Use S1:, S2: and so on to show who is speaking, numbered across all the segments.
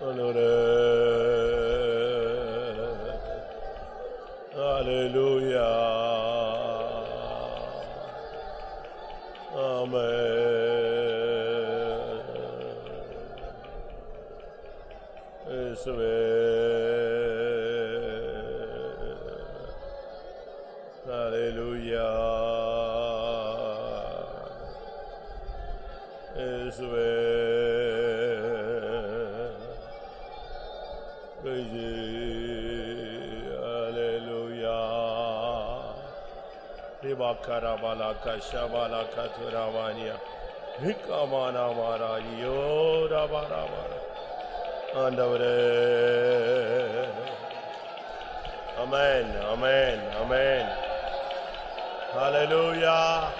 S1: Hallelujah. Amen. Hallelujah. Karabala Kashabala Katuravania Hikamana Mara Yoda Barabara and Amen, Amen, Amen. Hallelujah.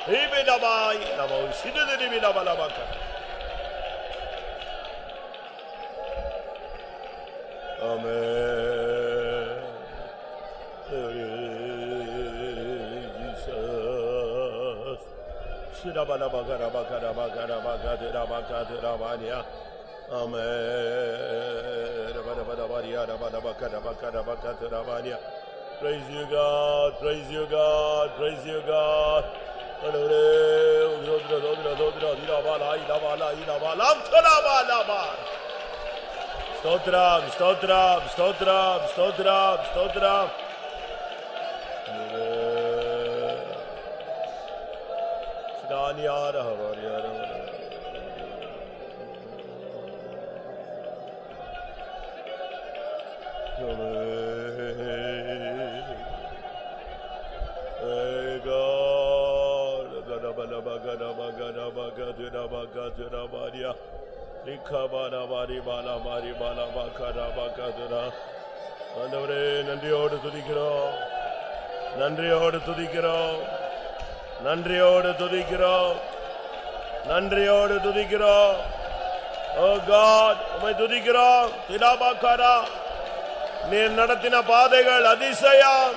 S1: Ibidabai, Namo Shidabaka. Amen. Amen. Praise you, God. Praise you, God. Praise you, God. Stotram, stotram, stotram, stotram, stotram. நன்றியோடு துதிக்கிறோம், நன்றியோடு துதிக்கிறோம், நன்றியோடு துதிக்கிறோம், நன்றியோடு துதிக்கிறோம். Oh God, உம்மை துதிக்கிறோம். திலாபாக்காரா, நீர் நடத்தின பாதைகள் அதிசயம்.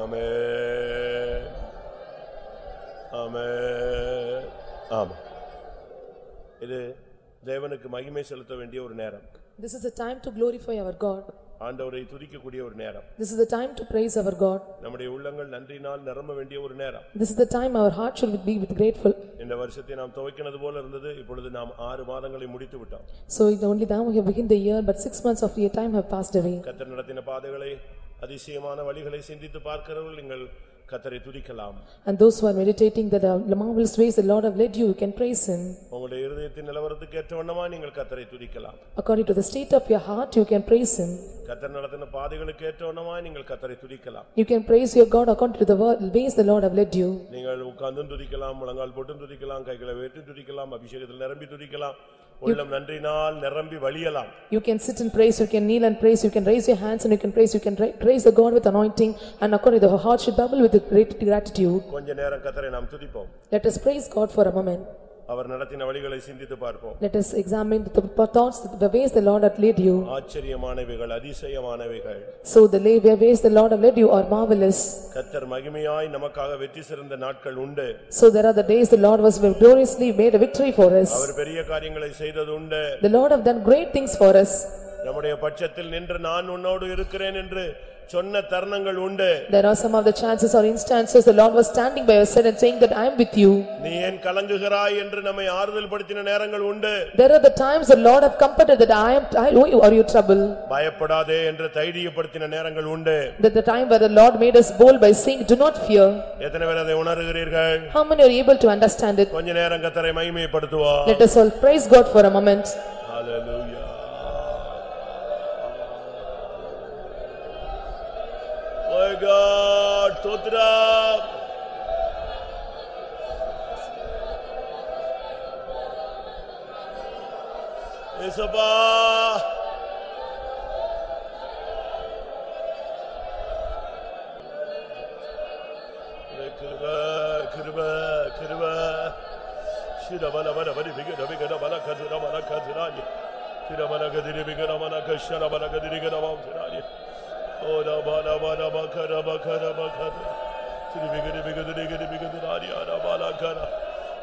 S1: Amen. Amen. Amen. இது தேவனுக்கு மகிமை செலுத்த வேண்டிய ஒரு நேரம்.
S2: This is a time to glorify our God.
S1: ஆண்டவரை துதிக்கக்கூடிய ஒரு நேரம்.
S2: This is the time to praise our God.
S1: நம்முடைய உள்ளங்கள் நன்றியினால் நிரம்ப வேண்டிய ஒரு நேரம்.
S2: This is the time our heart should be with grateful.
S1: இந்த வருஷத்தை நாம் துவக்கினது போல இருந்தது. இப்பொழுது நாம் 6 மாதங்களை முடித்து விட்டோம்.
S2: So only now we have begun the year, but 6 months of the time have passed away.
S1: கர்த்தர் நடத்தின பாதைகளை, அதிசயமான வழிகளை சிந்தித்து பார்க்கிறவர்கள் நீங்கள் கர்த்தரை துதிக்கலாம்.
S2: And those who are meditating that the marvelous ways the Lord have led you, you can praise him.
S1: உங்களுடைய இதயத்தின் நிலவரத்துக்கு ஏற்றவண்ணமா நீங்கள் கர்த்தரை துதிக்கலாம்.
S2: According to the state of your heart, you can praise him.
S1: கர்த்தர் நடத்தின பாதைகளுக்கு ஏற்றவண்ணமா நீங்கள் கர்த்தரை துதிக்கலாம்.
S2: You can praise your God according to the ways the Lord have led you.
S1: நீங்கள் உட்கார்ந்து துதிக்கலாம், முழங்கால் போட்டு துதிக்கலாம், கைகளை வைத்து துதிக்கலாம், அபிஷேகத்தில் நிரம்பி துதிக்கலாம். உள்ளம் நன்றினால் நிரம்பி வழியலாம்.
S2: You can sit and praise, you can kneel and praise, you can raise your hands and you can praise the God with anointing, and according to the heart should bubble with great gratitude.
S1: கொஞ்ச நேரம் கர்த்தரை நாம் துதிப்போம்.
S2: Let us praise God for a moment.
S1: அவர் நடத்தின வழிகளை சிந்தித்து பார்ப்போம்.
S2: Let us examine the thoughts, the ways the Lord had led you.
S1: ஆச்சரியமானவைகள், அதிசயமானவைகள்.
S2: So the ways the Lord have led you are marvelous.
S1: கர்த்தர் மகிமையாய் நமக்காக வெற்றி சிறந்த நாட்கள் உண்டு.
S2: So there are the days the Lord was gloriously made a victory for us.
S1: அவர் பெரிய காரியங்களை செய்தது உண்டு.
S2: The Lord have done great things for us.
S1: நம்முடைய பட்சத்தில் நின்று நான் உன்னோடு இருக்கிறேன் என்று சொன்ன தருணங்கள் உண்டு.
S2: There are some of the chances or instances the Lord was standing by your side and saying that I am with you.
S1: நீ ஏன் கலங்குகிறாய் என்று நம்மை ஆறுதல் படுத்தின நேரங்கள் உண்டு.
S2: There are the times the Lord have comforted that are you trouble.
S1: பயப்படாதே என்று தைரியப்படுத்தின நேரங்கள் உண்டு.
S2: That the time where the Lord made us bold by saying do not fear.
S1: எத்தனை பேர் அதை உணர்கிறீர்கள்?
S2: How many are able to understand it?
S1: கொஞ்ச நேரம் கர்த்தரை மகிமைப்படுத்துவோம்.
S2: Let us all praise God for a moment.
S1: Hallelujah. Oh God, Todra. Isaba. Kirba. Shira bala bigana bala kadura. Shira bala kadiri bigana bala kashara bala kadiri gana bala. ஓ ரபா ரபா ரபா கரபா கரபா கர திருவிகரி விகரி விகரி விகரி ராரியா ரபா லகரா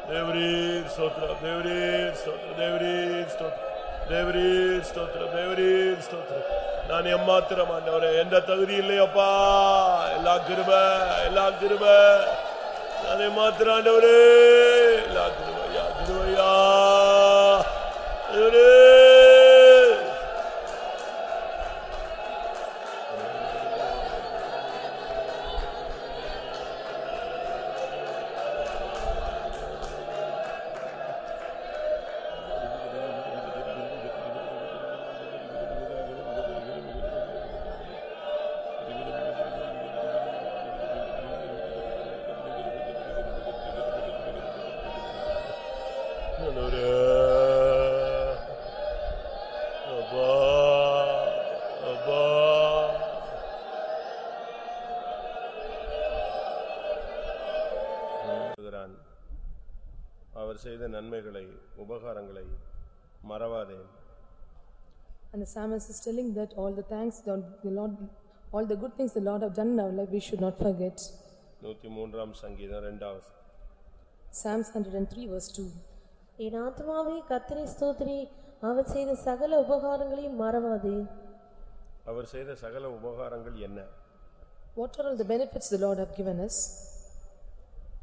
S1: தேவரே ஸ்தோத்திரம் தேவரே ஸ்தோத்திரம் தேவரே ஸ்தோத்திரம் தேவரே ஸ்தோத்திரம் தேவரே ஸ்தோத்திரம். நான் எம்மாத்திரம் ஆண்டவரே, எந்த தகுதி இல்லையப்பா, எல்லா கிருபை நான் எம்மாத்திரம் ஆண்டவரே, எல்லா கிருபையா தேவரே. அவர் செய்த நன்மைகளை உபகாரங்களை மறவாதே.
S2: And the psalmist is telling that all the thanks that the Lord, all the good things the Lord have done in our life, we should not forget.
S1: 103 சங்கீதம் 2
S2: Psalms 103 verse 2.
S3: என் ஆத்துமாவே கர்த்தரை ஸ்தோத்திரி, அவர் செய்த சகல உபகாரங்களையும் மறவாதே.
S1: அவர் செய்த சகல உபகாரங்கள் என்ன?
S2: What are all the benefits the Lord have given us?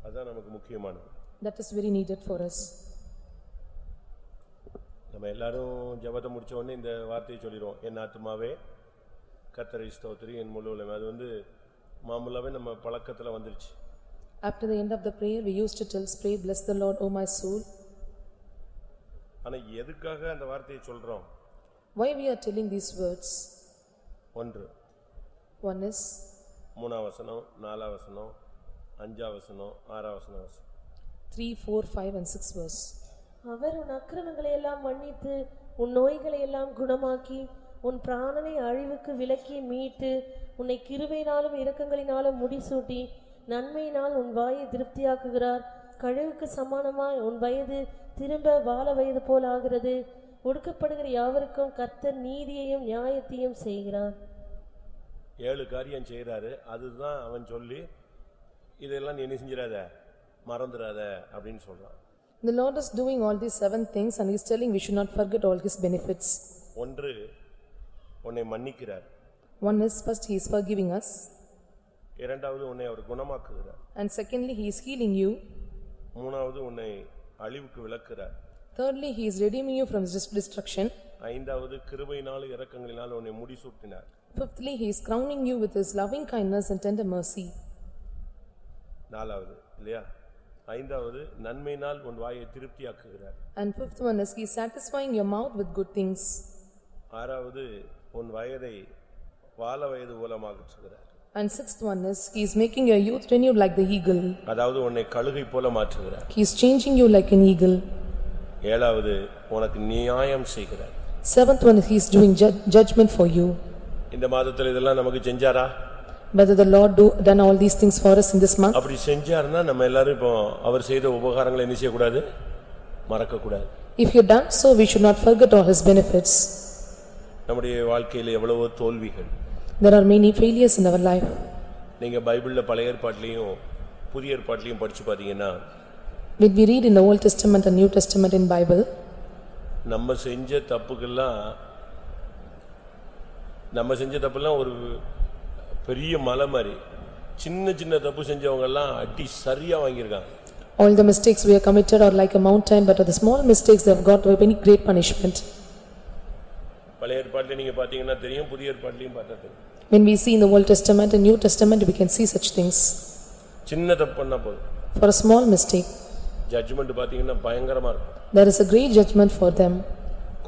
S1: அதான் நமக்கு முக்கியமானது.
S2: That is very needed for us.
S1: நம்ம எல்லாரும் ஜெபத்தை முடிச்ச உடனே இந்த வார்த்தையை சொல்லிடுவோம், என் ஆத்துமாவே கர்த்தரை ஸ்தோத்திரி என் முழு உள்ளமே. அது மாமூலாவே நம்ம பழக்கத்துல வந்துருச்சு.
S2: After the end of the prayer, we used to pray, bless the Lord, O my soul.
S1: ஆனா எதுக்காக அந்த வார்த்தையை சொல்றோம்?
S2: Why we are telling these words? One is
S1: 3 வசனம், 4 வசனம், 5 வசனம், 6 வசனம்.
S2: 3, 4, 5 and 6 verse.
S3: அவர் உன் அக்கிரமங்களை எல்லாம் மன்னித்து உன் நோய்களை எல்லாம் குணமாக்கி உன் பிராணனை அழிவுக்கு விலக்கி மீட்டு உன்னை கிருபையினாலும் இரக்கங்களினாலும் முடிசூட்டி நன்மையினால் உன் வாயை திருப்தியாக்குகிறார். கழுகுக்கு சமானமாய் உன் வயது திரும்ப வாழ வயது போல் ஆகிறது. ஒடுக்கப்படுகிற யாவருக்கும் கர்த்தர் நீதியையும் நியாயத்தையும் செய்கிறார்.
S1: 7 காரியம் செய்யறாரு. அதுதான் அவன் சொல்லி இதெல்லாம் நீ என்ன செஞ்சிராத மறந்துடாத அப்படின்னு சொல்றான்.
S2: The Lord is doing all these 7 things and he is telling we should not forget all his benefits.
S1: ஒன்று, உன்னை மன்னிக்கிறார்.
S2: One is first he is forgiving us.
S1: இரண்டாவது, உன்னை அவர் குணமாக்குகிறார்.
S2: And secondly he is healing you.
S1: மூணாவது, உன்னை அழிவுக்கு விலக்குகிறார்.
S2: Thirdly he is redeeming you from destruction.
S1: ஐந்தாவது, கிருபையினாலும் இரக்கங்களினாலும் உன்னை முடிசூட்டினார்.
S2: Fifthly he is crowning you with his loving kindness and tender mercy.
S1: நாலாவது இல்லையா? ஐந்தாவது, நன்மையினால் உன் வாயை திருப்தியாக்குகிறார்.
S2: And fifth one is he is satisfying your mouth with good things.
S1: ஆறாவது, உன் வயதை வால வயது போல மாற்றுகிறார்.
S2: And sixth one is he is making your youth renewed like the eagle.
S1: அதாவது உன்னை கழுகை போல மாற்றுகிறார்.
S2: He is changing you like an eagle.
S1: ஏழாவது, உனக்கு நியாயம் செய்கிறார்.
S2: Seventh one is he is doing judgment for you.
S1: இந்த மாதத்துல இதெல்லாம் நமக்கு செஞ்சாரா?
S2: Whether the Lord done all these things for us in this month?
S1: அப்படி செஞ்சாருன்னா நம்ம எல்லாரும் இப்போ அவர் செய்த உபகாரங்களை என்ன செய்ய கூடாது? மறக்க கூடாது.
S2: If you done so, we should not forget all his benefits.
S1: நம்முடைய வாழ்க்கையில எவ்வளவோ தோல்விகள்.
S2: There are many failures in our life.
S1: நீங்க பைபிள்ல பழைய ஏற்பாட்டிலையும் புதிய ஏற்பாட்டிலையும் படிச்சு பாத்தீங்கன்னா,
S2: when we read in the Old Testament and New Testament in Bible,
S1: நம்ம செஞ்ச தப்புகள்லாம் ஒரு பெரிய மலை மாதிரி, சின்ன சின்ன தப்பு செஞ்சவங்க எல்லாம் அடி சரியா வாங்கியிருக்காங்க.
S2: all the mistakes we have committed are like a mountain, but the small mistakes they have got very great punishment.
S1: பழைய ஏற்பாட்டில நீங்க பாத்தீங்கன்னா தெரியும், புதிய ஏற்பாட்டிலையும் பார்த்தா தெரியும்.
S2: When we see in the Old Testament and New Testament, we can see such things.
S1: சின்ன தப்பு பண்ணா போதும்,
S2: for a small mistake
S1: judgment பாத்தீங்கன்னா பயங்கரமா இருக்கும்.
S2: there is a great judgment for them.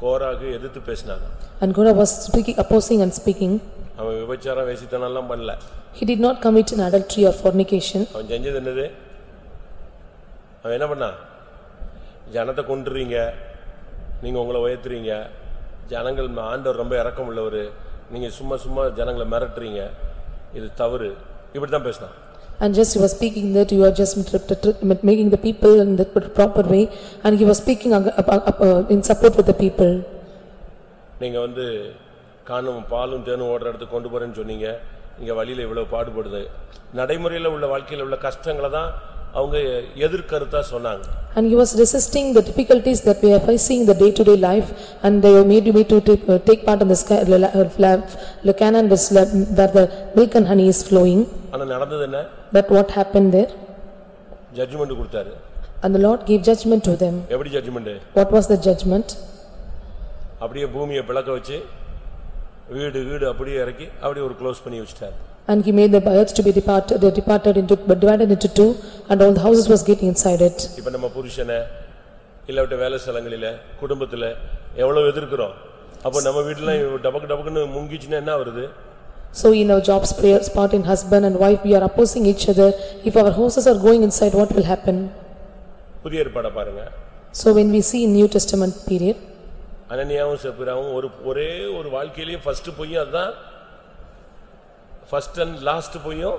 S1: கோராகு எதிர்த்து பேசினாங்க.
S2: And Korah was speaking, opposing and speaking.
S1: அவன் விபச்சாரம் வேசித்தனம் எல்லாம் பண்ணல.
S2: He did not commit an adultery or fornication.
S1: அவன் செஞ்சது என்னது? அவன் என்ன பண்ணா? ஜனத்தை கொன்றுறீங்க, நீங்க உங்களை உயர்த்துறீங்க, ஜனங்கள் ஆண்டவர் ரொம்ப இரக்கம் உள்ளவர், நீங்க சும்மா ஜனங்களை மிரட்டுறீங்க, இது தவறு, இப்படி தான் பேசினான்.
S2: And just he was speaking that you are just making the people in the proper way, and he was speaking in support with the people.
S1: நீங்க காணும் பாலும் தேனும் ஓடுற இடத்துக்கு கொண்டு போறேன்னு சொன்னீங்க, இங்க வழியில இவ்வளவு பாடுபடுது. நடைமுறையில் உள்ள வாழ்க்கையில் உள்ள கஷ்டங்களை தான் அவங்க எதிர்கருத்தா சொன்னாங்க.
S2: And he was resisting the difficulties that we are facing in the day-to-day life, and they made me to take part in this Canaan where the milk and honey is flowing.
S1: ஆனா நடந்தது என்ன?
S2: But what happened there?
S1: Judgment கொடுத்தாரு.
S2: And the Lord gave judgment to them.
S1: எப்படி judgment?
S2: What was the judgment?
S1: அப்படியே பூமியை பிளக்க வச்சு வீடு வீடு அப்படியே இறக்கி அப்படியே ஒரு க்ளோஸ் பண்ணி வச்சிட்டாரு.
S2: And he made the earth to be divided into two, and all the houses was getting inside it.
S1: இப்ப நம்ம புருஷனை இல்லவிட்ட வேலை ஸ்தலங்களில குடும்பத்துல எவ்வளவு எதிர்க்கிறோம். அப்ப நம்ம வீட்ல டபக்கு டபக்குன்னு முங்கிச்சுனா என்ன வருது?
S2: So in our jobs, prayers, part in husband and wife, we are opposing each other. If our houses are going inside, what will happen?
S1: புதிய ஏற்பாடை பாருங்க.
S2: So when we see in New Testament period,
S1: அனனியாவும் சப்பீராவும் ஒரே ஒரு வாழ்க்கையிலேயே first பொய்யும் அதுதான், first and last பொய்யும்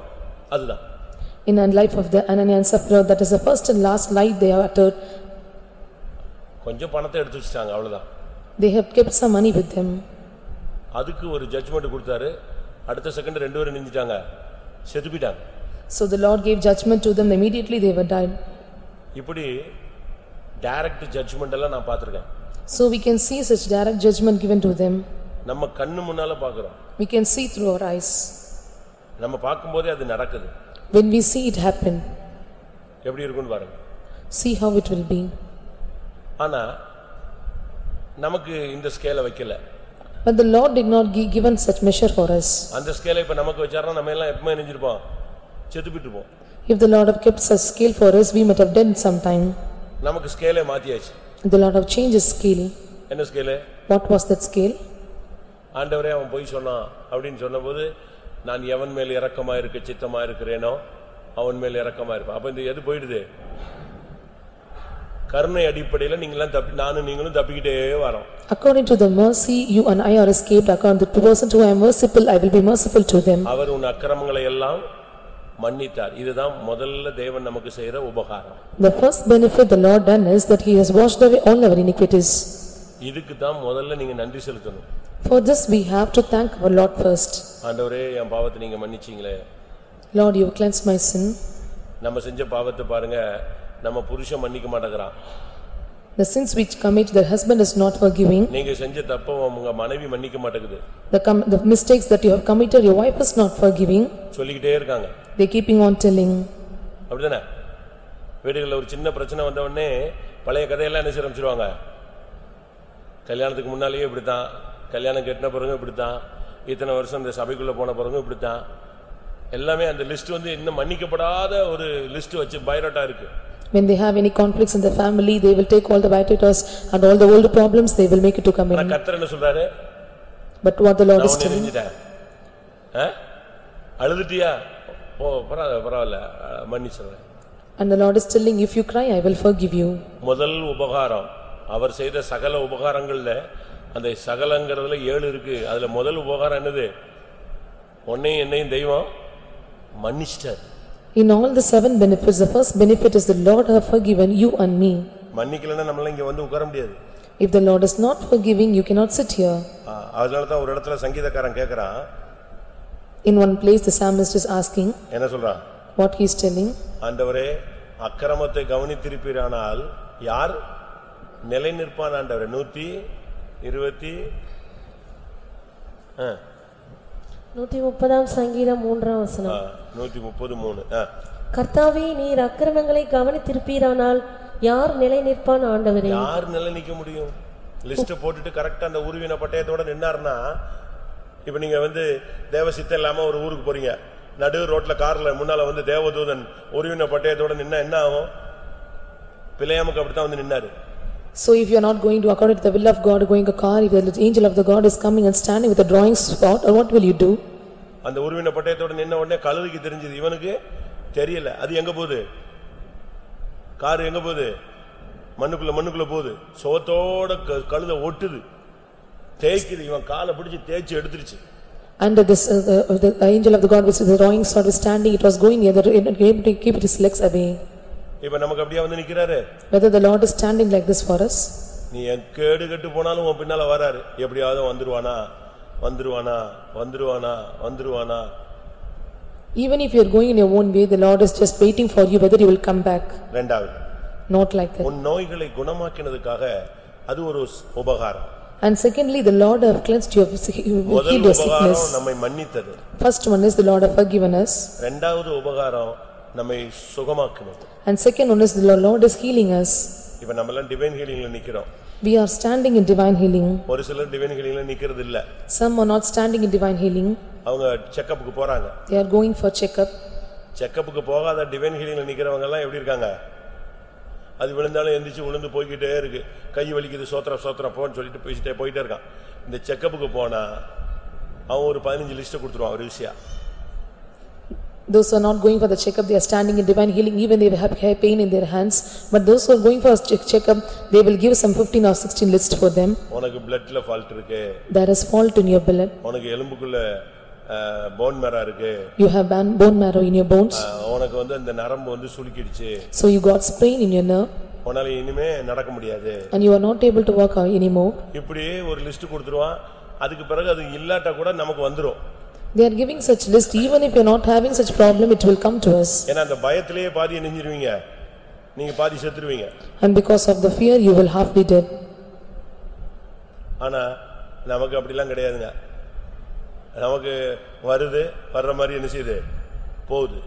S1: அதுதான்.
S2: In the life of the Ananias and Sapphira, that is the first and last lie they have uttered.
S1: கொஞ்சம் பணத்தை எடுத்து வச்சிட்டாங்க, அவ்வளவுதான்.
S2: They have kept some money with them.
S1: அதுக்கு ஒரு ஜட்ஜ்மென்ட் கொடுத்தாரு. அடுத்த செகண்ட் ரெண்டு பேரும் நிஞ்சிட்டாங்க, செத்து போயிட்டாங்க.
S2: So the Lord gave judgment to them, immediately they were died.
S1: இப்படி டைரக்ட் ஜட்ஜ்மென்ட் எல்லாம் நான் பார்த்திருக்கேன்.
S2: So we can see such direct judgment given to them.
S1: நம்ம கண்ணு முன்னால பார்க்கிறோம்.
S2: We can see through our eyes.
S1: நம்ம பாக்கும்போதே அது நடக்குது.
S2: When we see it happen,
S1: எப்படி இருக்குன்னு பாருங்க.
S2: see how it will be.
S1: ஆனா நமக்கு இந்த ஸ்கேலை வைக்கல.
S2: But the Lord did not given such measure for us.
S1: அந்த ஸ்கேலை இப்ப நமக்கு வச்சாரனா நம்ம எல்லாம் எப்பமே நெஞ்சிருப்போம், செத்துப்பிட்டு இருப்போம்.
S2: If the Lord have kept such scale for us, we might have done sometime.
S1: நமக்கு ஸ்கேலை மாத்தியாச்சு.
S2: The Lord have changed his scale.
S1: என்ன scale?
S2: What was that scale?
S1: ஆண்டவரே அவன் போய் சொன்னான் அப்படினு சொன்னபோது, நான் எவன் மேல் இரக்கமா இருக்க சித்தமா இருக்கிறேனோ அவன் மேல் இரக்கமா இருப்பேன். அப்ப இந்த எது போயிடுது? கருணை அடிப்படையில் நானும் நீங்களும் தப்பிக்கிட்டே வரோம்.
S2: According to the mercy you and I are escaped. According to the person who I am merciful, I will be merciful to them.
S1: அவர் உன் அக்கிரமங்களை எல்லாம் மன்னித்தார். இதுதான் முதல்ல தேவன் நமக்கு செய்யற உபகாரம்.
S2: The first benefit the Lord done is that he has washed away all our iniquities.
S1: இதுக்கு தான் முதல்ல நீங்க நன்றி செலுத்தணும்.
S2: For this we have to thank our Lord first.
S1: ஆண்டவரே என் பாவத்தை நீங்க மன்னிச்சீங்களே.
S2: Lord, you cleansed my sin.
S1: நம்ம செஞ்ச பாவத்தை பாருங்க, நம்ம புருஷன் மன்னிக்க மாட்டேங்கறான்.
S2: The sins which commit the husband is not forgiving.
S1: நீங்க செஞ்ச தப்பை உங்க மனைவி மன்னிக்க மாட்டேங்குது.
S2: The mistakes that you have committed, your wife is not forgiving.
S1: சொல்லிக்கிட்டே இருக்காங்க.
S2: They keeping on telling.
S1: அப்படிதானே? வீடுகளில் ஒரு சின்ன பிரச்சனை வந்த உடனே பழைய கதையெல்லாம் என்ன ஆரம்பிச்சிருவாங்க. கல்யாணத்துக்கு முன்னாலேயே இப்படித்தான், கல்யாணம் கட்டின பிறகு இப்படித்தான், இத்தனை வருஷம் இந்த சபைக்குள்ள போன பிறகு இப்படித்தான், எல்லாமே அந்த லிஸ்ட் இன்னும் மன்னிக்கப்படாத ஒரு லிஸ்ட் வச்சு பைரட்டா இருக்கு.
S2: When they have any conflicts in the family, they will take all the bitters and all the old problems, they will make it to come in.
S1: கர்த்தர் என்ன சொல்றாரு?
S2: But what the Lord is telling,
S1: அழுதுட்டியா? ஓ பரவாயில்ல மன்னிச்சிடுறேன்.
S2: And the Lord is telling, if you cry, I will forgive you.
S1: முதல் உபகாரம், அவர் செய்த சகல உபகாரங்கள்ல அந்த சகலங்கிறதுல 7 இருக்கு. அதுல முதல் உபகாரம் என்னது? உன்னையும் என்னையும் தெய்வம் மன்னிச்சிட்டார்.
S2: In all the 7 benefits, the first benefit is the Lord have forgiven you and me.
S1: மன்னிக்கலன்னா நம்மள இங்க வந்து உட்கார முடியாது.
S2: If the Lord is not forgiving, you cannot sit here.
S1: அதனால தான் ஒரு இடத்துல சங்கீதக்காரன் கேக்குறான்.
S2: In one place the psalmist is asking,
S1: என்ன சொல்றான்?
S2: What he is telling?
S1: ஆண்டவரே அக்கிரமத்தை கவனித்திருப்பீரானால் யார் நிலை நிற்பான்? ஆண்டவரே
S3: 130 சங்கீதம் 3ஆம் வசனம்.
S1: 133.
S3: கர்த்தாவே நீர் அக்கிரமங்களை கவனித்திருப்பீரானால் யார் நிலை நிற்பான்? ஆண்டவரே
S1: யார் நிலை நிற்க முடியும்? லிஸ்ட் போட்டுட்டு கரெக்ட்டா அந்த உருவின பட்டயத்தோட நின்னார்னா, இப்ப நீங்க தேவ சித்தம் இல்லாம ஒரு ஊருக்கு போறீங்க, நடு ரோட்ல கார்ல முன்னால தேவதூதன் உருவின பட்டயத்தோட நின்னா என்ன ஆகும்? பிள்ளையாமுக்கு அப்படித்தான் நின்னாரு.
S2: So if you are not going to according to the will of God, going a car, if the angel of the God is coming and standing with a drawing spot, or what will you do?
S1: அந்த உருவின பட்டயத்தோட நின்ன உடனே கழுதைக்கு தெரிஞ்சது, இவனுக்கு தெரியல. அது எங்க போகுது? கார் எங்க போகுது? மண்ணுக்குள்ள போகுது. சோத்தோட கழுதை ஒட்டுது, தேய்க்குது. இவன் காலை பிடிச்சு தேய்ச்சி எடுத்துருச்சு.
S2: And this the angel of the God with the drawing sword was standing, it was going near the able to keep his legs away.
S1: இப்ப நமக்கு அப்படியே நிக்கிறாரு.
S2: Whether the Lord is standing like this for us?
S1: நீ கேடு கெட்டு போனாலும் உன் பின்னால வராரு. எப்படியாவது வந்துருவானா? வந்துருவானா வந்துருவானா வந்துருவானா.
S2: Even if you are going in your own way, the Lord is just waiting for you whether you will come back.
S1: இரண்டாவது,
S2: Not like that.
S1: உன் நோய்களை குணமாக்கினதுக்காக அது ஒரு உபகாரம்.
S2: And secondly, the Lord have cleansed you, healed
S1: முதல்
S2: your
S1: உபகாரம்
S2: sickness.
S1: நம்மை மன்னித்தது.
S2: First one is the Lord have forgiven us.
S1: இரண்டாவது உபகாரம் நம்மை சுகமாக்குனது.
S2: And second one is the Lord is healing us.
S1: இப்ப நம்ம எல்லாம் டிவைன் ஹீலிங்ல நிக்கிறோம்.
S2: We are standing in divine healing.
S1: ஒரு சிலர் டிவைன் ஹீலிங்ல நிக்கிறது இல்ல.
S2: Some are not standing in divine healing.
S1: அவங்க செக்கப்புக்கு போறாங்க.
S2: They are going for checkup.
S1: செக்கப்புக்கு போகாத டிவைன் ஹீலிங்ல நிக்கிறவங்க எல்லாம் எப்படி இருக்காங்க? அது விழுந்தாலும் எந்திரிச்சு விழுந்து போய்கிட்டே இருக்கு. கை வலிக்குது சோத்ரா சோத்ரா போன்னு சொல்லிட்டு போயிட்டே இருக்கான். இந்த செக்கப்புக்கு போனா அவன் ஒரு 15 லிஸ்ட் கொடுத்துருவான் ஒரு விஷயம்.
S2: Those who are not going for the checkup, they are standing in divine healing, even they have pain in their hands. But those who are going for a checkup, they will give some 15 or 16 list for them.
S1: உனக்கு bloodல fault இருக்கு.
S2: There is fault in your blood.
S1: உனக்கு எலும்புக்குள்ள bone marrow இருக்கு.
S2: You have bone marrow in your bones.
S1: உனக்கு வந்து அந்த நரம்பு வந்து சுளுக்கிடுச்சு.
S2: So you got sprain in your nerve.
S1: உன்னால இனிமே நடக்க முடியாது.
S2: And you are not able to walk anymore.
S1: இப்படி ஒரு லிஸ்ட் கொடுத்துருவான். அதுக்கு பிறகு அது இல்லாட்ட கூட நமக்கு வந்துரும்.
S2: They are giving such list, even if you are not having such problem, it will come to us.
S1: ஏன்னா அந்த பயத்திலேயே பாதி நெஞ்சிருவீங்க. நீங்க பாதி செத்துருவீங்க.
S2: And because of the fear, you will half be dead.
S1: ஆனா நமக்கு அப்படிலாம் கிடையாதுங்க. நமக்கு வருது வர்ற மாதிரி என்ன செய்யுது போகுது.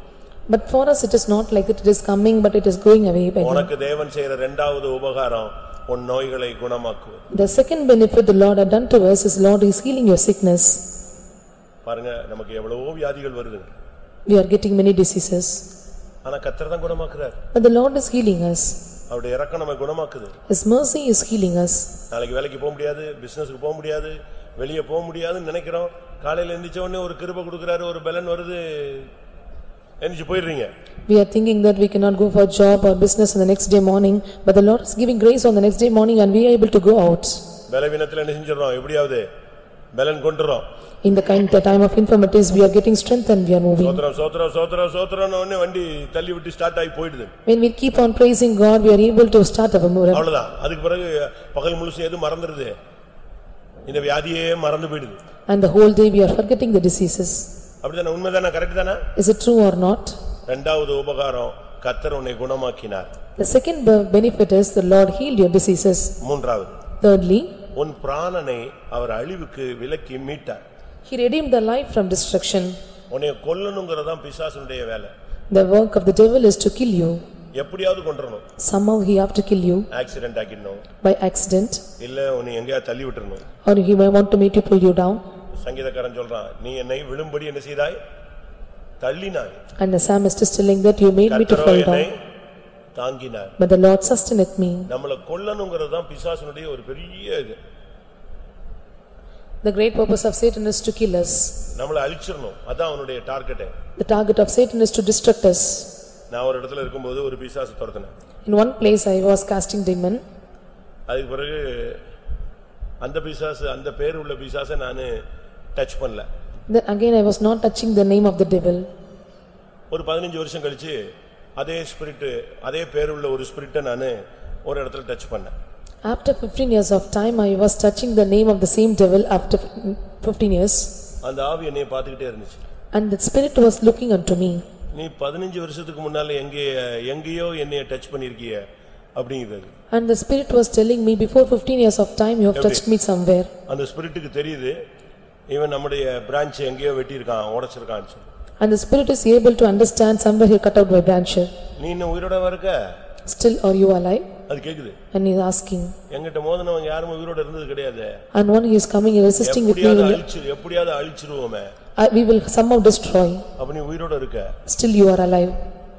S2: But for us it is not like that, it is coming but it is going away.
S1: உனக்கு தேவன் செய்யற இரண்டாவது உபகாரம் உன் நோய்களை குணமாக்குவது.
S2: The second benefit the Lord had done to us is Lord is healing your sickness.
S1: பாருங்க நமக்கு எவ்வளவோ வியாதிகள் வருது.
S2: We are getting many diseases.
S1: ஆனா கர்த்தர் தான் குணமாக்குறார்.
S2: But the Lord is healing us.
S1: அவருடைய இரக்கம் நம்மை குணமாக்குது.
S2: His mercy is healing us.
S1: நாளைக்கு வேலைக்கு போக முடியாது, பிசினஸ்க்கு போக முடியாது, வெளிய போக முடியாதுன்னு நினைக்கிறோம். காலையில எந்திரிச்ச உடனே ஒரு கிருபை கொடுக்கறாரு, ஒரு பலன் வருது. எந்திரிச்சு போயிடுறீங்க.
S2: We are thinking that we cannot go for job or business on the next day morning, but the Lord is giving grace on the next day morning and we are able to go out.
S1: பலவீனத்துல என்ன செஞ்சிரோம்? எப்படியாவது பலன் கொண்டுறோம்.
S2: In the time of infirmities we are getting strength and we are moving.
S1: சோத்ரம் னு வண்டி தள்ளி விட்டு start ஆகி போயிடுது.
S2: When we keep on praising God, we are able to start our movement.
S1: அவ்வளவுதான். அதுக்கு பிறகு பகல் முழுசும் எது மறந்துருது? இந்த வியாதியே மறந்து போயிடுது.
S2: And the whole day we are forgetting the diseases.
S1: அப்படிதானே? உண்மைதானே? கரெக்ட் தானே?
S2: Is it true or not?
S1: இரண்டாவது உபகாரம் கர்த்தர் உன்னை குணமாக்கினார்.
S2: The second benefit is the Lord healed your diseases.
S1: மூன்றாவது,
S2: Thirdly,
S1: உன் பிராணனை அவர் அழிவுக்கு விலக்கி மீட்டார்.
S2: He redeemed the life from destruction.
S1: உன்னை கொல்லணும்ங்கறதான் பிசாசுடைய வேலை.
S2: The work of the devil is to kill you.
S1: எப்படியாவது கொன்றணும்.
S2: Somehow he have to kill you.
S1: Accident ஆக்கிடணும்.
S2: By accident.
S1: இல்ல உன்னை எங்கயா தள்ளி விட்டுறணும்.
S2: Or he may want to make you pull you down.
S1: சங்கீதக்காரன் சொல்றான், நீ என்னை விழும்படி என்ன செய்தாய்? தள்ளினாய்.
S2: And the psalmist is telling that you made me to fall down.
S1: தாங்கினார்.
S2: But the Lord sustained me.
S1: நம்மள கொல்லணும்ங்கறதான் பிசாசுடைய ஒரு பெரிய இது.
S2: The great purpose of Satan is to kill us.
S1: நம்மள அழிச்சிரணும். அதான் அவனுடைய target.
S2: The target of Satan is to destruct us.
S1: நான் ஒரு இடத்துல இருக்கும்போது ஒரு பிசாசு துரத்துனேன்.
S2: In one place I was casting demon.
S1: அதுக்கு பிறகு அந்த பிசாசு அந்த பேர் உள்ள பிசாசை நானு டச் பண்ணல.
S2: Then again I was not touching the name of the devil.
S1: ஒரு 15 வருஷம் கழிச்சு அதே ஸ்பிரிட் அதே பேர் உள்ள ஒரு ஸ்பிரிட்டை நானு ஒரு இடத்துல டச் பண்ணேன்.
S2: After 15 years of time I was touching the name of the same devil after 15 years.
S1: அந்த ஆவி என்னைய பார்த்துக்கிட்டே இருந்துச்சு.
S2: And the spirit was looking unto me.
S1: நீ 15 வருஷத்துக்கு முன்னால எங்கேயோ என்னைய டச் பண்ணிருக்கியே அப்படிங்கிறது.
S2: And the spirit was telling me before 15 years of time you have touched me somewhere.
S1: அந்த ஸ்பிரிட்டுக்கு தெரியுது இவன் நம்முடைய பிரான்ச் எங்கேயோ வெட்டி இருக்கான் உடைச்சிருக்கான்னு சொல்லி.
S2: And the spirit is able to understand somewhere he cut out my branch.
S1: நீ இன்னும் உயிரோட இருக்க?
S2: Still are you alive?
S1: அது கேக்குது.
S2: And he is asking.
S1: என்கிட்ட மோதனவங்க யாரும் உயிரோட இருந்தது கிடையாது.
S2: And one he is coming resisting with me.
S1: எப்படியாவது அழிச்சிருவோமே.
S2: We will somehow destroy.
S1: அப்ப நீ உயிரோட இருக்க.
S2: Still you are alive.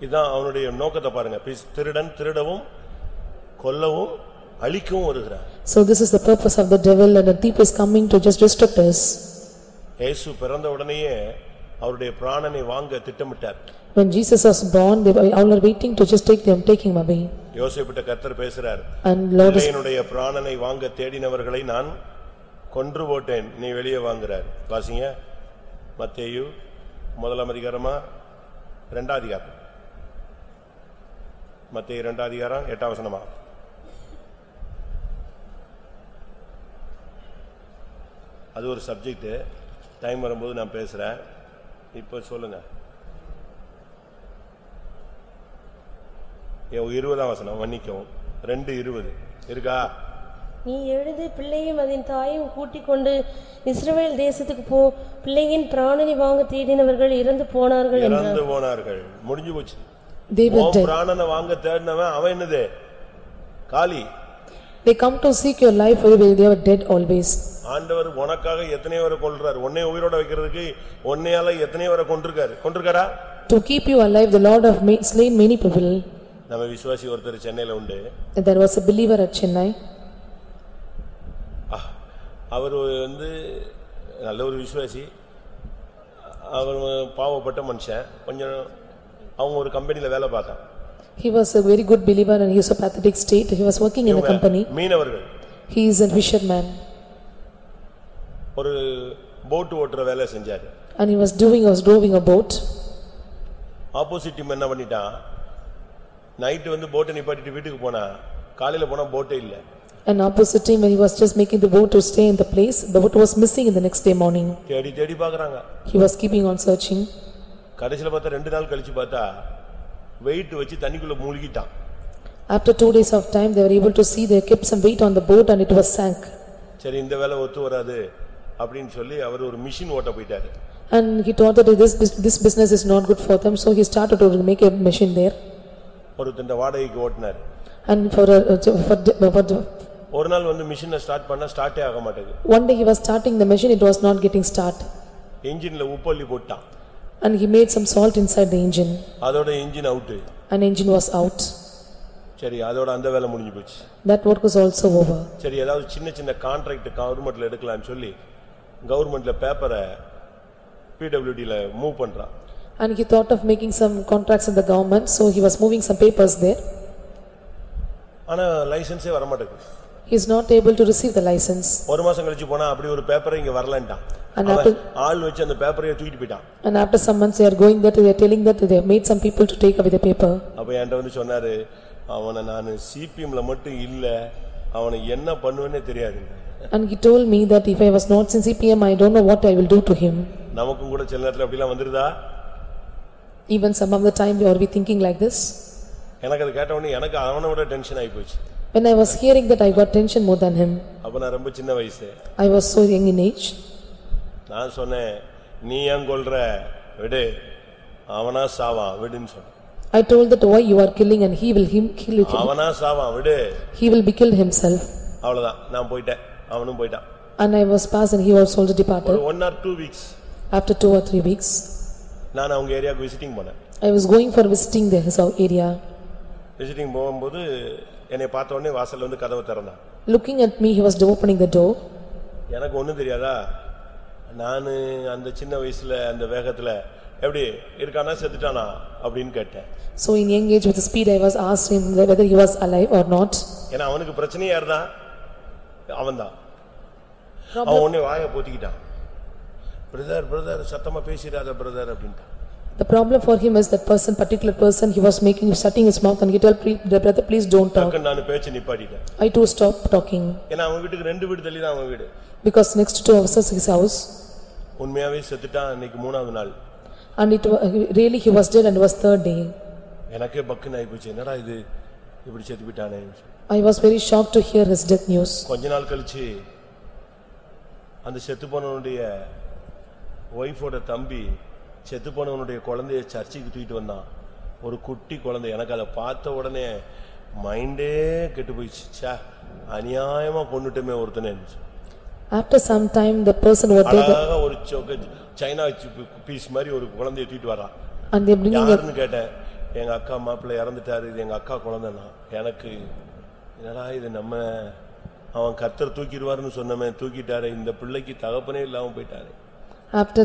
S1: இதான் அவனுடைய நோக்கத்தை பாருங்க. திருடன் திருடவும் கொல்லவும் அழிக்கவும் வருகிறான்.
S2: So this is the purpose of the devil and the thief is coming to just destruct us.
S1: இயேசு பிறந்த உடனேயே அவருடைய பிராணனை வாங்க திட்டமிட்டார்.
S2: When Jesus was born, they were all waiting to just take him away.
S1: யோசேப்புட்ட கர்த்தர் பேசுறார்.
S2: And Lord is
S1: என்னுடைய பிராணனை வாங்க தேடினவர்களை நான் கொன்று போட்டேன், நீ வெளியே வாங்குறார். வாசிங்க மத்தேயு 1 அதிகாரமா 2 அதிகாரம். மத்தேயு 2 அதிகாரம் 8 வசனமா. அது ஒரு சப்ஜெக்ட். டைம் வரும்போது நான் பேசுறேன். இப்ப சொல்லுங்க. 20ஆம் வசனம் மன்னிக்கவும். 2:20 இருக்கா?
S3: நீ எழுது, பிள்ளையும் அதன் தாயும் கூட்டிக் கொண்டு இஸ்ரவேல் தேசத்துக்கு போ. பிள்ளையின் பிராணனை வாங்க தேடினவர்கள் இறந்து போனார்கள்
S1: என்றார். முடிஞ்சு போச்சு. பிராணனை வாங்க தேடினவன் அவன் என்னது? காலி.
S2: They come to seek your life, they are dead always.
S1: ஆண்டவர் உனக்காக எத்தனை பேரை கொல்றார்? உன்னை உயிரோட வைக்கிறதுக்கு உன்னையால எத்தனை பேரை கொன்றிருக்காரா?
S2: To keep you alive, the Lord have slain many people.
S1: நம்ம விசுவாசி ஒருத்தர் சென்னையில உண்டு.
S2: There was a believer at Chennai.
S1: அவர் வந்து நல்ல ஒரு விசுவாசி. அவர் பாவப்பட்ட மனுஷன். கொஞ்சம் அவங்க ஒரு கம்பெனில வேலை பார்த்தாங்க.
S2: He was a very good believer and he was a pathetic state. He was working in a company.
S1: மீனவர்கள்.
S2: He is a fisherman.
S1: ஒரு போட் ஓட்டுற வேலை செஞ்சாரு.
S2: And he was rowing a boat.
S1: Opposite team என்ன பண்ணிட்டான்? Night வந்து போட்டை நிப்பாட்டிட்டு வீட்டுக்கு போனா காலையில போனா போட்டே இல்ல.
S2: And opposite team, when he was just making the boat to stay in the place, the boat was missing in the next day morning.
S1: தேடி பார்க்கறாங்க.
S2: He was keeping on searching.
S1: கடைசில பார்த்தா 2 நாள் கழிச்சு பார்த்தா weight வச்சு தண்ணிக்குள்ள மூழ்கிட்டான்.
S2: After 2 days of time, they were able to see they kept some weight on the boat and it was sank.
S1: சரி இந்த வேலை ஒத்து வராது அப்படினு சொல்லி அவர் ஒரு மிஷின் ஓட்ட போயிட்டாரு.
S2: And he thought that this business is not good for them, so he started to make a machine there.
S1: ஒரு தண்ட வாடகைக்கு ஓட்டினார்.
S2: And for
S1: ஒரு நாள் வந்து மிஷினை ஸ்டார்ட் பண்ணா ஸ்டார்ட்டே ஆக மாட்டேங்குது.
S2: One day he was starting the machine, it was not getting start.
S1: என்ஜின்ல Hubballi போட்டான்.
S2: And he made some salt inside the engine.
S1: அதோட engine out.
S2: An engine was out.
S1: சரி அதோட அந்த வேலை முடிஞ்சு போச்சு.
S2: That work was also over.
S1: சரி ஏதாவது சின்ன கான்ட்ராக்ட் கவர்மெண்ட்ல எடுக்கலாம்னு சொல்லி கவர்மெண்ட்ல பேப்பரை PWD ல மூவ் பண்றான்.
S2: And he thought of making some contracts in the government, so he was moving some papers there.
S1: ஆனா லைசென்ஸே வர மாட்டேங்குது.
S2: He is not able to receive the license.
S1: ஒரு மாசம் கழிச்சு போனா அப்படி ஒரு பேப்பர் இங்க வரலன்றான். ஆள் வச்சு அந்த பேப்பரை தூக்கிட்டு போய்ட்டான்.
S2: And after some months they are going that they are telling that they have made some people to take away the paper.
S1: அப்ப என்கிட்ட வந்து சொன்னாரு, அவனை நான் CPM ல மட்டும் இல்ல, அவனை என்ன பண்ணுவேனே தெரியாது.
S2: And he told me that if I was not in CPM, I don't know what I will do to him.
S1: நமக்கும் கூட சில நேரத்துல அப்படிலாம் வந்துருதா?
S2: Even some of the time we are thinking like this.
S1: எனக்கு அது கேட்ட உடனே எனக்கு அவனோட டென்ஷன் ஆயி போச்சு.
S2: When I was hearing that, I got tension more than him.
S1: அப்ப நான் ரொம்ப சின்ன வயசு.
S2: I was so young in age.
S1: நான் சொன்னேன், நீ ஏன் கொல்ற? விடு, அவனா சாவான் விடுன்னு சொன்னேன்.
S2: I told that why you are killing and he will kill you.
S1: அவனா சாவான் விடு.
S2: He will be killed himself.
S1: அவ்வளவுதான், நான் போயிட்டேன், அவனும் போயிட்டான்.
S2: And I was passed and he was also departed.
S1: 1 or 2 weeks.
S2: After 2 or 3 weeks.
S1: நான் அவங்க ஏரியாக்கு விசிட்டிங் போனேன்.
S2: I was going for visiting his area.
S1: Visiting போகும்போது என்னை பார்த்த உடனே வாசல்ல வந்து கதவை திறந்தான்.
S2: Looking at me, he was opening the door.
S1: எனக்கு ஒண்ணும் தெரியாதா? நான் அந்த சின்ன வயசுல அந்த வேகத்துல எப்படி இருக்கானா செத்துட்டானா அப்படினு கேட்டேன்.
S2: So in young age with the speed I was asked him whether he was alive or not.
S1: ஏனா அவனுக்கு பிரச்சனை யாருடா? அவன்தான். அவன் உன்னை வாயை போத்திக்கிட்டான். பிரதர் சத்தமா பேசிராத பிரதர் அப்படின்ட்டான்.
S2: The problem for him is that particular person, he was shutting his mouth and he told the brother, please don't talk.
S1: நான் பேச்சை நிப்பாட்டிட்டேன்.
S2: I too stopped talking.
S1: ஏனா அவன் வீட்டுக்கு 2 வீடு தள்ளி தான் அவன் வீடு.
S2: Because next to us his house.
S1: உண்மையாவே செத்துட்டான் அன்னைக்கு 3வது நாள்.
S2: And really he was dead and it was 3rd day.
S1: எனக்கே பக்குன்னு ஆயி போச்சு. என்னடா இது இப்படி செத்து விட்டானே.
S2: I was very shocked to hear his death news.
S1: கொஞ்ச நாள் கழிச்சு அந்த செத்து போனவனுடைய வைஃபோட தம்பி செத்து போனவனுடைய குழந்தையை சர்ச்சுக்கு தூக்கிட்டு வந்தான். ஒரு குட்டி குழந்தை. எனக்கு அதை பார்த்த உடனே மைண்டே கெட்டு போயிடுச்சு. ச்சே, அநியாயமா கொன்னுட்டமே ஒருத்தனே.
S2: After some time the person was dead.
S1: அழகா ஒரு சைனா பீஸ் மாதிரி ஒரு குழந்தையை தூக்கிட்டு வரான்.
S2: And they bringing
S1: யாருன்னு கேட்டேன். எங்க அக்கா மாப்பிள்ளை இறந்துட்டாரு, இது எங்க அக்கா குழந்தைனா. எனக்கு என்னடா இது, நம்ம அவன் கர்த்தர் தூக்கிடுவாருன்னு சொன்னமே தூக்கிட்டாரு, இந்த பிள்ளைக்கு தகப்பனே இல்லாம போயிட்டாரு.
S2: After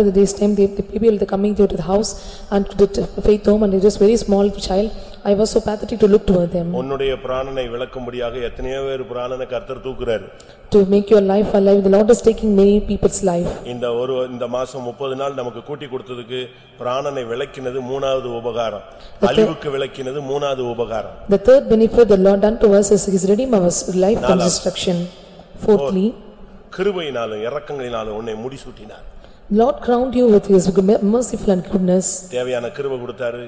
S2: the day's time, the people are coming to the house and to the faith home, and it was very small child. I was so pathetic to look toward them.
S1: உன்னுடைய பிராணனை விலக்கும்படியாக எத்தனையோ பேர் பிராணனை கர்த்தர் தூக்குறாரு.
S2: To make your life alive, the Lord is taking many people's life.
S1: இந்த மாசம் 30 நாள் நமக்கு கூட்டி கொடுத்ததுக்கு பிராணனை விலக்கினது 3வது உபகாரம். அழிவுக்கு விலக்கினது 3வது உபகாரம்.
S2: The third benefit the Lord done to us is His redeem our life from destruction. Fourthly,
S1: கிருபையினாலும் இரக்கங்களினாலும் உன்னை முடிசூட்டினார்.
S2: Lord crowned you with his merciful and goodness.
S1: தேவையான கிருபை கொடுத்தாரு.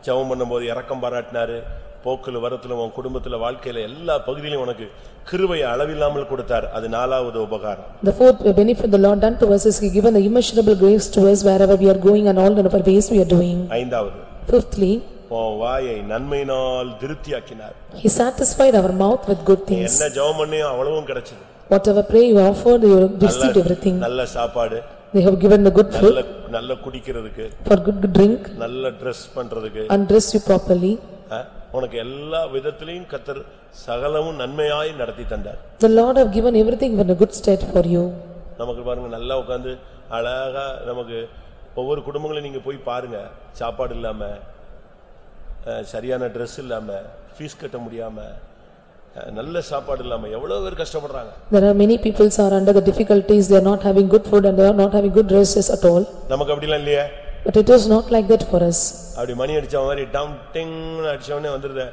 S1: ஜெபம் பண்ணும்போது இரக்கம் பாராட்டினாரு. போக்குல வரத்துல உன் குடும்பத்துல வாழ்க்கையில எல்லா பகுதியிலும் உனக்கு கிருபையை அளவில்லாமல் கொடுத்தார். அது நாலாவது உபகாரம்.
S2: The fourth benefit the Lord done to us is he given the immeasurable grace to us wherever we are going and all the ways we are doing.
S1: ஐந்தாவது,
S2: Fifthly,
S1: உன் வாயை நன்மையினால் திருப்தியாக்கினார்.
S2: he satisfied our mouth with good things.
S1: என்ன ஜெபம் பண்ணியோ அவ்வளவும் கிடைச்சது.
S2: Whatever prayer you offered, you received everything.
S1: நல்ல சாப்பாடு,
S2: They have given the good food,
S1: நல்ல குடிக்கிறதுக்கு,
S2: for good drink,
S1: நல்ல ட்ரெஸ் பண்றதுக்கு,
S2: and dress you properly.
S1: உனக்கு எல்லா விதத்திலையும் கர்த்தர் சகலமும் நன்மையாய் நடத்தி தந்தார்.
S2: The Lord have given everything in a good state for you.
S1: நமக்கு பாருங்க, நல்லா உட்கார்ந்து அழகா நமக்கு ஒவ்வொரு குடும்பங்களையும் நீங்க போய் பாருங்க. சாப்பாடு இல்லாம, சரியான ட்ரெஸ் இல்லாம, ஃபீஸ் கட்ட முடியாம, நல்ல சாப்பாடு இல்லாம எவ்வளவு பேர் கஷ்டப்படுறாங்க.
S2: There are many people are under the difficulties. They are not having good food and they are not having good dresses at all.
S1: நமக்கு அப்படிலாம் இல்லையே.
S2: But it is not like that for us.
S1: அப்படி மணி அடிச்ச மாதிரி டம் டிங் அடிச்சவனே வந்துருது.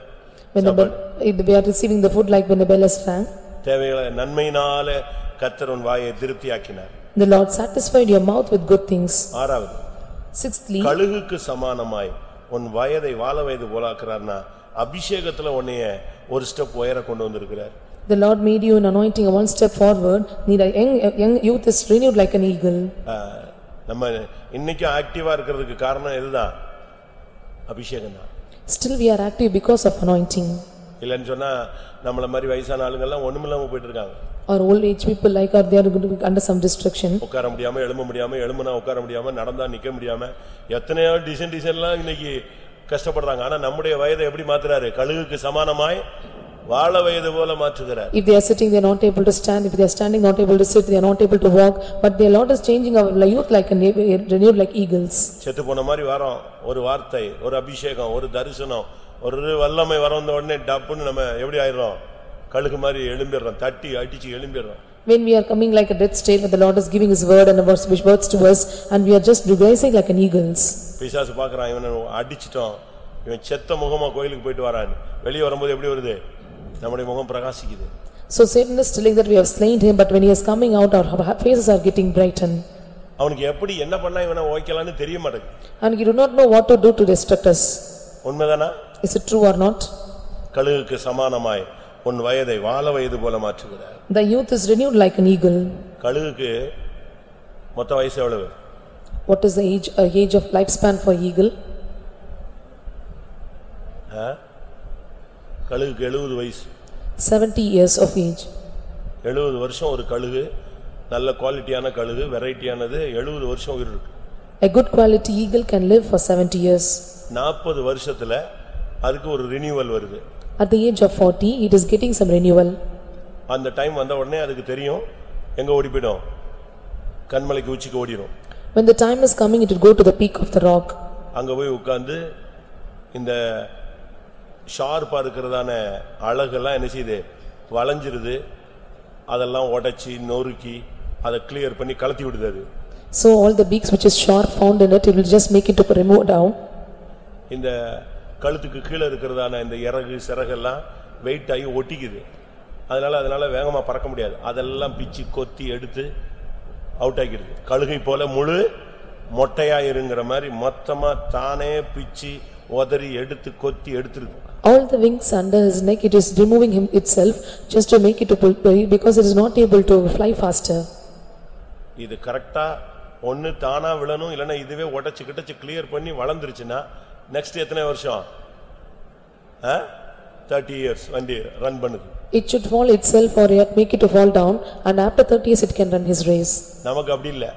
S2: When we are receiving the food like when the bell is rang.
S1: தேவைகளை நன்மையினாலே கர்த்தர் உன் வாயை திருப்தியாக்கினார்.
S2: The Lord satisfied your mouth with good things.
S1: ஆறாவது,
S2: Sixthly,
S1: கழுகுக்கு சமானமாய் உன் வயதை வாழ வயது போலாக்குறார்னா அபிஷேகத்துல உன்னைய ஒரு ஸ்டெப் உயர கொண்டு வந்திருக்கிறார்.
S2: the Lord made you an anointing one step forward. Need a young youth is renewed like an eagle.
S1: நம்ம இன்னைக்கு ஆக்டிவா இருக்கிறதுக்கு காரணம் இதுதான், அபிஷேகம் தான்.
S2: Still we are active because of anointing.
S1: இல்லன்னு சொன்னா நம்மள மாதிரி வயசான ஆளுங்க எல்லாம் ஒண்ணுமில்லாம போயிட்டு இருக்காங்க.
S2: Or old age people like are they are going to be under some distraction.
S1: உட்கார முடியாம, எழும்ப முடியாம, எழும்புனா உட்கார முடியாம, நடந்தா நிக்க முடியாம, எத்தனையோ டிசைன்லாம் இன்னைக்கு கஷ்டப்படுறாங்க. ஆனா நம்முடைய வயதை எப்படி மாத்துறாரு? கழுகுக்கு சமானமாய் வாழ வயது போல மாற்றுகிறார்.
S2: If they are sitting, they are not able to stand. If they are standing, not able to sit. They are not able to walk. But the Lord is changing our youth like a renewed like eagles.
S1: செத்து போன மாதிரி வரோம். ஒரு வார்த்தை, ஒரு அபிஷேகம், ஒரு தரிசனம், ஒரு வல்லமை வந்த உடனே டப்புன்னு நம்ம எப்படி ஆயிரோம்? கழுகு மாதிரி எழும்பிடுறோம், தட்டி அடிச்சு எழும்பிடுறோம்.
S2: When we are coming like a dead state, but the Lord is giving his word and words to us, and we are just rising like an eagles.
S1: பிசாசு பார்க்கறான், இவனை அடிச்சிட்டோம், இவன் செத்த முகமா கோயிலுக்கு போயிட்டு வரான். வெளிய வரும்போது எப்படி வருது? நம்முடைய முகம் பிரகாசிக்குது.
S2: So Satan is telling that we have slain him, but when he is coming out, our faces are getting brightened.
S1: அவனுக்கு எப்படி என்ன பண்ணா இவனை ஓய்க்கலாம்னு தெரிய மாட்டேங்குது.
S2: And you do not know what to do to distract us.
S1: உண்மைதானா?
S2: Is it true or not?
S1: கழுகுக்கு சமானமாய் உன் வயதை வாழ வயது போல மாற்றுகிறார்.
S2: The youth is renewed like an eagle.
S1: கழுகுக்கு மொத்த வயசு எவ்வளவு?
S2: What is the age of lifespan for eagle?
S1: கழுகுக்கு 70 வயசு.
S2: 70 years of age.
S1: 70 வருஷம் ஒரு கழுகு, நல்ல குவாலிட்டியான கழுகு, வெரைட்டியானது 70 வருஷம் உயிர் இருக்கு.
S2: A good quality eagle can live for 70 years.
S1: 40 வருஷத்துல அதுக்கு ஒரு ரினியூவல் வருது.
S2: At the age of 40, it is getting some renewal.
S1: அந்த டைம் வந்த உடனே அதுக்கு தெரியும் எங்க ஓடி போய்டும், கண்மலைக்கு உச்சிக்கு ஓடிரும்.
S2: When the time is coming, it will go to the peak of the rock.
S1: அங்க போய் உட்கார்ந்து இந்த ஷார்ப்பா இருக்கிறதான அழகெல்லாம் என்ன செய்யுது? வளைஞ்சிருது. அதெல்லாம் உடைச்சி நொறுக்கி அதை கிளியர் பண்ணி கலத்தி விடுது. அது
S2: So all the beaks which is sharp found in it, it will just make it to remove down.
S1: இந்த கழுத்துக்கு கீழ இருக்கிறதான இந்த இறகு சிறகெல்லாம் வெயிட் ஆகி ஒட்டிக்குது. அதனால வேகமா பறக்க முடியாது. அதெல்லாம் பிச்சு கொத்தி எடுத்து அவுட் ஆகிடுது. கழுகை போல முழு மொட்டையா இருங்கிற மாதிரி மொத்தமா தானே பிச்சு உதறி எடுத்து கொத்தி எடுத்துருக்கு.
S2: All the wings under his neck, it is removing him itself just to make it to pull, because it is not able to fly faster.
S1: இது கரெக்ட்டா ஒன்னு தானா விழணும், இல்லனா இதுவே உடைச்சு கிட்டச்சு கிளியர் பண்ணி வளர்ந்துருச்சுனா நெக்ஸ்ட் எத்தனை வருஷம்? 30 years வண்டி ரன் பண்ணுது.
S2: It should fall itself or yet make it to fall down, and after 30 years it can run his race.
S1: நமக்கு அப்படி இல்ல.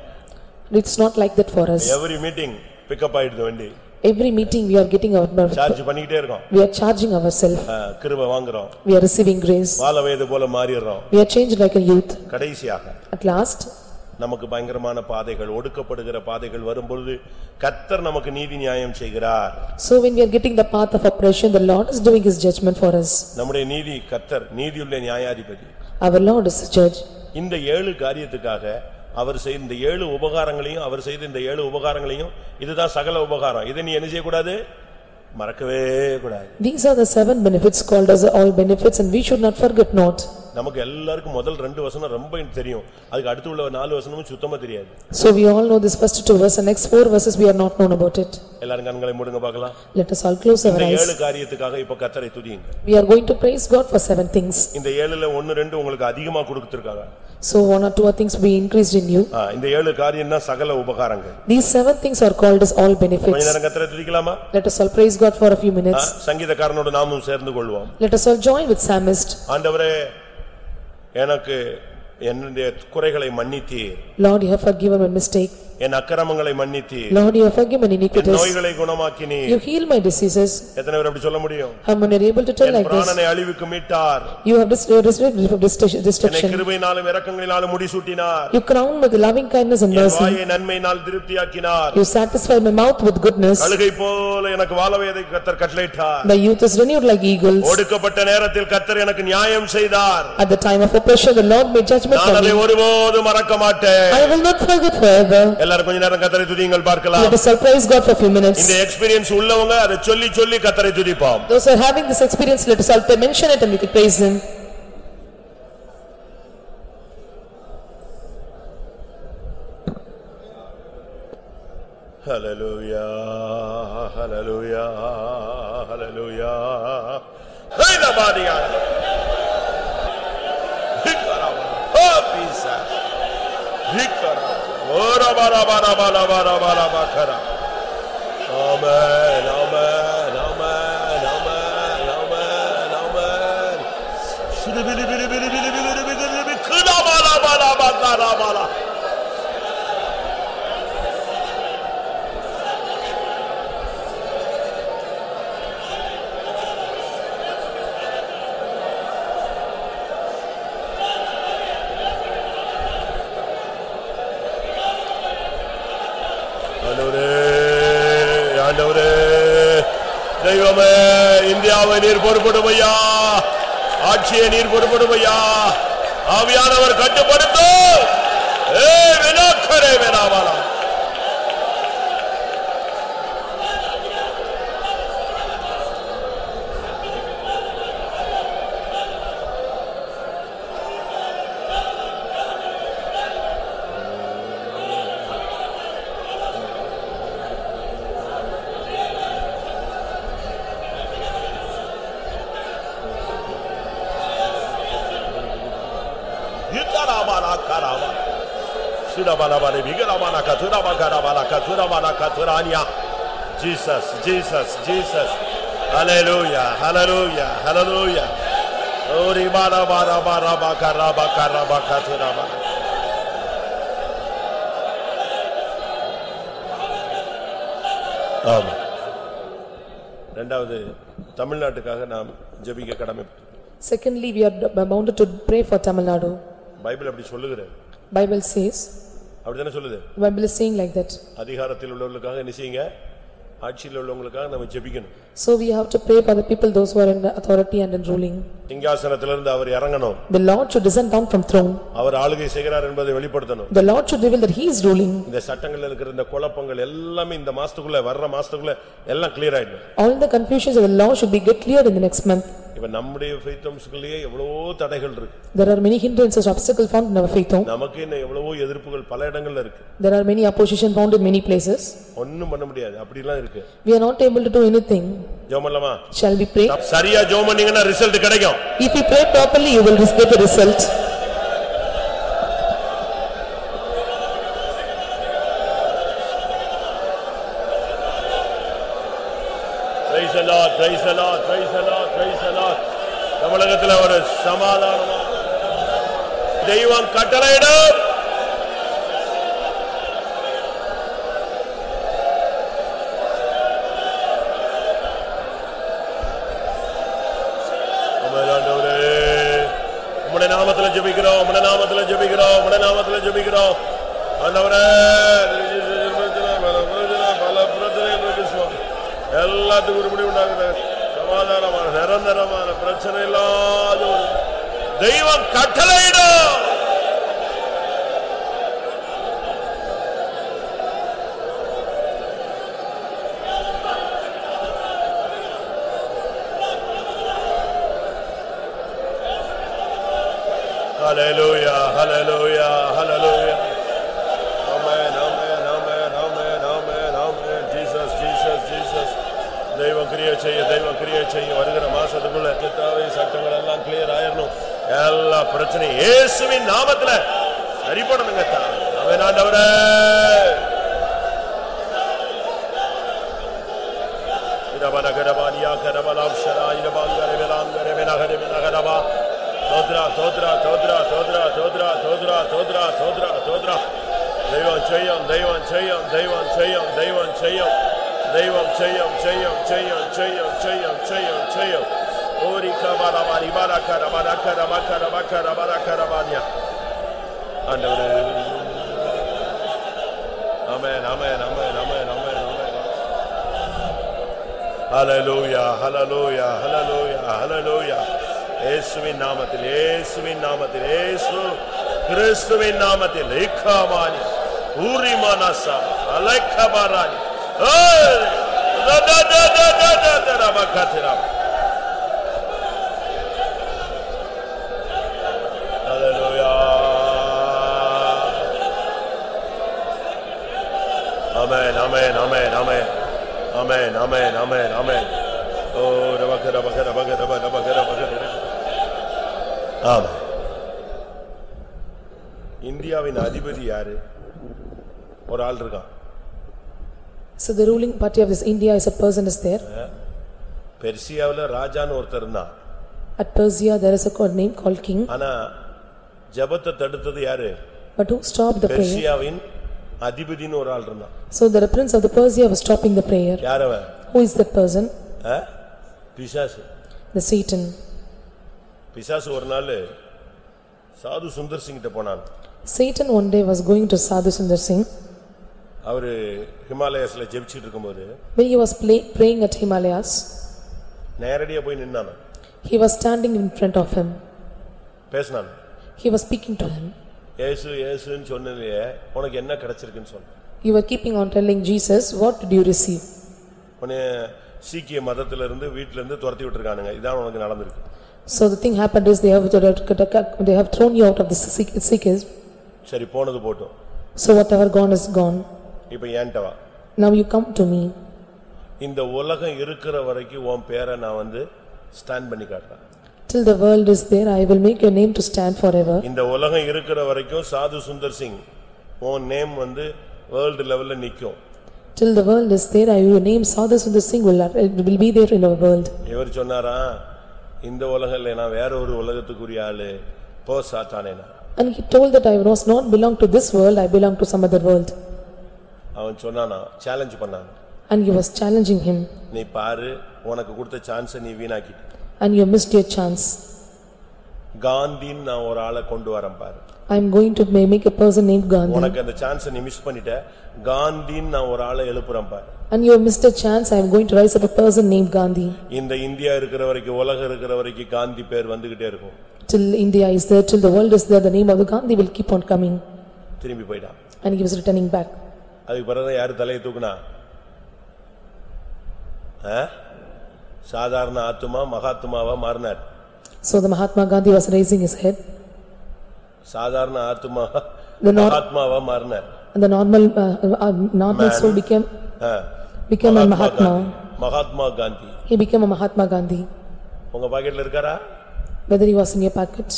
S2: It's not like that for us.
S1: Every meeting pick up ஆயிடுது வண்டி.
S2: Every meeting we are getting our
S1: charge பண்ணிட்டே இருக்கோம்.
S2: We are charging ourselves.
S1: கிருபை வாங்குறோம்.
S2: We are receiving grace.
S1: வாழ வயது போல மாறிறோம்.
S2: We are changed like a youth.
S1: கடைசியாக
S2: At last,
S1: நமக்கு பயங்கரமான பாதைகள், ஒடுக்கப்படுகிற பாதைகள் வரும்போது கர்த்தர் நமக்கு நீதி நியாயம் செய்கிறார்.
S2: so when we are getting the path of oppression, the Lord is doing his judgment for us.
S1: நம்முடைய நீதி கர்த்தர் நீதியுள்ள நியாயாதிபதி.
S2: Our Lord is the judge.
S1: இந்த 7 காரியத்துக்காக அவர் செய்த இந்த 7 உபகாரங்களையும், அவர் செய்த இந்த 7 உபகாரங்களையும், இதுதான் சகல உபகாரம். இதை நீ என்ன செய்ய கூடாது? மறக்கவே கூடாது.
S2: These are the 7 benefits called as all benefits, and we should not forget not.
S1: நமக்கு எல்லாருக்கும் முதல் 2 வசனம் ரொம்ப தெரியும், அதுக்கு அடுத்து உள்ள 4 வசனமும் சுத்தமா தெரியாது.
S2: So we all know this first 2 verses and next 4 verses we are not known about it.
S1: எல்லாரும் கண்களை மூடுங்க பார்க்கலாம்.
S2: Let us all close our
S1: இந்த
S2: eyes.
S1: 7 காரியத்துக்காக இப்ப கர்த்தரை துதியுங்க.
S2: We are going to praise God for 7 things.
S1: இந்த 7ல 1 2 உங்களுக்கு அதிகமா கொடுத்திருக்காங்க.
S2: So 1 or 2 things be increased in you.
S1: இந்த 7 காரியம்னா சகல உபகாரங்கள்.
S2: These 7 things are called as all benefits.
S1: கொஞ்ச நேரம் கர்த்தரை துதிக்கலாமா?
S2: Let us all praise God for a few minutes.
S1: சங்கீதக்காரனோட நாமும் சேர்ந்து கொள்வோம்.
S2: Let us all join with psalmist.
S1: ஆண்டவரே எனக்கு என்னுடைய குறைகளை மன்னித்தீர்.
S2: Lord, you have forgiven my mistake.
S1: என் அக்கிரமங்களை மன்னித்தீர்.
S2: Lord, you have forgiven my iniquities.
S1: நோய்களை குணமாக்கினீர்.
S2: You heal my diseases.
S1: எத்தனை பேர் அப்படி சொல்ல முடியும்?
S2: How many are able to tell like this?
S1: பிராணனை அழிவுக்கு மீட்டார்.
S2: You have restored destruction.
S1: கிருபையினாலும் இரக்கங்களினாலும் முடிசூட்டினார்.
S2: You crown with loving kindness and mercy.
S1: வாயை நன்மையினால் திருப்தியாக்கினார்.
S2: You satisfy my mouth with goodness.
S1: கழுகை போல எனக்கு வாழவேதை கர்த்தர் கட்டளையிட்டார்.
S2: My youth is renewed like eagles.
S1: ஒடுக்கப்பட்ட நேரத்தில் கர்த்தர் எனக்கு நியாயம் செய்தார்.
S2: At the time of oppression the Lord made judgment for me.
S1: நான் அதை ஒருபோதும் மறக்க மாட்டேன்.
S2: I will not forget forever.
S1: எல்லாரும் கொஞ்ச நேரம் கர்த்தரை துதியுங்கள் பார்க்கலாம்.
S2: Let us praise God for a few minutes.
S1: இந்த எக்ஸ்பீரியன்ஸ் உள்ளவங்க அதை சொல்லி சொல்லி கர்த்தரை துதிப்போம்.
S2: Those who are having this experience, let us all mention it and we can praise him.
S1: Hallelujah, hallelujah, hallelujah. Hey la badia. Hikaraba. Oh Jesus. Hikaraba. Ora bara bara bara bara bara bakara. Amen, amen, amen, amen, amen, amen. Shiri bili bili bili bili bili bili bili kula bara bara bakara bara. தெய்வமே, இந்தியாவை நீர் பொறுப்படுமையா, ஆட்சியை நீர் பொறுப்படுமையா, ஆவியானவர் கட்டுப்படுத்து. வினாக்கரே வேணாவாலா. Jesus, Jesus, Jesus. Hallelujah, hallelujah, hallelujah. Ori bara bara bara bakara bakara bakatura ba. ஆமென். இரண்டாவது தமிழ்நாட்டுக்காக நாம் ஜெபிக்க கடமைப்பட்டோம்.
S2: Secondly, we are bound to pray for Tamil Nadu.
S1: Bible அப்படி சொல்லுகிறது.
S2: Bible says.
S1: அப்படிதானே சொல்லுது.
S2: Bible is saying like that.
S1: அதிகாரத்தில் உள்ளவர்களுக்காக என்ன செய்யுங்க? ஆட்சியில் உள்ளவங்களுக்காக நாம ஜெபிக்கணும்.
S2: So we have to pray for the people, those who are in authority and in ruling.
S1: சிங்காசனத்திலிருந்து அவர் இறங்கணும்.
S2: The Lord should descend down from throne.
S1: அவர் ஆளுகை செய்கிறார் என்பதை வெளிப்படுத்தணும்.
S2: The Lord should reveal that he is ruling.
S1: இந்த சட்டங்கள்ல இருக்கிற இந்த குழப்பங்கள் எல்லாமே இந்த மாசத்துக்குள்ள வர்ற மாசத்துக்குள்ள எல்லாம் கிளியர் ஆயிடும்.
S2: All the confusions of the law should be get cleared in the next month.
S1: இப்ப நம்முடைய faith homeக்குள்ளேயே எவ்வளவோ தடைகள் இருக்கு.
S2: There are many hindrances, obstacles found in our faith home.
S1: நமக்கு இன்னும் எவ்வளவோ எதிர்ப்புகள் பல இடங்கள்ல இருக்கு.
S2: There are many opposition found in many places.
S1: ஒண்ணும் பண்ண முடியாது, அப்படி எல்லாம் இருக்கு.
S2: We are not able to do anything.
S1: ஜெபம் பண்ணலாமா?
S2: Shall we pray?
S1: சரியா ஜெபம் பண்ணீங்கன்னா ரிசல்ட் கிடைக்கும்.
S2: If you pray properly, you will get a result.
S1: Praise the Lord, praise the Lord, praise the Lord, praise the Lord. தமிழகத்தில் ஒரு சமாதானமா தெய்வம் கட்டளையிடும். உம்முடைய நாமத்தில் ஜெபிக்கிறோம், உம்முடைய நாமத்தில் ஜெபிக்கிறோம், உம்முடைய நாமத்தில் ஜெபிக்கிறோம். ஆண்டவரே, பல பிரச்சனைகள் எல்லாத்துக்கும் ஒரு முடிவு உண்டாகுது. சமாதானமான நிரந்தரமான பிரச்சனை இல்லாத தெய்வம் கட்டளையிடும். Hallelujah, hallelujah, hallelujah. Amen, amen, amen, amen, amen, amen. Jesus, Jesus, Jesus. தெய்வம் கிரியை செய்ய வருகிற மாசத்துக்குள்ள கர்த்தாவே சட்டங்கள் எல்லாம் கிளியர் ஆயிரணும். எல்லா பிரச்சனையும் இயேசுவின் நாமத்துல சரிபடணுங்க. ஆமென் ஆண்டவரே. இரவன கரபானியா கரபலாம் ஷராய் ரபாங்கரே வெலாங்கரே வெனகரே வெனகரபா. தோத்ரா தோத்ரா தோத்ரா தோத்ரா தோத்ரா தோத்ரா தோத்ரா தோத்ரா தோத்ரா. தெய்வம் செய்யும் தெய்வம் செய்யும் தெய்வம் செய்யும் தெய்வம் செய்யும் தெய்வம் செய்யும் செய்யும் செய்யும் செய்யும் செய்யும் செய்யும் செய்யும். ஓரி கபாலபாரி பரக்கர பரக்கர பக்கர பக்கர பரக்கர பானியா. ஆண்டவரே. ஆமென் ஆமென் ஆமென் ஆமென் ஆமென் ஆமென். ஹல்லேலூயா ஹல்லேலூயா ஹல்லேலூயா ஹல்லேலூயா. இயேசுவின் நாமத்தில் இயேசுவின் நாமத்தில் இயேசு கிறிஸ்துவின் நாமத்தில் இக்காமானி ஊரிமானசா அலைக்கபாரானி. Amen, amen, amen, amen, amen, amen, amen, amen. Oh, rabaka, rabaka, rabaka, rabaka, rabaka, rabaka. Amen. இந்தியாவின் அதிபதி யாரு? ஒரு ஆள் இருக்கான்.
S2: So the ruling party of this India is a person is there.
S1: பெர்சியாவுல ராஜான்னு ஒருத்தர் இருந்தான்.
S2: At Persia there is a name called king.
S1: ஆனா ஜெபத்தை தடுத்தது யாரு?
S2: But who stopped the prayer?
S1: பெர்சியாவின் அதிபதின்னு ஒரு ஆள் இருந்தான்.
S2: So the prince of the Persia was stopping the prayer.
S1: யார் அவன்?
S2: Who is that person?
S1: பிசாசு.
S2: The Satan.
S1: பிசாசு ஒரு நாள் சாது சுந்தர் சிங் கிட்ட போனான்.
S2: Satan one day was going to Sadhu Sundar Singh.
S1: அவரு ஹிமாலயஸ்ல ஜெபிச்சிட்டு இருக்கும்போது
S2: when he was praying at Himalayas,
S1: நேரடியா போய் நின்னான்.
S2: he was standing in front of him.
S1: பேசினான்.
S2: He was speaking to him.
S1: இயேசு இயேசுன்னு சொன்னதே உனக்கு என்ன கிடைச்சிருக்குன்னு சொன்னான்.
S2: You were keeping on telling Jesus, what did you receive?
S1: உன்னை சீக்கிய மதத்துல இருந்து வீட்ல இருந்து துரத்தி விட்டுருக்கானுங்க. இதான் உனக்கு நடந்திருக்கு.
S2: So the thing happened is they have thrown you out of the Sikhs.
S1: சரி போனது போட்டும்.
S2: So whatever gone is gone.
S1: இப்போ ஏன்ட்ட வா.
S2: Now you come to me.
S1: இந்த உலகம் இருக்கிற வரைக்கும் உன் பேரை நான் வந்து ஸ்டாண்ட் பண்ணி காட்டுறேன்.
S2: Till the world is there, I will make your name to stand forever.
S1: இந்த உலகம் இருக்கிற வரைக்கும் சாது சுந்தர் சிங் உன் நேம் வந்து வேர்ல்ட் லெவல்ல நிக்கும்.
S2: Till the world is there, your name Sadhu Sundar Singh will be there in our world.
S1: இவர் சொன்னாரா இந்த உலகத்துல நான் வேற ஒரு உலகத்துக்குரிய ஆளு போ சாத்தானேனா.
S2: And he told that I was not belong to this world, I belong to some other world.
S1: அவன் சொன்னானா சேலஞ்ச் பண்ணான்.
S2: And he was challenging him.
S1: நீ பாரு உனக்கு கொடுத்த சான்ஸ் நீ வீணாக்கிட்ட.
S2: And you missed your chance.
S1: காந்தின் நான் ஒரு ஆளை கொண்டு வரேன் பாரு.
S2: I am going to make a person named Gandhi.
S1: உனக்கு அந்த சான்ஸ் நீ மிஸ் பண்ணிட்ட. காந்தின் நான் ஒரு ஆளை எழுப்புறேன் பாரு.
S2: And you missed a chance, I am going to rise up a person named Gandhi.
S1: இந்த இந்தியா இருக்கிற வரைக்கும் உலகம் இருக்கிற வரைக்கும் காந்தி பேர் வந்துகிட்டே இருக்கும்.
S2: Till India is there, till the world is there, the name of the Gandhi will keep on coming.
S1: திரும்பி போய்டான்.
S2: And he was returning back.
S1: அதுக்கு பிறகு யாரு தலையை தூக்குனா? சாதாரண ஆத்துமா மகாத்மாவா மாறினார்.
S2: So the Mahatma Gandhi was raising his head.
S1: சாதாரண ஆத்துமா மகாத்மாவா மாறினார்.
S2: And the normal soul became a Mahatma.
S1: Mahatma Gandhi.
S2: He became a Mahatma Gandhi.
S1: உங்க பாக்கெட்ல இருக்காரா?
S2: Whether he was in your pockets?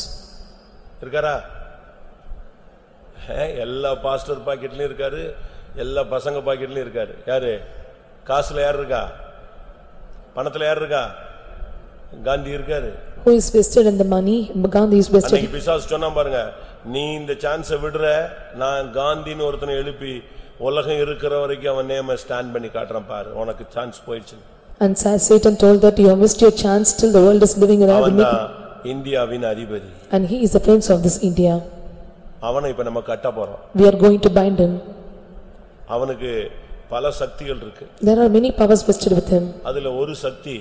S1: இருக்காரா? எல்லா பாஸ்டர் பாக்கெட்லயும் இருக்காரு, எல்லா பசங்க பாக்கெட்லயும் இருக்காரு. யாரு? காசுல யார் இருக்கா? பணத்துல யார் இருக்கா? காந்தி இருக்காரு.
S2: Who is vested in the money? Gandhi is vested.
S1: அன்னைக்கு பிசாசு சொன்னா பாருங்க, நீ இந்த சான்ஸை விடுற, நான் காந்தின்னு ஒருத்தனை எழுப்பி உலகம் இருக்கிற வரைக்கும் அவன் நேம ஸ்டாண்ட் பண்ணி காட்டுறான் பாரு, உனக்கு சான்ஸ் போயிடுச்சு.
S2: And Satan told that you have missed your chance till the world is living in
S1: அவன் இந்தியாவின் அதிபதி.
S2: And he is the prince of this India.
S1: அவனை இப்ப நம்ம கட்ட போறோம்.
S2: We are going to bind him.
S1: அவனுக்கு பல சக்திகள் இருக்கு.
S2: There are many powers vested with him.
S1: அதுல ஒரு சக்தி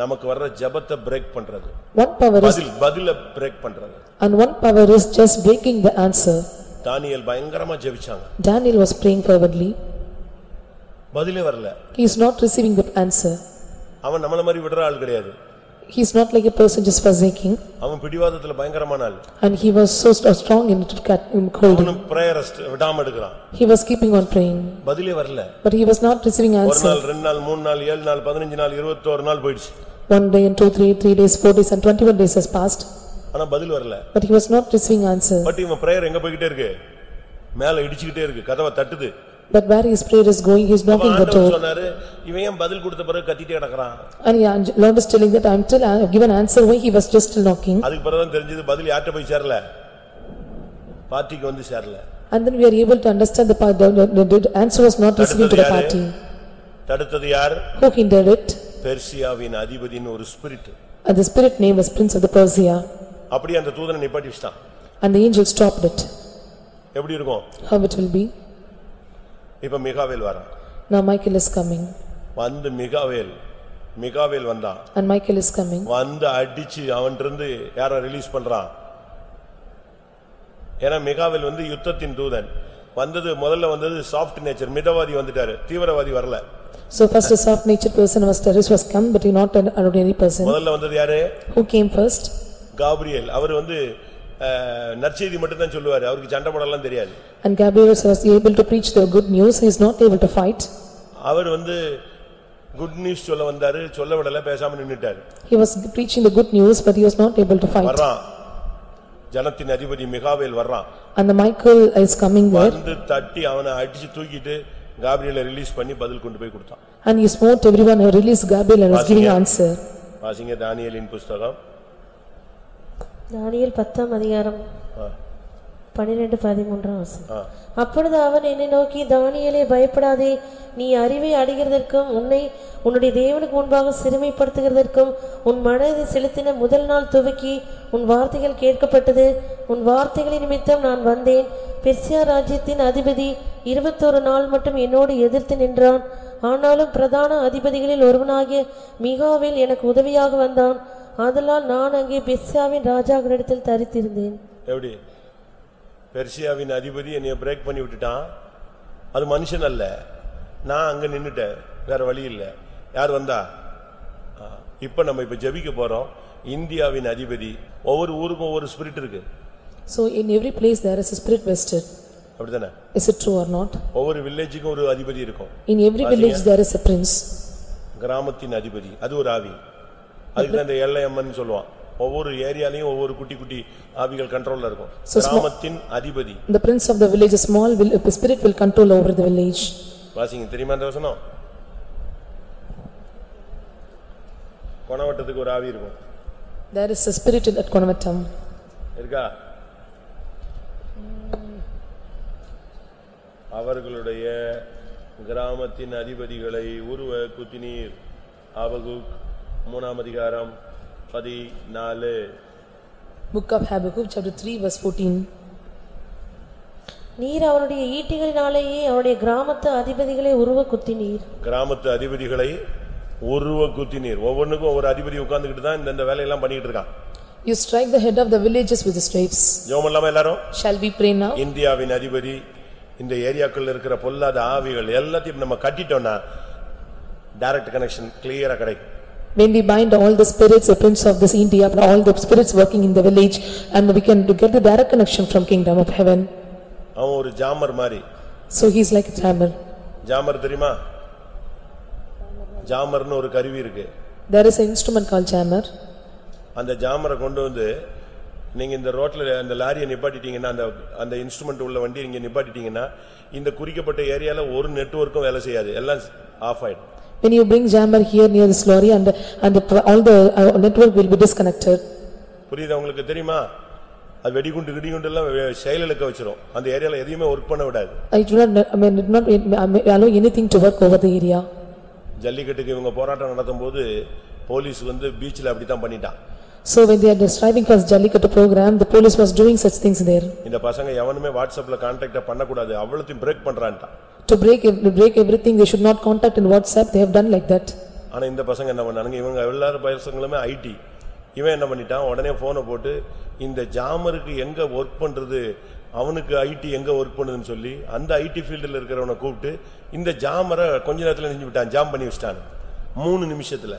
S1: நமக்கு வர்ற ஜெபத்தை பிரேக் பண்றது.
S2: One power is
S1: பதில பிரேக் பண்றது.
S2: And one power is just breaking the answer.
S1: தானியேல் பயங்கரமா ஜெபிச்சாங்க.
S2: Daniel was praying fervently.
S1: பதிலே வரல.
S2: He is not receiving the answer.
S1: அவன் நம்மள மாதிரி விடுற ஆள் கிடையாது.
S2: He is not like a person just forsaking.
S1: அவன் பிடிவாதத்துல பயங்கரமான ஆள்.
S2: And he was so strong in holding.
S1: அவன் prayer விடாம எடுக்கறான்.
S2: He was keeping on praying.
S1: பதிலே வரல.
S2: But he was not receiving answer.
S1: ஒரு நாள் 2 நாள் 3 நாள் 7 நாள் 15 நாள் 21 நாள் போயிடுச்சு.
S2: 1 day and 2 3 days 4 days and 21 days has passed.
S1: ஆனா பதில் வரல.
S2: But he was not receiving answer.
S1: But இவன் prayer எங்க போயிட்டே இருக்கு? மேல இடிச்சிட்டே இருக்கு. கதவை தட்டுது.
S2: But where his prayer is going, he is knocking the door.
S1: சொன்னாரு இவன் ஏன் பதில் கொடுத்த பிறகு கத்திட்டே கிடக்குறான்.
S2: And Lord is telling that until I have given answer why he was just still knocking.
S1: அதுக்கு பிறகு தான் தெரிஞ்சது பதில் யார்ட்ட போய் சேரல. பார்ட்டிக்கு வந்து சேரல.
S2: And then we are able to understand the answer was not receiving to the party.
S1: தடுத்தது யார்?
S2: Who hindered it?
S1: பெர்சியாவின் அதிபதியின் ஒரு spirit.
S2: And the spirit name was Prince of the Persia.
S1: அப்படி அந்த தூதனை நிப்பாட்டி வச்சான்.
S2: And the angel stopped it.
S1: எப்படி இருக்கும்?
S2: How it will be?
S1: இப்ப மிகாவேல் வரான்.
S2: Now Michael is coming.
S1: வந்து மிகாவேல் வந்தான்.
S2: And Michael is coming.
S1: வந்து அடிச்சு அவன்கிட்ட யாரை ரிலீஸ் பண்றான்? ஏன்னா மிகாவேல் வந்து யுத்தத்தின் தூதன். முதல்ல வந்தது சாஃப்ட் நேச்சர் மிதவாதி வந்துட்டாரு, தீவிரவாதி வரல.
S2: So first a soft natured person was terrorist was come, but he not an ordinary person.
S1: முதல்ல வந்தது யாரு?
S2: Who came first?
S1: காபிரியேல். அவர் நற்செய்தி மட்டும் தான் சொல்லுவாரு, அவருக்கு சண்டை போடலாம் தெரியாது.
S2: And Gabriel was able to preach the good news, he is not able to fight.
S1: அவர் குட் நியூஸ் சொல்ல வந்தாரு, சொல்ல விடல, பேசாம நின்னுட்டாரு.
S2: He was preaching the good news, but he was not able to fight.
S1: வர்றான் ஜனத்தின் அதிபதி மிகாவேல் வர்றான்.
S2: And the Michael is coming there.
S1: வந்து தட்டி அவனை அடிச்சு தூக்கிட்டு காபிரியேலை ரிலீஸ் பண்ணி பதில் கொண்டு போய் கொடுத்தான்.
S2: And he smote everyone who released Gabriel and was giving answer.
S1: வாசிங்க தானியேலின் புத்தகம்.
S3: தானியேல் 10ஆம் அதிகாரம் 12-13 வசனம். அப்பொழுது அவன் என்னை நோக்கி, தானியேலே பயப்படாதே, நீ அறிவை அடைகிறதற்கும் உன்னுடைய தேவனுக்கு முன்பாக சிறுமைப்படுத்துகிறதற்கும் உன் மனதை செலுத்தின முதல் நாள் துவக்கி உன் வார்த்தைகள் கேட்கப்பட்டது. உன் வார்த்தைகளின் நிமித்தம் நான் வந்தேன். பெர்சியா ராஜ்யத்தின் அதிபதி 21 நாள் மட்டும் என்னோடு எதிர்த்து நின்றான். ஆனாலும் பிரதான அதிபதிகளில் ஒருவனாகிய மிகாவேல் எனக்கு உதவியாக வந்தான். ஆதலால் நான் அங்கே பெர்சியாவின் ராஜாவினிடத்தில் தரித்திருந்தேன்.
S1: எப்படி? பெர்சியாவின் அதிபதி என்னைய பிரேக் பண்ணி விட்டுட்டான். அது மனுஷன் அல்ல, நான் அங்க நின்னுட்டேன், வேற வழி இல்ல. யார் வந்தா? இப்ப நம்ம ஜெபிக்க போறோம். இந்தியாவின் அதிபதி. ஒவ்வொரு ஊருக்கும் ஒவ்வொரு ஸ்பிரிட் இருக்கு.
S2: So in every place there is a spirit vested.
S1: அப்படிதானே?
S2: Is it true or not?
S1: ஒவ்வொரு வில்லேஜுக்கும் ஒரு அதிபதி இருக்கும்.
S2: In every village there is a prince.
S1: கிராமத்தின் அதிபதி, அது ஒரு ஆவி. அதுக்கு தான் இந்த எல்லையம்மன் சொல்லுவான். ஒவ்வொரு ஏரியாலயும் ஒவ்வொரு குட்டி குட்டி ஆவிகள் கண்ட்ரோல்ல இருக்கும். கிராமத்தின் அதிபதி.
S2: The prince of the village, a small spirit will control over the village.
S1: வாசிங்க, தெரியுமா அந்த வசனம்? கொணவட்டத்துக்கு ஒரு ஆவி இருக்கும்.
S2: There is a spirit at Konavatam.
S1: இருக்கா? அவர்களுடைய கிராமத்தின் அதிபதிகளை உருவ குத்தினீர். ஆபகுக் 3ஆம் அதிகாரம் 14.
S2: Book of Habakkuk chapter 3 verse 14.
S3: நீர் அவருடைய ஈட்டிகளினாலேயே அவருடைய கிராமத்து அதிபதிகளை உருவ குத்தினீர்.
S1: கிராமத்து அதிபதிகளை உருவ குத்தினீர். ஒவ்வொன்றுக்கும் ஒவ்வொரு அதிபதி உட்கார்ந்துகிட்டு தான் இந்த வேலையெல்லாம் பண்ணிட்டு இருக்கான்.
S2: You strike the head of the villages with the staves.
S1: ஜெபம் எல்லாரும்.
S2: Shall we pray now?
S1: இந்தியாவின் அதிபதி, இந்த ஏரியாக்குள்ள இருக்கிற பொல்லாத ஆவிகள் எல்லாத்தையும் நம்ம கட்டிட்டோம்னா டைரக்ட் கனெக்ஷன் கிளியரா கிடைக்கும்.
S2: When we bind all the spirits, the prince of this India, all the spirits working in the village, and we can get the direct connection from kingdom of heaven.
S1: அவன் ஒரு jammer மாதிரி.
S2: So he is like a jammer.
S1: Jammer தெரியுமா? ஜாமர்னு ஒரு கருவி இருக்கு.
S2: There is an instrument called jammer.
S1: அந்த ஜாமரை கொண்டு வந்து நீங்க இந்த ரோட்ல அந்த லாரியை நிப்பாட்டிட்டீங்கன்னா, அந்த இன்ஸ்ட்ருமெண்ட் உள்ள வண்டி நீங்க நிப்பாட்டிட்டீங்கன்னா, இந்த குறிக்கப்பட்ட ஏரியால ஒரு நெட்வொர்க்கும் வேலை செய்யாது, எல்லாம் ஆஃப் ஆயிடும்.
S2: When you bring jammer here near this lorry and all the network will be disconnected.
S1: புரியுதா உங்களுக்கு? தெரியுமா? அது வெடிகுண்டு எல்லாம் செயலிழக்க வச்சிரும். அந்த ஏரியால எதையுமே வர்க் பண்ண விடாது.
S2: I do not allow anything to work over the area.
S1: ஜல்லிக்கட்டுக்கு இவங்க போராட்டம் நடத்தும்போது போலீஸ் பீச்ல அப்படி தான் பண்ணிட்டான்.
S2: So when they are striving for Jallikattu program, the police was doing such things there.
S1: இந்த பசங்க எவனுமே வாட்ஸ்அப்ல கான்டாக்ட் பண்ண கூடாது, அவ்வளவுத்தையும் break பண்றான்டா.
S2: To break everything, they should not contact in WhatsApp. They have done like that.
S1: ஆனா இந்த பசங்க என்ன பண்ணாங்க? இவங்க எல்லாரும் பசங்களுமே ஐடி. இவன் என்ன பண்ணிட்டான்? உடனே போனை போட்டு இந்த ஜாமருக்கு எங்க வர்க் பண்றது, அவனுக்கு ஐடி எங்க வர்க் பண்ணுதுன்னு சொல்லி அந்த ஐடி ஃபீல்டில் இருக்கிறவனை கூப்பிட்டு இந்த ஜாமரை கொஞ்ச நேரத்துல நின்று விட்டான், ஜாம் பண்ணி வச்சிட்டான் 3 நிமிஷத்துல.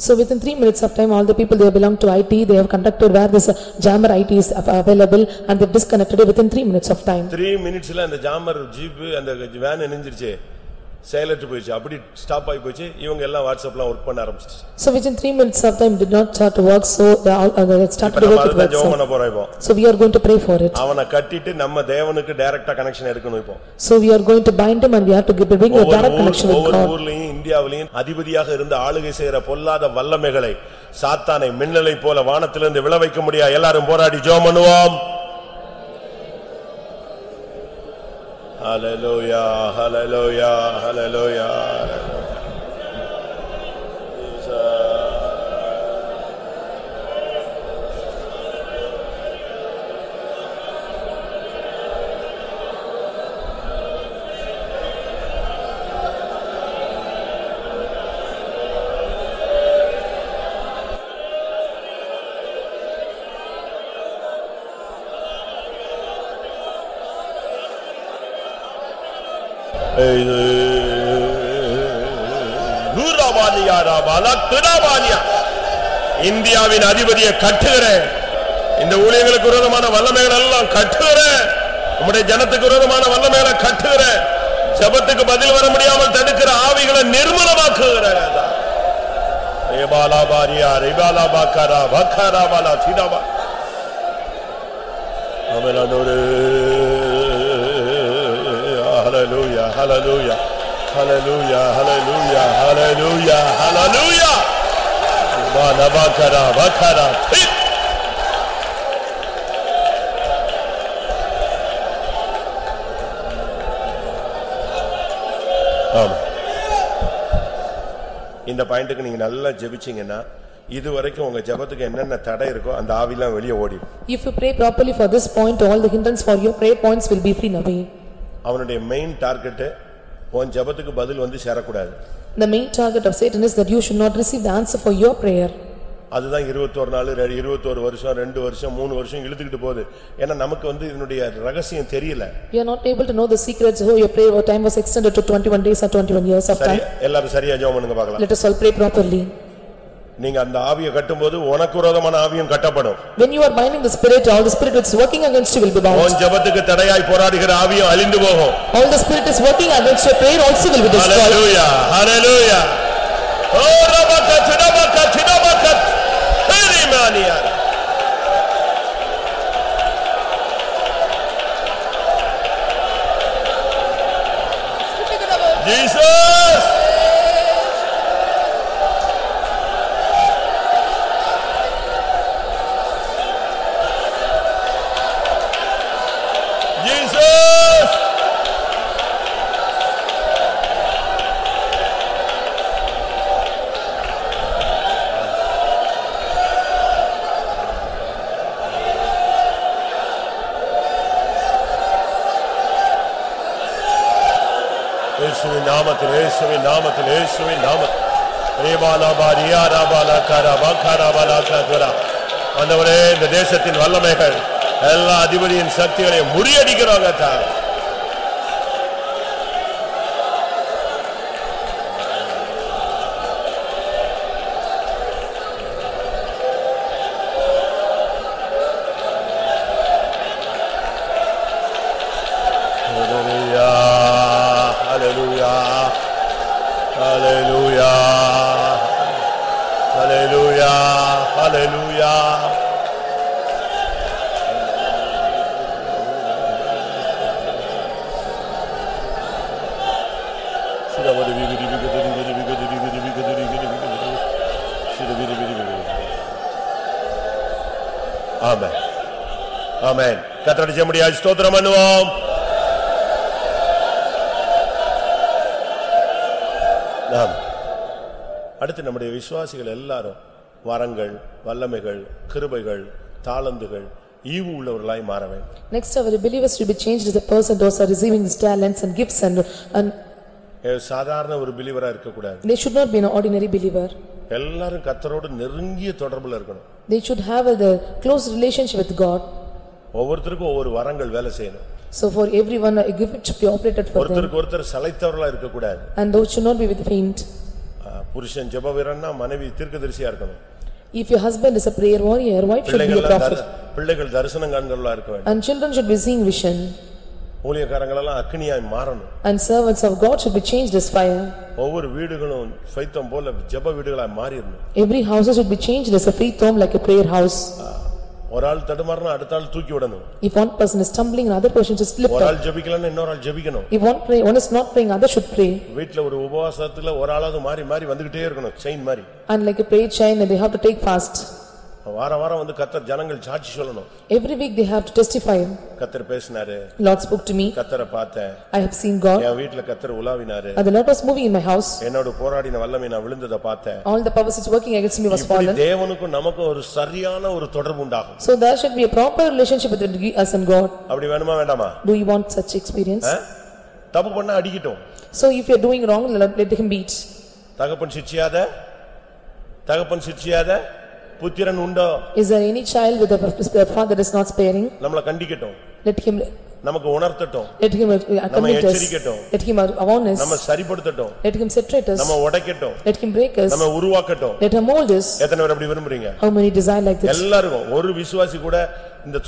S2: So within 3 minutes of time, all the people they belong to IT, they have conducted where this jammer IT is available and they disconnected it within 3 minutes of time.
S1: 3 minutes la and jammer jeep and van enenjirche silent போயிச்சு அப்படி stop ஆகி போச்சு இவங்க எல்லாம் வாட்ஸ்அப்ல work பண்ண ஆரம்பிச்சிட்டாங்க.
S2: So within 3 minutes of time did not start to work, so they all started to work with WhatsApp. So we are going to pray for it.
S1: அவனை கட்டிட்டு நம்ம தேவனுக்கு டைரக்டா கனெக்ஷன் எடுக்கணும் இப்போ.
S2: So we are going to bind him and we have to bring a direct connection with God.
S1: ஒவ்வொரு ஊர்லயும் இந்தியாவிலேயும் அதிபதியாக இருந்த ஆளுகை செய்யற பொல்லாத வல்லமைகளை சாத்தானை மின்னலை போல வானத்திலிருந்து விழவைக்க முடியாது. எல்லாரும் போராடி ஜெபம் பண்ணுவோம். Hallelujah, hallelujah, hallelujah. இந்தியாவின் அதிபதியை கட்டுகிறேன். இந்த ஊழியர்களுக்கு விரோதமான வல்லமைகள் எல்லாம் கட்டுகிறேன். உம்முடைய ஜனத்துக்கு விரோதமான வல்லமைகளை கட்டுகிறேன். ஜெபத்துக்கு பதில் வர முடியாமல் தடுக்கிற ஆவிகளை நிர்மூலமாக்குகிறேன். ஏபாலா பாரியா ரிபாலா Baqarah Baqarah Bala சிடாபா அமலனோரே. Hallelujah, hallelujah, hallelujah, hallelujah, hallelujah, hallelujah. Bala bakara bakara. இந்த பாயிண்ட்க்கு நீங்க நல்லா ஜெபிச்சீங்கன்னா இதுவரைக்கும் உங்க ஜெபத்துக்கு என்னென்ன தடை இருக்கோ அந்த ஆவிலாம் வெளியே ஓடிடும்.
S2: If you pray properly for this point, all the hindrance for your prayer points will be free away.
S1: அவனுடைய மெயின் டார்கெட் உன் ஜெபத்துக்கு பதில் வந்து சேரக்கூடாது.
S2: The main target of Satan is that you should not receive the answer for your prayer.
S1: அதுதான் 21 நாள் 21 வருஷம் 2 வருஷம் 3 வருஷம் இழுத்துக்கிட்டு போகுது. ஏன்னா நமக்கு வந்து இதனுடைய ரகசியம் தெரியல.
S2: We are not able to know the secrets. So your prayer time was extended to 21 days or 21 years of time.
S1: எல்லாரும் சரியா ஜெபம் பண்ணுங்க பார்க்கலாம்.
S2: Let us all pray properly.
S1: நீங்க அந்த ஆவியை கட்டும்போது உனக்கு விரோதமான ஆவியும் கட்டப்படும்.
S2: When you are binding the spirit, all the spirit which is working against you will be bound.
S1: உன் ஜெபத்துக்கு தடையாய் போராடுகிற ஆவியும் அழிந்து போகும்.
S2: All the spirit is working against your prayer also will be destroyed.
S1: Hallelujah, hallelujah. Oh rabaka chidabaka chidabaka perimania. Jesus. இயேசுவின் நாமத்தில் இயேசுவின் நாமத்தில் இயேசுவின் நாமத்தில் ஏபாலா பாரியா ராபாலா கரபா கரபாலா கதுரா. ஆண்டவரே இந்த தேசத்தின் வல்லமைகள் எல்லா அதிபதியின் சக்திகளை முறியடிக்கிறோம் கர்த்தா. Hallelujah, hallelujah, hallelujah. Amen. Amen. கர்த்தருடைய ஜெபமுடியாய் ஸ்தோத்திரம் பண்ணுவோம். அடுத்து நம்முடைய விசுவாசிகள் எல்லாரும் வரங்கள் வல்லமைகள் கிருபைகள் தாளந்துகள் ஈவு உள்ளவர்களாய் மாற வேண்டும்.
S2: Next our believers should be changed as a person those are receiving these talents and gifts and
S1: சாதாரண ஒரு பிலீவரா இருக்க கூடாது.
S2: They should not be an ordinary believer.
S1: எல்லாரும் கர்த்தரோடு நெருங்கிய தொடர்புல இருக்கணும்.
S2: They should have a close relationship with God.
S1: ஒவ்வொருத்தருக்கும் ஒவ்வொரு வரங்கள் வேலை செய்யணும்.
S2: So for everyone a gift should be operated for them.
S1: ஒருத்தருக்கு ஒருத்தர் சளைத்தவர்களா இருக்க கூடாது.
S2: And those should not be with faint.
S1: புருஷன் ஜெப வீரன்னா மனைவி தீர்க்கதரிசியா இருக்கணும்.
S2: If your husband is a prayer warrior, wife should be a prophet.
S1: பிள்ளைகள் தரிசனம் காண்கிறவர்களா இருக்க வேண்டும்.
S2: And children should be seeing vision.
S1: ஊழியக்காரங்க எல்லாம் அக்கினியாய் மாறணும்.
S2: And servants of God should be changed as fire.
S1: ஒவ்வொரு வீடுகளும் ஃபைத்தம் போல ஜெப வீடுகளாய் மாறிடணும்.
S2: Every house should be changed as a faith home, like a prayer house.
S1: ஒரு ஆள் தடுமாறினா அடுத்த ஆள் தூக்கி விடணும்.
S2: If one person is stumbling, another person should slip.
S1: ஒரு ஆள் ஜெபிக்கலன்னா இன்னொரு ஆள் ஜெபிக்கணும்.
S2: If one is not praying, other should pray.
S1: வீட்ல ஒரு உபவாசத்துல ஒரு ஆளாவது மாறி மாறி வந்துட்டே இருக்கணும், செயின் மாதிரி.
S2: And like a prayer chain, they have to take fast.
S1: வாரம் வாரம் வந்து கர்த்தர் ஜனங்கள் சாட்சி சொல்லணும்.
S2: Every week they have to testify.
S1: கர்த்தர் பேசினாரு.
S2: Lord spoke to me.
S1: கர்த்தரை பார்த்தேன்.
S2: I have seen God.
S1: என் வீட்ல கர்த்தர் உலாவினாரு.
S2: And the Lord was moving in my house.
S1: என்னோட போராடின வல்லமை நான் விழுந்தத பார்த்தேன்.
S2: All the powers which working against me was fallen.
S1: தேவனுக்கும் நமக்கும் ஒரு சரியான ஒரு தொடர்பு உண்டாகும்.
S2: So there should be a proper relationship between us and God.
S1: அப்படி வேணுமா வேண்டாமா?
S2: Do you want such experience?
S1: தப்பு பண்ணா அடிக்கட்டும்.
S2: So if you are doing wrong, let him beat.
S1: தகப்பன் சிட்சியாத புத்திரன் உண்டோ?
S2: Is there any child with a father that is not sparing?
S1: நம்மள கண்டிக்கட்டும்.
S2: Let him
S1: நமக்கு உணர்த்தட்டும்.
S2: Let him commit us. Let him warn us.
S1: நம்ம சரிப்படுத்தட்டும்.
S2: Let him separate us.
S1: நம்ம உடைக்கட்டும்.
S2: Let him break us.
S1: நம்ம உருவாக்கட்டும்.
S2: Let him mold us.
S1: எத்தனை பேர் அப்படி விரும்புறீங்க?
S2: How many desire like this?
S1: எல்லாரும் ஒரு விசுவாசி கூட இந்த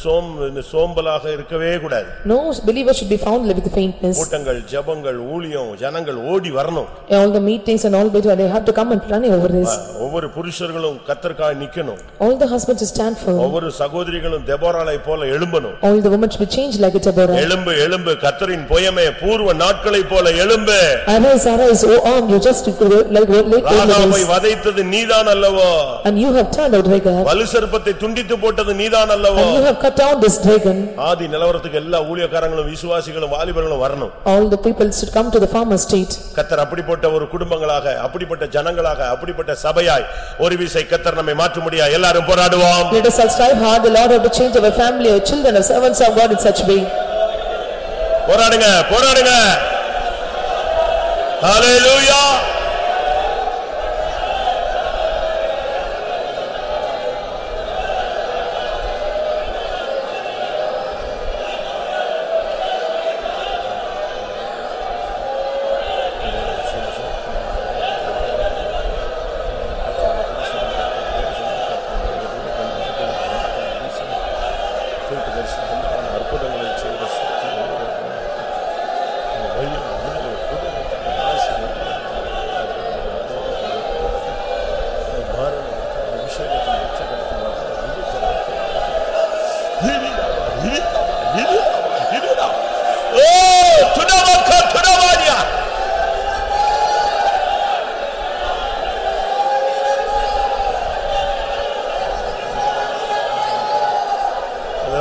S1: சோம்பலாக இருக்கவே கூடாது.
S2: No believer should be found with faintness.
S1: கூட்டங்கள், ஜெபங்கள், ஊழியம், ஜனங்கள் ஓடி வரணும்.
S2: All the meetings and all they have to come and run over this.
S1: ஒவ்வொரு புருஷர்களும் கர்த்தருக்காக நிக்கணும்.
S2: All the husbands should stand firm.
S1: ஒவ்வொரு சகோதரிகளும் தெபோராளை போல எழும்பணும்.
S2: All the women should be changed like a Deborah.
S1: எழும்பு எழும்பு கர்த்தரின் பொய்யமே பூர்வ நாட்களை போல எழும்பு.
S2: Arise arise O arm, you just like
S1: ராகாபை வதைத்தது நீதான் அல்லவோ?
S2: And you have turned out Rahab.
S1: வலு சர்ப்பத்தை துண்டித்து போட்டது நீதான் அல்லவோ?
S2: You have cut down this dragon.
S1: ஆதி நிலவரத்துக்கு எல்லா ஊழியக்காரங்களும் விசுவாசிகளும் வாலிபர்களும் வரணும்.
S2: All the people should come to the farmer state.
S1: கர்த்தர் அப்படிப்பட்ட ஒரு குடும்பங்களாக, அப்படிப்பட்ட ஜனங்களாக, அப்படிப்பட்ட சபையாய் ஒரு விசை கர்த்தர் நம்மை மாற்ற முடியா. எல்லாரும் போராடுவோம்.
S2: Let us all strive hard. The Lord have to change our family, our children, our servants of God in such way.
S1: போராடுங்க, போராடுங்க. ஹalleluya.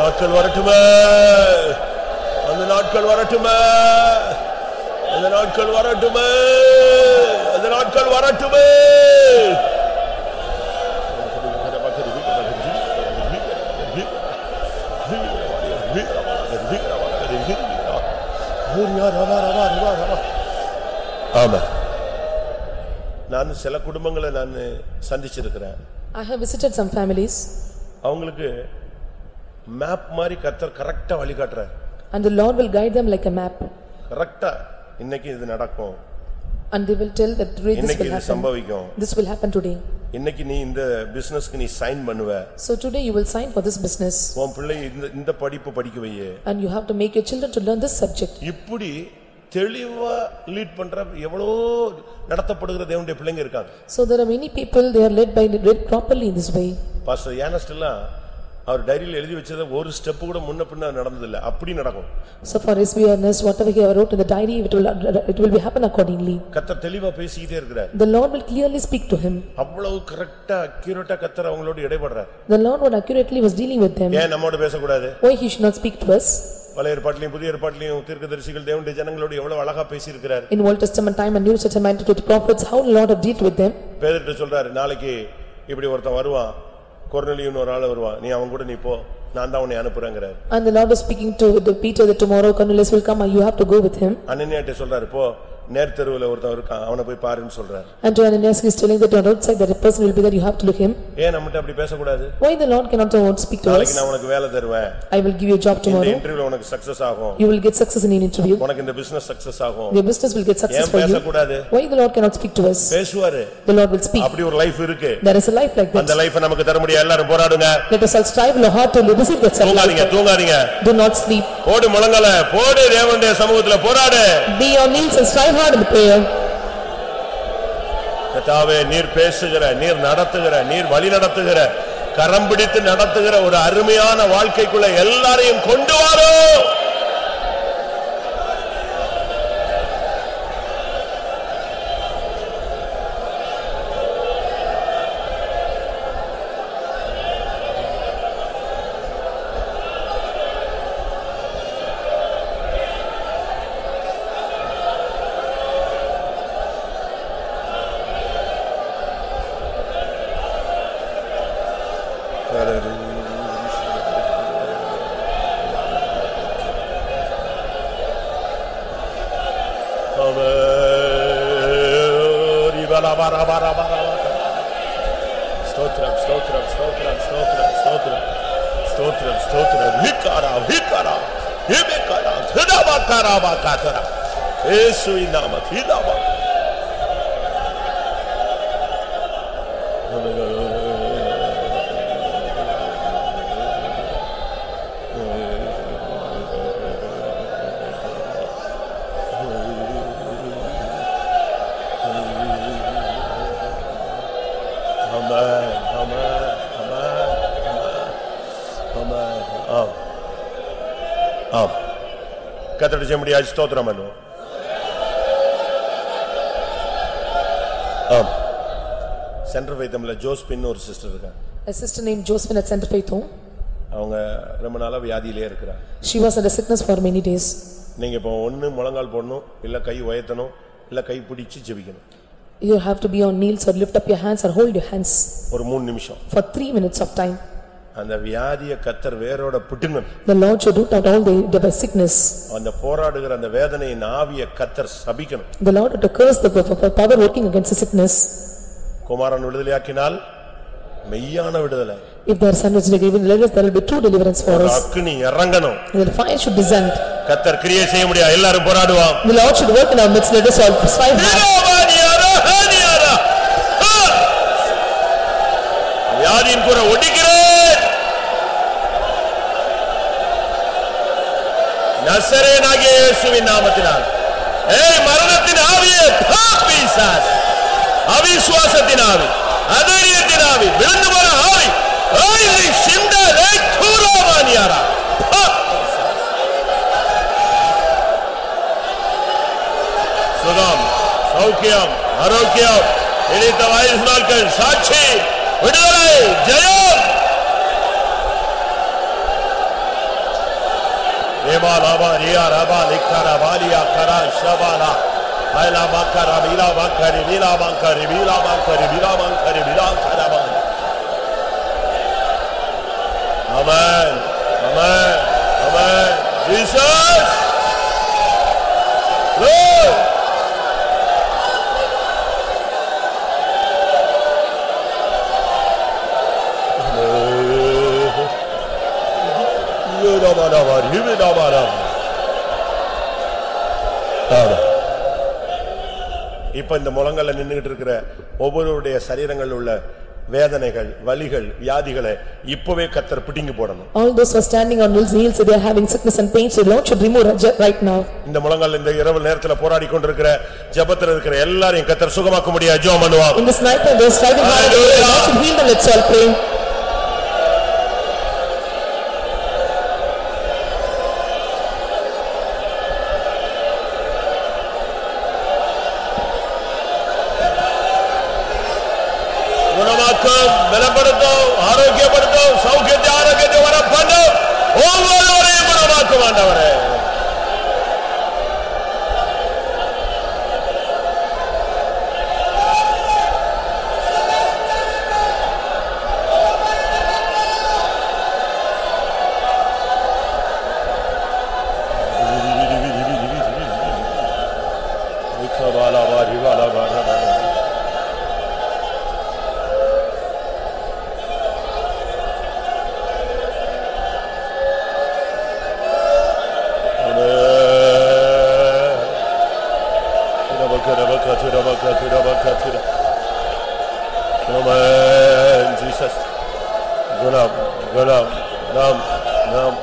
S1: நாட்கள் வரட்டுமே, அந்த நாட்கள் வரட்டுமே, அந்த நாட்கள் வரட்டுமே, அந்த நாட்கள் வரட்டுமே. ஆமா, நான் சில குடும்பங்களை நான் சந்திச்சிருக்கிறேன்.
S2: I have visited some families.
S1: அவங்களுக்கு மேப் மாதிரி கர்த்தர் கரெக்ட்டா வழி காட்டுறார்.
S2: And the Lord will guide them like a map.
S1: கரெக்ட்டா இன்னைக்கு இது நடக்கும்.
S2: And they will tell that today this will
S1: happen.
S2: This will happen today.
S1: இன்னைக்கு நீ இந்த பிசினஸ்க்கு நீ சைன் பண்ணுவ.
S2: So today you will sign for this business.
S1: உன் பிள்ளை இந்த படிப்பு படிக்க வையே.
S2: And you have to make your children to learn this subject.
S1: இப்படி தெளிவா லீட் பண்ற எவ்வளவு நடத்தப்படுகிற தேவனுடைய பிள்ளைங்க இருக்காங்க.
S2: So there are many people, they are led properly in this way.
S1: Pastor யானஸ்டெல்லாம் அவர் டைரியில எழுதி வச்சத ஒரு ஸ்டெப் கூட முன்ன பின்ன நடந்தது இல்ல, அப்படி நடக்கும்.
S2: So for SBRNS, whatever he wrote in the diary, it will be happen accordingly.
S1: கர்த்தர் தெளிவா பேசிட்டே இருக்கிறார்.
S2: The Lord will clearly speak to him.
S1: அவ்வளவு கரெக்ட்டா அக்யூரேட்டா கர்த்தர் அவங்களோட இடைபடுறார்.
S2: The Lord would accurately was dealing with them.
S1: ஏன் நம்மோட பேச கூடாது?
S2: Why he should not speak to us?
S1: பழைய ஏற்பாட்டிலும் புதிய ஏற்பாட்டிலும் தீர்க்கதரிசிகள் தேவனுடைய ஜனங்களோடு எவ்வளவு அழகா பேசி இருக்கிறார்.
S2: In Old Testament time and New Testament to the prophets, how the Lord have dealt with them.
S1: பேதுரு சொல்றாரு, நாளைக்கு இப்படி ஒருத்தன் வருவான், கொர்நேலியுன்னு ஒரு ஆளு வருவான், நீ அவன் கூட நீ போ, நான் தான் உன்னை அனுப்புறேங்கறார்.
S2: And the Lord was speaking to Peter that tomorrow Cornelius will come and you have to go with him.
S1: அனனியாட்ட சொல்றாரு, போ நேர்த்தெருவுல ஒருத்தன் இருக்கான் அவனை போய் பாருன்னு சொல்றார்.
S2: And Ananias is telling that on outside that a person will be there, you have to look him.
S1: ஏன் நம்மட்ட அப்படி பேச கூடாது?
S2: Why the Lord cannot speak to us?
S1: நாளைக்கு நான் உனக்கு வேலை தருவேன்.
S2: I will give you a job tomorrow.
S1: இந்த இன்டர்வியூல உனக்கு சக்சஸ் ஆகும்.
S2: You will get success in an interview.
S1: உனக்கு இந்த business சக்சஸ் ஆகும்.
S2: Your business will get success for you.
S1: ஏன் பேச கூடாது?
S2: Why the Lord cannot speak to us?
S1: பேசுவாரு.
S2: The Lord will speak.
S1: அப்படி ஒரு லைஃப் இருக்கு.
S2: There is a life like that.
S1: அந்த லைஃபை நமக்கு தர முடியாது. எல்லாரும் போராடுங்க.
S2: Let us all strive in our heart to receive that life.
S1: தூங்காதீங்க.
S2: Do not sleep.
S1: போடு முழங்கால போடு தேவனுடைய சமூகத்துல போராடு.
S2: Be on knees and strive hard in prayer.
S1: கர்த்தாவே நீர் பேசுகிற நீர் நடத்துகிற நீர் வழி நடத்துகிற கரம் பிடித்து நடத்துகிற ஒரு அருமையான வாழ்க்கைக்குள்ள எல்லாரையும் கொண்டு வாரோ. Stotram, stotram, stotram, stotram, stotram, stotram, stotram, hikara, hikara, hibikara, hidabakara, bakatara, Yesu inamat, hidaba. கர்த்தருடைய ஜெபத்தை ஸ்தோத்திரம் பண்ணுவோம். சென்டர் ஃபெய்த்ல ஜோஸ்பின் ஒரு சிஸ்டர் இருக்காங்க.
S2: A sister named Josephine at Center Faith Home.
S1: அவங்க ரொம்ப நாளா வியாதியிலே இருக்கறாங்க.
S2: She was under sickness for many days.
S1: நீங்க இப்போ ஒண்ணு முழங்கால் போடணும் இல்ல கை உயர்த்தணும் இல்ல கை பிடிச்சு ஜெபிக்கணும்.
S2: You have to be on knees or lift up your hands or hold your hands.
S1: ஒரு 3 நிமிஷம்.
S2: For 3 minutes of time.
S1: அந்த வியாதியை கர்த்தர் வேரோட புடுங்கணும்.
S2: The Lord should root out all the sickness.
S1: அந்த போராடுகிற அந்த வேதனையின் ஆவியை கர்த்தர் சபிக்கணும்.
S2: The Lord to curse the power working against the sickness.
S1: குமாரன் விடுதலையாக்கினால் மெய்யான விடுதலை.
S2: If their son is given deliverance, there will be true deliverance for us.
S1: அக்கினி இறங்கணும்.
S2: The fire should descend.
S1: கர்த்தர் கிரியை செய்ய முடியாது. எல்லாரும் போராடுவோம்.
S2: The Lord should work in our midst. Let us all strive hard.
S1: வியாதியின் கூட ஒடிக்கிறேன். நசரேயனாகிய இயேசுவின் நாமத்தினால் மரணத்தின் ஆவியே பிசாசு அவிசுவாசத்தின் ஆவி அதைரியத்தின் ஆவி விழுந்து போன ஆவி ஆயிலி சிண்டலே தூரமானியாரா சுகம் சௌக்கியம் ஆரோக்கியம் இனித்த வயசு நாட்கள் சாட்சி விடுதலை ஜெயம் Ebalaba riya raba likara valia kara shabala ayla bakara bila bakari bila bakari bila bakari bila bakari bila karaban. Amen, amen, amen. Jesus, Lord. இப்ப இந்த முழங்கல்ல நின்னுகிட்டு இருக்கிற ஒவ்வொருவருடைய சரீரங்களில் உள்ள வேதனைகள் வலிகள் வியாதிகளை இப்பவே கர்த்தர் பிடிங்கி போடணும்.
S2: All those who are standing on knees they are having sickness and pain, so Lord should remove right now.
S1: இந்த முழங்கல்ல இந்த இரவு நேரத்துல போராடி கொண்டிருக்கிற ஜெபத்துல இருக்கிற எல்லாரையும் கர்த்தர் சுகமாக்க முடியாது. ஜெபம் பண்ணுவாங்க.
S2: In this night they are striving hard, Lord should heal them. Let's all pray.
S1: பலப்படுத்தும் ஆரோக்கியப்படுத்தும் சௌக்கியத்தை ஆரோக்கியத்தை வர பண்ணும் ஒவ்வொருவரையும் குணமாக்கும் ஆண்டவரே. Amen, Jesus. Gunam, Gunam, Nam, Nam.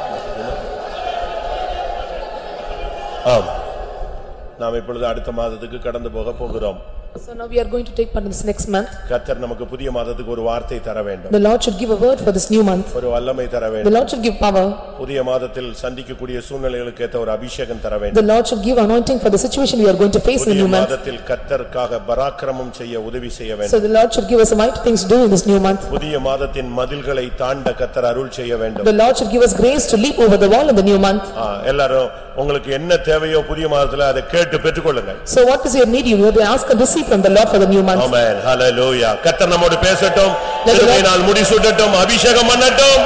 S1: நாம் இப்பொழுது அடுத்த மாதத்துக்கு கடந்து போக போகிறோம்.
S2: So now we are going to take part in this next month.
S1: கர்த்தர் நமக்கு புதிய மாதத்துக்கு ஒரு வார்த்தை தர வேண்டும்.
S2: The Lord should give a word for this new month.
S1: ஒரு வல்லமை தர வேண்டும்.
S2: The Lord should give power.
S1: புதிய மாதத்தில் சந்திக்கக்கூடிய சூழ்நிலைகளுக்கு ஏற்ற ஒரு அபிஷேகம் தர வேண்டும்.
S2: The Lord should give anointing for the situation we are going to face in the new month.
S1: புதிய மாதத்தில் கர்த்தருக்காக பராக்கிரமம் செய்ய உதவி செய்ய வேண்டும்.
S2: So the Lord should give us mighty things to do in this new month.
S1: புதிய மாதத்தின் மதில்களை தாண்ட கர்த்தர் அருள் செய்ய வேண்டும்.
S2: The Lord should give us grace to leap over the wall in the new month.
S1: எல்லாரும் உங்களுக்கு என்ன தேவையோ புதிய மாதத்துல அதை கேட்டு பெற்றுக்கொள்ளுங்க.
S2: So what is your need? You have to ask and receive from the Lord for the new month.
S1: Amen. Hallelujah. கர்த்தர் நம்மோடு பேசட்டும். திருமையினால் முடிசூட்டட்டும். அபிஷேகம் பண்ணட்டும்.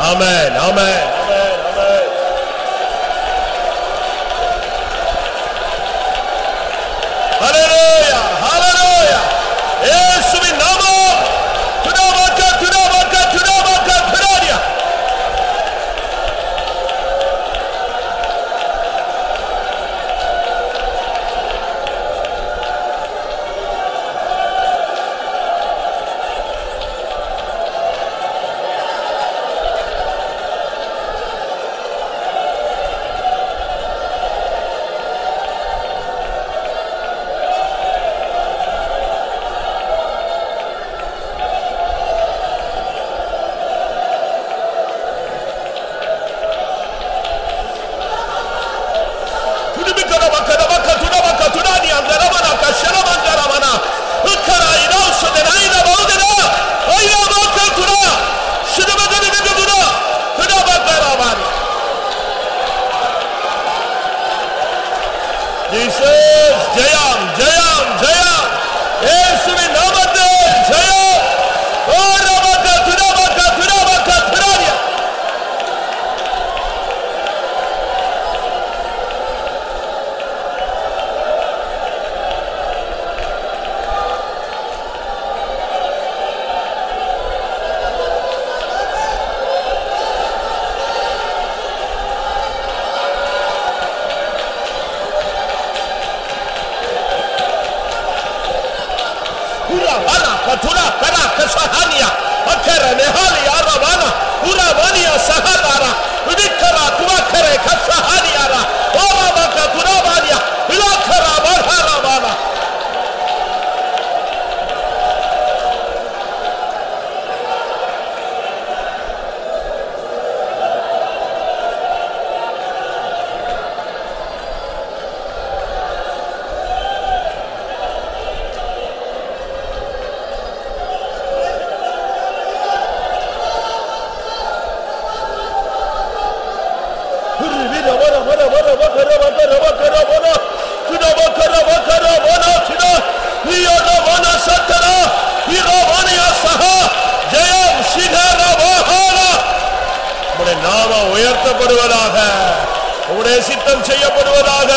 S1: Amen, amen, amen, amen. Hallelujah, hallelujah. Yesuவின் நாமம் துணாவாக்க துணாவாக்க துணாவாக்க துணாடியா. Jesus, Jayam, Jayam, Jayam. Yesuவின் நாமத்தில் ஜெயம். ஓரமக்க துணாமக்க துணாமக்க துணாடியா. Katuna kana kasahania akere nehali arabana uravania sahadara udikara tuakere kasahaniara ora katurabania ilakara barharabana நாமம் உயர்த்தப்படுவதாக உம்முடைய சித்தம் செய்யப்படுவதாக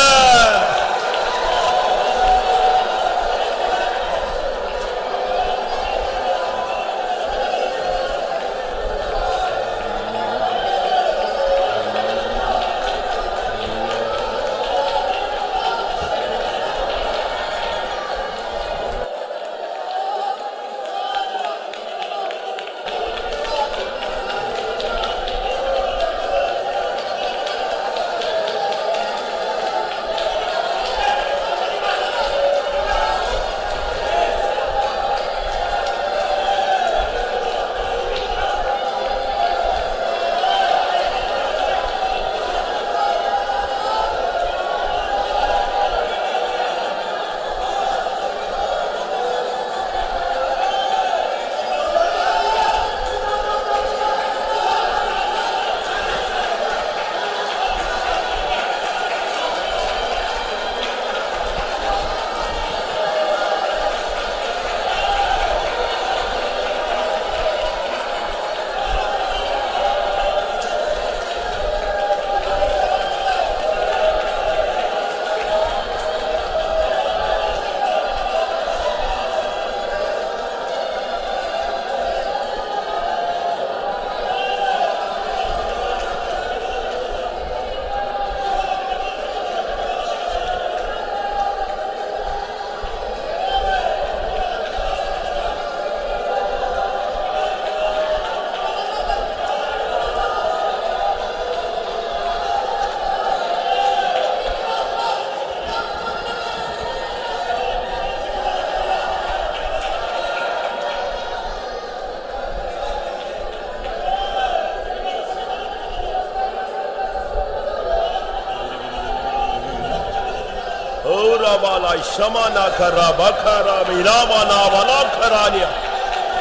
S1: Ora bala shamana karabakara miramana valakarania.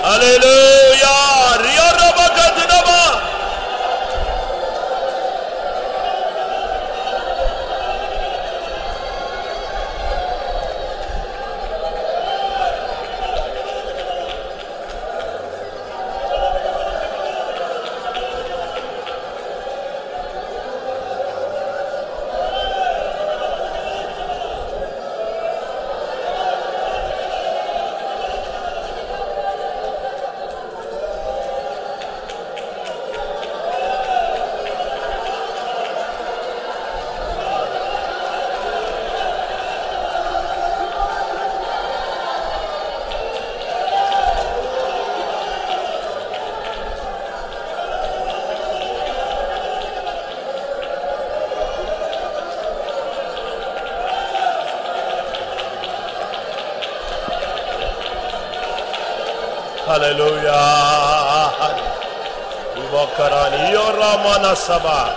S1: Hallelujah. Riyarabakatnaba. Hallelujah. Ivakarani yoramana sabah.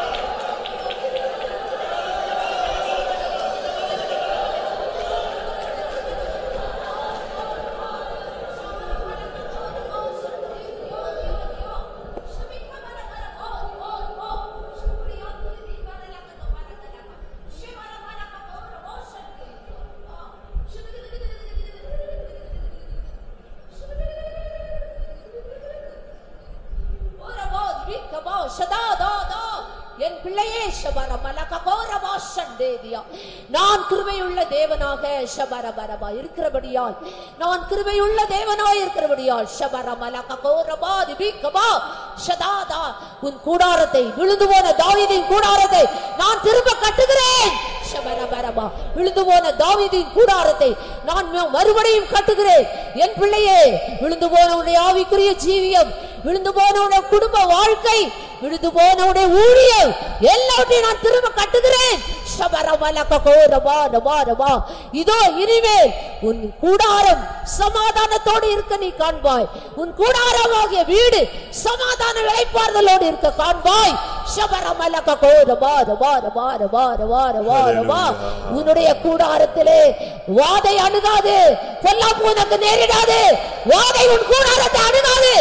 S4: நான் கிருபையுள்ள தேவனாக ஷபரபரபா இருக்கிறபடியால் நான் கிருபையுள்ள தேவனாய் இருக்கிறபடியால் ஷபரமலகோரபா திபிகபா ஷதாதா உன் கூடாரத்தை விழுந்து போன தாவீதின் கூடாரத்தை நான் திரும்ப கட்டுகிறேன். ஷபரபரபா விழுந்து போன தாவீதின் கூடாரத்தை நான் மறுபடியும் கட்டுகிறேன். என் பிள்ளையே, விழுந்து போன உன்னுடைய ஆவிக்குரிய ஜீவியம், விழுந்து போன உன்னுடைய குடும்ப வாழ்க்கை, விழுந்து போன உன்னுடைய ஊழியம் எல்லாவற்றையும் நான் திரும்ப கட்டுகிறேன். இதோ இனிமேல் உன் கூடாரம் சமாதானத்தோடு இருக்க நீ காண்பாய். உன் கூடாரமாகிய வீடு சமாதான இளைப்பாறுதலோடு இருக்க காண்பாய். உன்னுடைய கூடாரத்திலே வாதை அணுகாது, பொல்லாப்பு உனக்கு நேரிடாது. வாதை உன் கூடாரத்தை அணுகாது.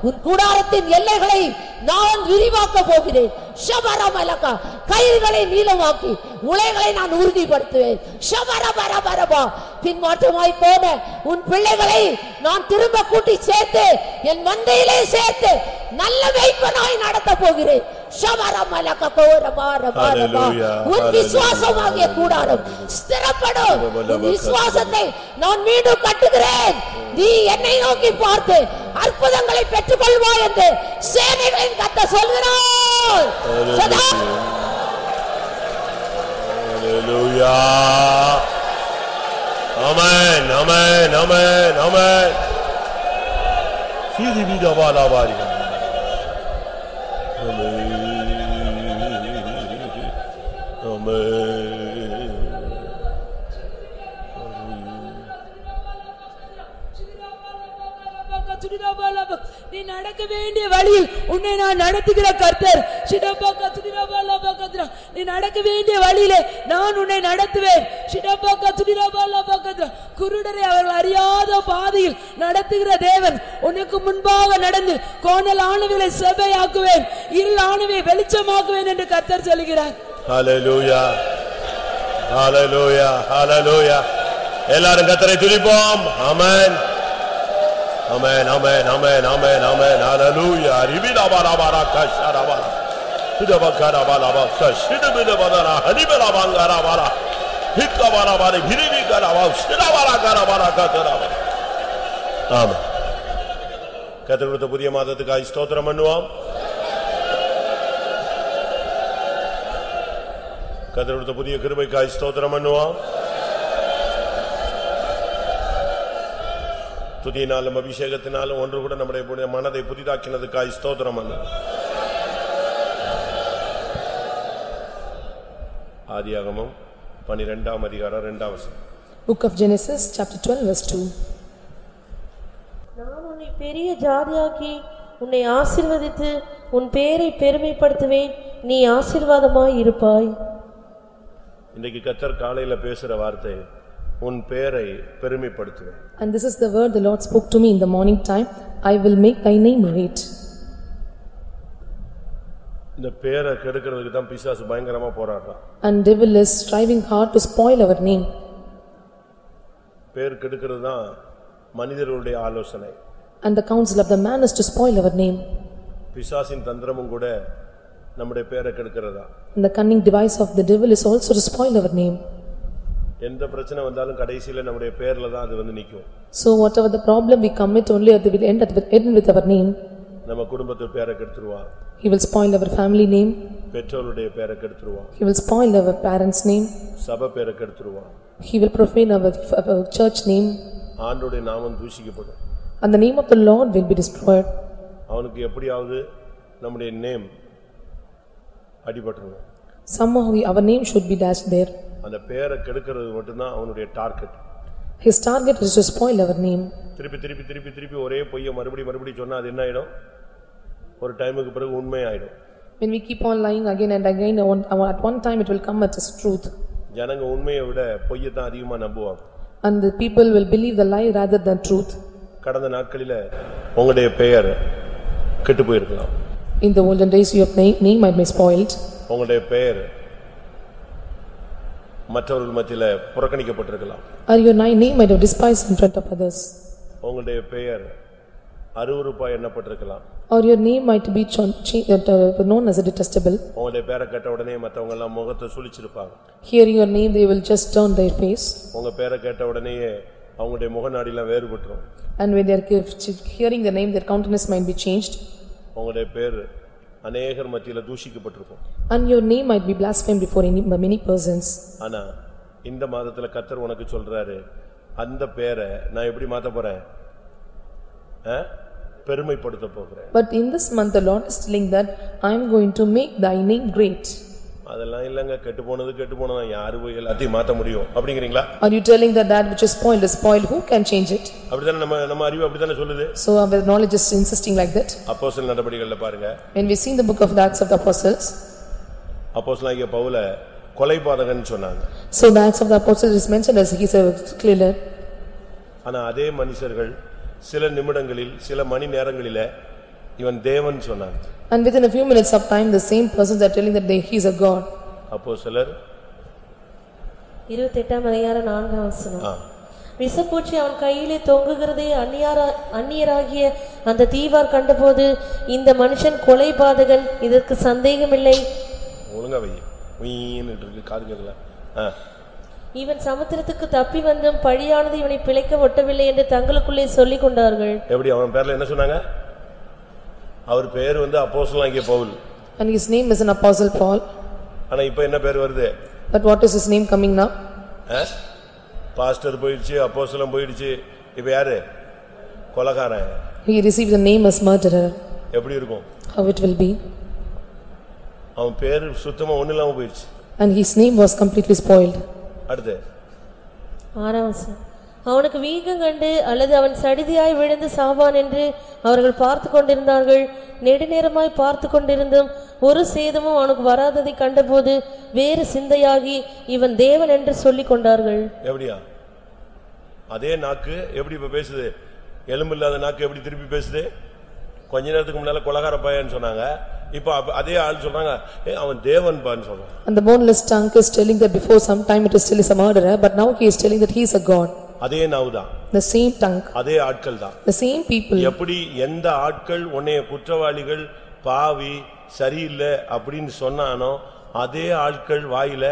S4: உன் கூடாரத்தின் எல்லைகளை நான் விரிவாக்க போகிறேன். கயிறுகளை நீளமாக்கி உலைகளை நான் உறுதிப்படுத்துவேன். பின்மாற்றமாய் போன உன் பிள்ளைகளை நான் திரும்ப கூட்டி சேர்த்து என் மந்தையிலே சேர்த்து நல்ல மேய்ப்பனாய் நடத்த போகிறேன். உன் விசுவாசமாகிய கூடாரம் ஸ்திரப்படும். உன் விசுவாசத்தை நான் மீண்டும் கட்டுகிறேன். நீ என்னை நோக்கி பார்த்து அற்புதங்களை பெற்றுக் கொள்வாய் என்று சேனைகளின் கர்த்தர் சொல்கிறார்.
S1: Amen, amen, amen, amen. Sidi vida bala bari. Amen, amen.
S5: நீ நடக்க வேண்டிய வழியில் உன்னை நான் நடத்துகிற கர்த்தர். நீ நடக்க வேண்டிய வழியிலே நான் உன்னை நடத்துவேன். குருடரை அவர்கள் அறியாத பாதையில் நடத்துகிற தேவன் உனக்கு முன்பாக நடந்து கோணல் ஆனவைகளை செவ்வையாக்குவேன், இருள் ஆனவை வெளிச்சமாக்குவேன் என்று கர்த்தர் சொல்கிறார்.
S1: ஹல்லேலூயா, ஹல்லேலூயா, ஹல்லேலூயா. எல்லாரும் கர்த்தரை துதிப்போம். ஆமென், amen, amen, amen, amen, amen. Hallelujah. Ribila bara bara kashara bara. Sida bakara bara bara. Sida bida bara. Hanibala bangara bara. Hikka bara bara. Biribi kara bara. Sida bara kara bara katara bara. Amen. கர்த்தருடைய புதிய மாதத்துக்காய் ஸ்தோத்திரம் பண்ணுவோம். கர்த்தருடைய புதிய கிருபைக்காய் ஸ்தோத்திரம் பண்ணுவோம். துதியினாலும் அபிஷேகத்தினாலும் ஒன்று கூட நம்முடைய மனதை புதிதாக்கினதுக்காய் ஸ்தோத்திரம் பண்ணுவோம். ஆதியாகமம் 12ஆம் அதிகாரம் 2ஆம் வசனம்.
S2: Book of Genesis chapter 12 verse 2.
S3: நான் உன்னை பெரிய ஜாதியாக்கி உன்னை ஆசீர்வதித்து உன் பேரை பெருமைப்படுத்துவேன், நீ ஆசீர்வாதமாய் இருப்பாய்.
S1: இன்றைக்கு கர்த்தர் காலையில பேசுற வார்த்தை உன் பெயரை பெருமைப்படுத்துவேன்.
S2: And this is the word the Lord spoke to me in the morning time. I will make thy name great.
S1: இந்த பெயரை கெடுக்கிறதுக்கு தான் பிசாசு பயங்கரமா போராடுறான்.
S2: And devil is striving hard to spoil our name.
S1: பெயர் கெடுக்கிறது தான் மனிதர்களுடைய ஆலோசனை.
S2: And the counsel of the man is to spoil our name.
S1: பிசாசின் தந்திரமும் கூட நம்முடைய பெயரை கெடுக்கிறதா.
S2: And the cunning device of the devil is also to spoil our name.
S1: எந்த பிரச்சனை வந்தாலும் கடைசியில நம்முடைய பெயர்ல தான் அது வந்து நிக்கும்.
S2: So whatever the problem we commit, only at the end with our name.
S1: நம்ம குடும்பத்து பெயரை கெடுத்துருவான்.
S2: He will spoil our family name.
S1: பெற்றோருடைய பெயரை கெடுத்துருவான்.
S2: He will spoil our parents' name.
S1: சபை பெயரை கெடுத்துருவான்.
S2: He will profane our church name.
S1: ஆண்டவருடைய நாமம் தூஷிக்கப்படும்.
S2: And the name of the Lord will be destroyed.
S1: அவனுக்கு எப்படியாவது நம்முடைய name அடிபட்டுரும்.
S2: Somehow our name should be dashed there.
S1: அந்த பெயரை கெடுக்கிறது மட்டும்தான் அவனுடைய target.
S2: His target is to spoil our name.
S1: திருப்பி ஒரே பொய்யை மறுபடி சொன்னா அது என்ன ஆயிடும்? ஒரு டைமுக்கு பிறகு உண்மை ஆயிடும்.
S2: When we keep on lying again and again, at one time it will come as truth.
S1: ஜனங்க உண்மையை விட பொய்யை தான் அதிகமா நம்புவாங்க.
S2: And the people will believe the lie rather than truth.
S1: கடந்த நாட்களில உங்களுடைய பெயர் கெட்டு போயிருக்கலாம்.
S2: In the olden days your name might be spoiled.
S1: உங்களுடைய பெயர் மற்றவர்கள் மத்தியில புறக்கணிக்கப்பட்டிருக்கலாம்.
S2: Or your name might have despised in front of others.
S1: உங்களுடைய பெயர் அருவருப்பாய் எண்ணப்பட்டிருக்கலாம்.
S2: Or your name might be known as a detestable.
S1: உங்களுடைய பெயரை கேட்ட உடனே மற்றவங்க எல்லாம் முகத்தை சுளிச்சிருப்பாங்க.
S2: Hearing your name they will just turn their face.
S1: உங்க பெயரை கேட்ட உடனே அவங்களுடைய முகநாடிலாம் வேறுபட்டுரும்.
S2: And when they are hearing the name, their countenance might be changed.
S1: உங்களுடைய பெயர் அநேகர் மத்தியில தூஷிக்கப்பட்டிருக்கும்.
S2: And your name might be blasphemed before many persons.
S1: ஆனா இந்த மாதத்துல கர்த்தர் உனக்கு சொல்றாரு, அந்த பெயரை நான் எப்படி மாத்த போறேன்? பெருமைப்படுத்த போகிறேன்.
S2: But in this month the Lord is telling that I am going to make thy name great.
S1: அதெல்லாம் இல்லங்க, கெட்டு போனதா யாரு போய் எல்லாத்தையும் மாத்த முடியும் அப்படிங்கறீங்களா?
S2: Are you telling that which is spoiled, who can change it?
S1: அப்படிதானே நம்ம அறிவு அப்படிதானே சொல்லுது.
S2: So our knowledge is insisting like that.
S1: அப்போஸ்தல நடபடிகள்ல பாருங்க.
S2: When we see in the book of the Acts of the Apostles,
S1: அப்போஸ்தலனாகிய பவுல கொலைபாதகன்னு சொன்னாங்க.
S2: So the Acts of the Apostles is mentioned as he is a killer.
S1: ஆனா அதே மனுஷர்கள் சில நிமிடங்களில் சில மணி நேரங்களிலே இவன் தேவன் சொன்னாங்க.
S2: And within a few minutes of time the same persons are telling that he is a god.
S1: அப்போஸ்தலர்
S3: 28ஆம் அதிகாரம் 4ஆம் வசனம். விஷப்பூச்சி அவன் கையிலே தொங்குகிறதை அந்நியராகிய அந்த தீவார் கண்டபோது இந்த மனுஷன் கொலைபாதகன், இதற்கு சந்தேகமில்லை.
S1: ஒழுங்கா வை வீன்னு இருக்கு காது கேட்கல.
S3: இவன் சமுத்திரத்துக்கு தப்பி வந்தும் பழியானது இவனை பிழைக்க ஒட்டவில்லை என்று தங்களுக்குள்ளே சொல்லிக் கொண்டார்கள்.
S1: எப்படி அவன் பேர்ல என்ன சொன்னாங்க? அவர் பேர் வந்து அப்போஸ்தலனாகிய Pavul.
S2: And his name is an Apostle Paul.
S1: ஆனா இப்போ என்ன பேர் வருது?
S2: But what is his name coming now?
S1: Pastor போயிடுச்சு, அப்போஸ்தலன் போயிடுச்சு, இப்போ யாரு? கொலைகாரன்.
S2: He received the name as murderer.
S1: எப்படி இருக்கும்?
S2: How it will be?
S1: அவன் பேர் சுத்தமா ஒண்ணு இல்லாம போயிடுச்சு.
S2: And his name was completely spoiled.
S1: அடுத்து
S3: 6ஆம் வசனம். அவனுக்கு வீக்கம் கண்டு அல்லது அவன் சடிதியாய் விழுந்து சாவான் என்று அவர்கள் பார்த்து கொண்டிருந்தார்கள். நெடுநேரமாய் பார்த்து கொண்டிருந்தும் ஒரு சேதமும் அவனுக்கு வராததை கண்டபோது வேறு சிந்தையாகி இவன் தேவன் என்று சொல்லிக் கொண்டார்கள்.
S1: எப்படியா? அதே நாக்கு எப்படி இப்ப பேசுது? எலும்பு இல்லாத நாக்கு எப்படி திருப்பி பேசுது? கொஞ்ச நேரத்துக்கு முன்னால கொலைகார பையன்னு சொன்னாங்க, இப்ப அதே ஆள் சொல்றாங்க அவன் தேவன் பான்னு சொல்றாங்க.
S2: And the boneless tongue is telling that before some time it is still is a murderer, but now he is telling that he is a god.
S1: அதே நாவுதான்,
S2: the same tongue,
S1: அதே ஆட்கள் தான்,
S2: the same people.
S1: எப்படி எந்த ஆட்கள் உன்னை குற்றவாளிகள் பாவி சரியில்லை அப்படின்னு சொன்னானோ அதே ஆட்கள் வாயில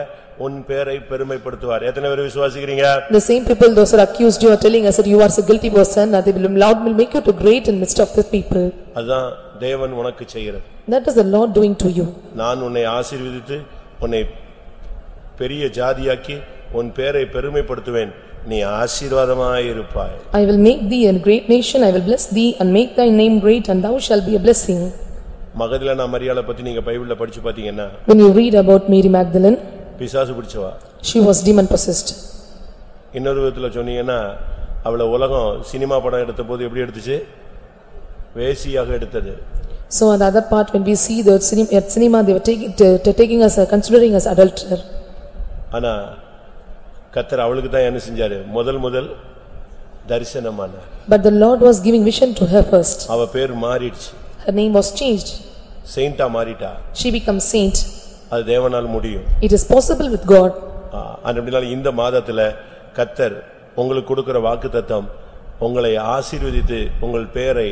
S1: உன் பேரை பெருமைப்படுத்துவார். எத்தனை பேர் விசுவாசிக்கிறீங்க?
S2: The same people those are accused you are telling us that you are a guilty person, that they will make you to great in midst of the people.
S1: அதான் தேவன் உனக்கு செய்கிறது.
S2: That is the Lord doing to you.
S1: நான் உன்னை ஆசீர்வதித்து உன்னை பெரிய ஜாதியாக்கி உன் பேரை பெருமைப்படுத்துவேன், நீ ஆசீர்வாதமாய் இருப்பாய்.
S2: I will make thee a great nation, I will bless thee and make thy name great, and thou shalt be a blessing.
S1: மகதலேனா மரியாளை பத்தி நீங்க பைபிள்ல படிச்சு பாத்தீங்கன்னா,
S2: when you read about Mary Magdalene,
S1: பிசாசு பிடிச்சவா,
S2: she was demon possessed.
S1: இன்னொரு விதத்துல சொன்னீங்கன்னா அவளை உலகம் சினிமா படம் எடுத்த போது எப்படி எடுத்துச்சு? வேசியாக எடுத்தது.
S2: So on the other part when we see the cinema they were taking us considering as adulterer.
S1: ஆனா கர்த்தர் அவளுக்கு தான் என்ன செஞ்சாரு? முதல் தரிசனமானார்.
S2: But the Lord was giving vision to her first.
S1: அவ பேர் மாறிடுச்சு.
S2: Her name was changed.
S1: செயிண்டா மாறிட்டா.
S2: She becomes saint.
S1: அது தேவனால் முடியும்.
S2: It is possible with God.
S1: அப்படினால இந்த மாதத்துல கர்த்தர் உங்களுக்கு கொடுக்கிற வாக்குத்தத்தம் உங்களை ஆசீர்வதித்து உங்கள் பேரை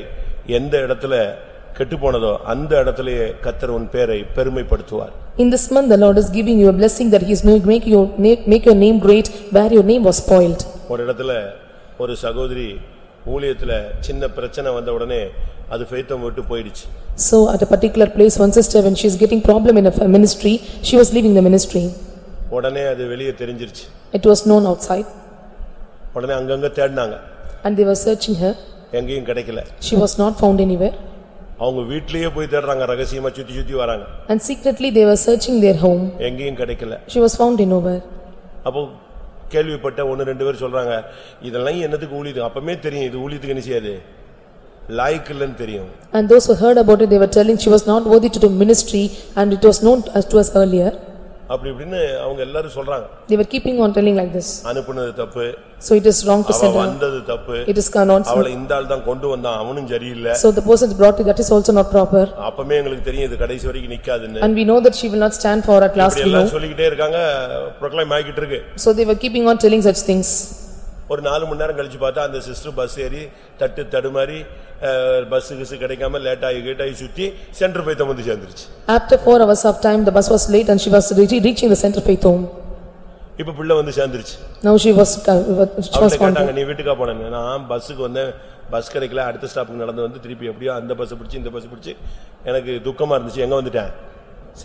S1: எந்த இடத்துல கெட்டு போனதோ அந்த இடத்திலேயே கர்த்தர் உன் பேரை பெருமைப்படுத்துவார்.
S2: In this month the Lord is giving you a blessing that he is going to make your name great where your name was spoiled.
S1: ஒரு இடத்துல ஒரு சகோதரி ஊழியத்துல சின்ன பிரச்சனை வந்த உடனே அது ஃபெய்த்தை விட்டு போயிடுச்சு.
S2: So at a particular place one sister when she is getting problem in a ministry she was leaving the ministry.
S1: உடனே அது வெளியே தெரிஞ்சிருச்சு.
S2: It was known outside.
S1: உடனே அங்கங்க தேடினாங்க.
S2: And they were searching her.
S1: எங்கேயும் கிடைக்கல.
S2: She was not found anywhere.
S1: அவங்க வீட்லயே போய் தேடுறாங்க, ரகசியமா சுத்தி வராங்க.
S2: And secretly they were searching their home.
S1: எங்கேயும் கிடைக்கல.
S2: She was found nowhere.
S1: அப்போ கேள்விப்பட்ட 1-2 பேர் சொல்றாங்க, இதெல்லாம் என்னத்துக்கு ஊழியது? அப்பமே தெரியும் இது ஊழியத்துக்கு என்ன செய்யாது, லாய்க்கு இல்லன்னு தெரியும்.
S2: And those who heard about it they were telling she was not worthy to do ministry and it was known as to us earlier.
S1: அப்படி இப்படின்னு அவங்க எல்லாரும் சொல்றாங்க.
S2: They were keeping on telling like this.
S1: அனுப்புனது தப்பு.
S2: So it is wrong to send her.
S1: வந்தது தப்பு.
S2: It is not.
S1: அவளை இந்த ஆள் தான் கொண்டு வந்தான், அவனும் சரியில்லை.
S2: So the person brought it, that is also not proper.
S1: அப்பமே எங்களுக்கு தெரியும் இது கடைசி வரைக்கும் நிக்காதுன்னு.
S2: And we know that she will not stand for at last.
S1: எல்லாம் சொல்லிக்கிட்டே இருக்காங்க, ப்ரோக்ளைம் ஆகிட்டு இருக்கு.
S2: So they were keeping on telling such things.
S1: ஒரு 4 மணி நேரம் கழிச்சு பார்த்தா அந்த சிஸ்டர் பஸ் ஏறி தடுமாறி பஸ் கிடைக்காம லேட் ஆகி சுத்தி சென்டர் ஃபெய்த் வந்து சேர்ந்துருச்சு.
S2: After 4 hours of time the bus was late and she was reaching the center faith home.
S1: இப்ப பிள்ளை வந்து சேர்ந்துருச்சு.
S2: Now she was found.
S1: நீ வீட்டுக்கா போனேன், நான் பஸ்ஸுக்கு வந்தேன், பஸ் கிடைக்கல, அடுத்த ஸ்டாப்புக்கு நடந்து வந்து திருப்பி எப்படியோ அந்த பஸ் பிடிச்சி இந்த பஸ் பிடிச்சி எனக்கு துக்கமா இருந்துச்சு, எங்க வந்துட்டேன்,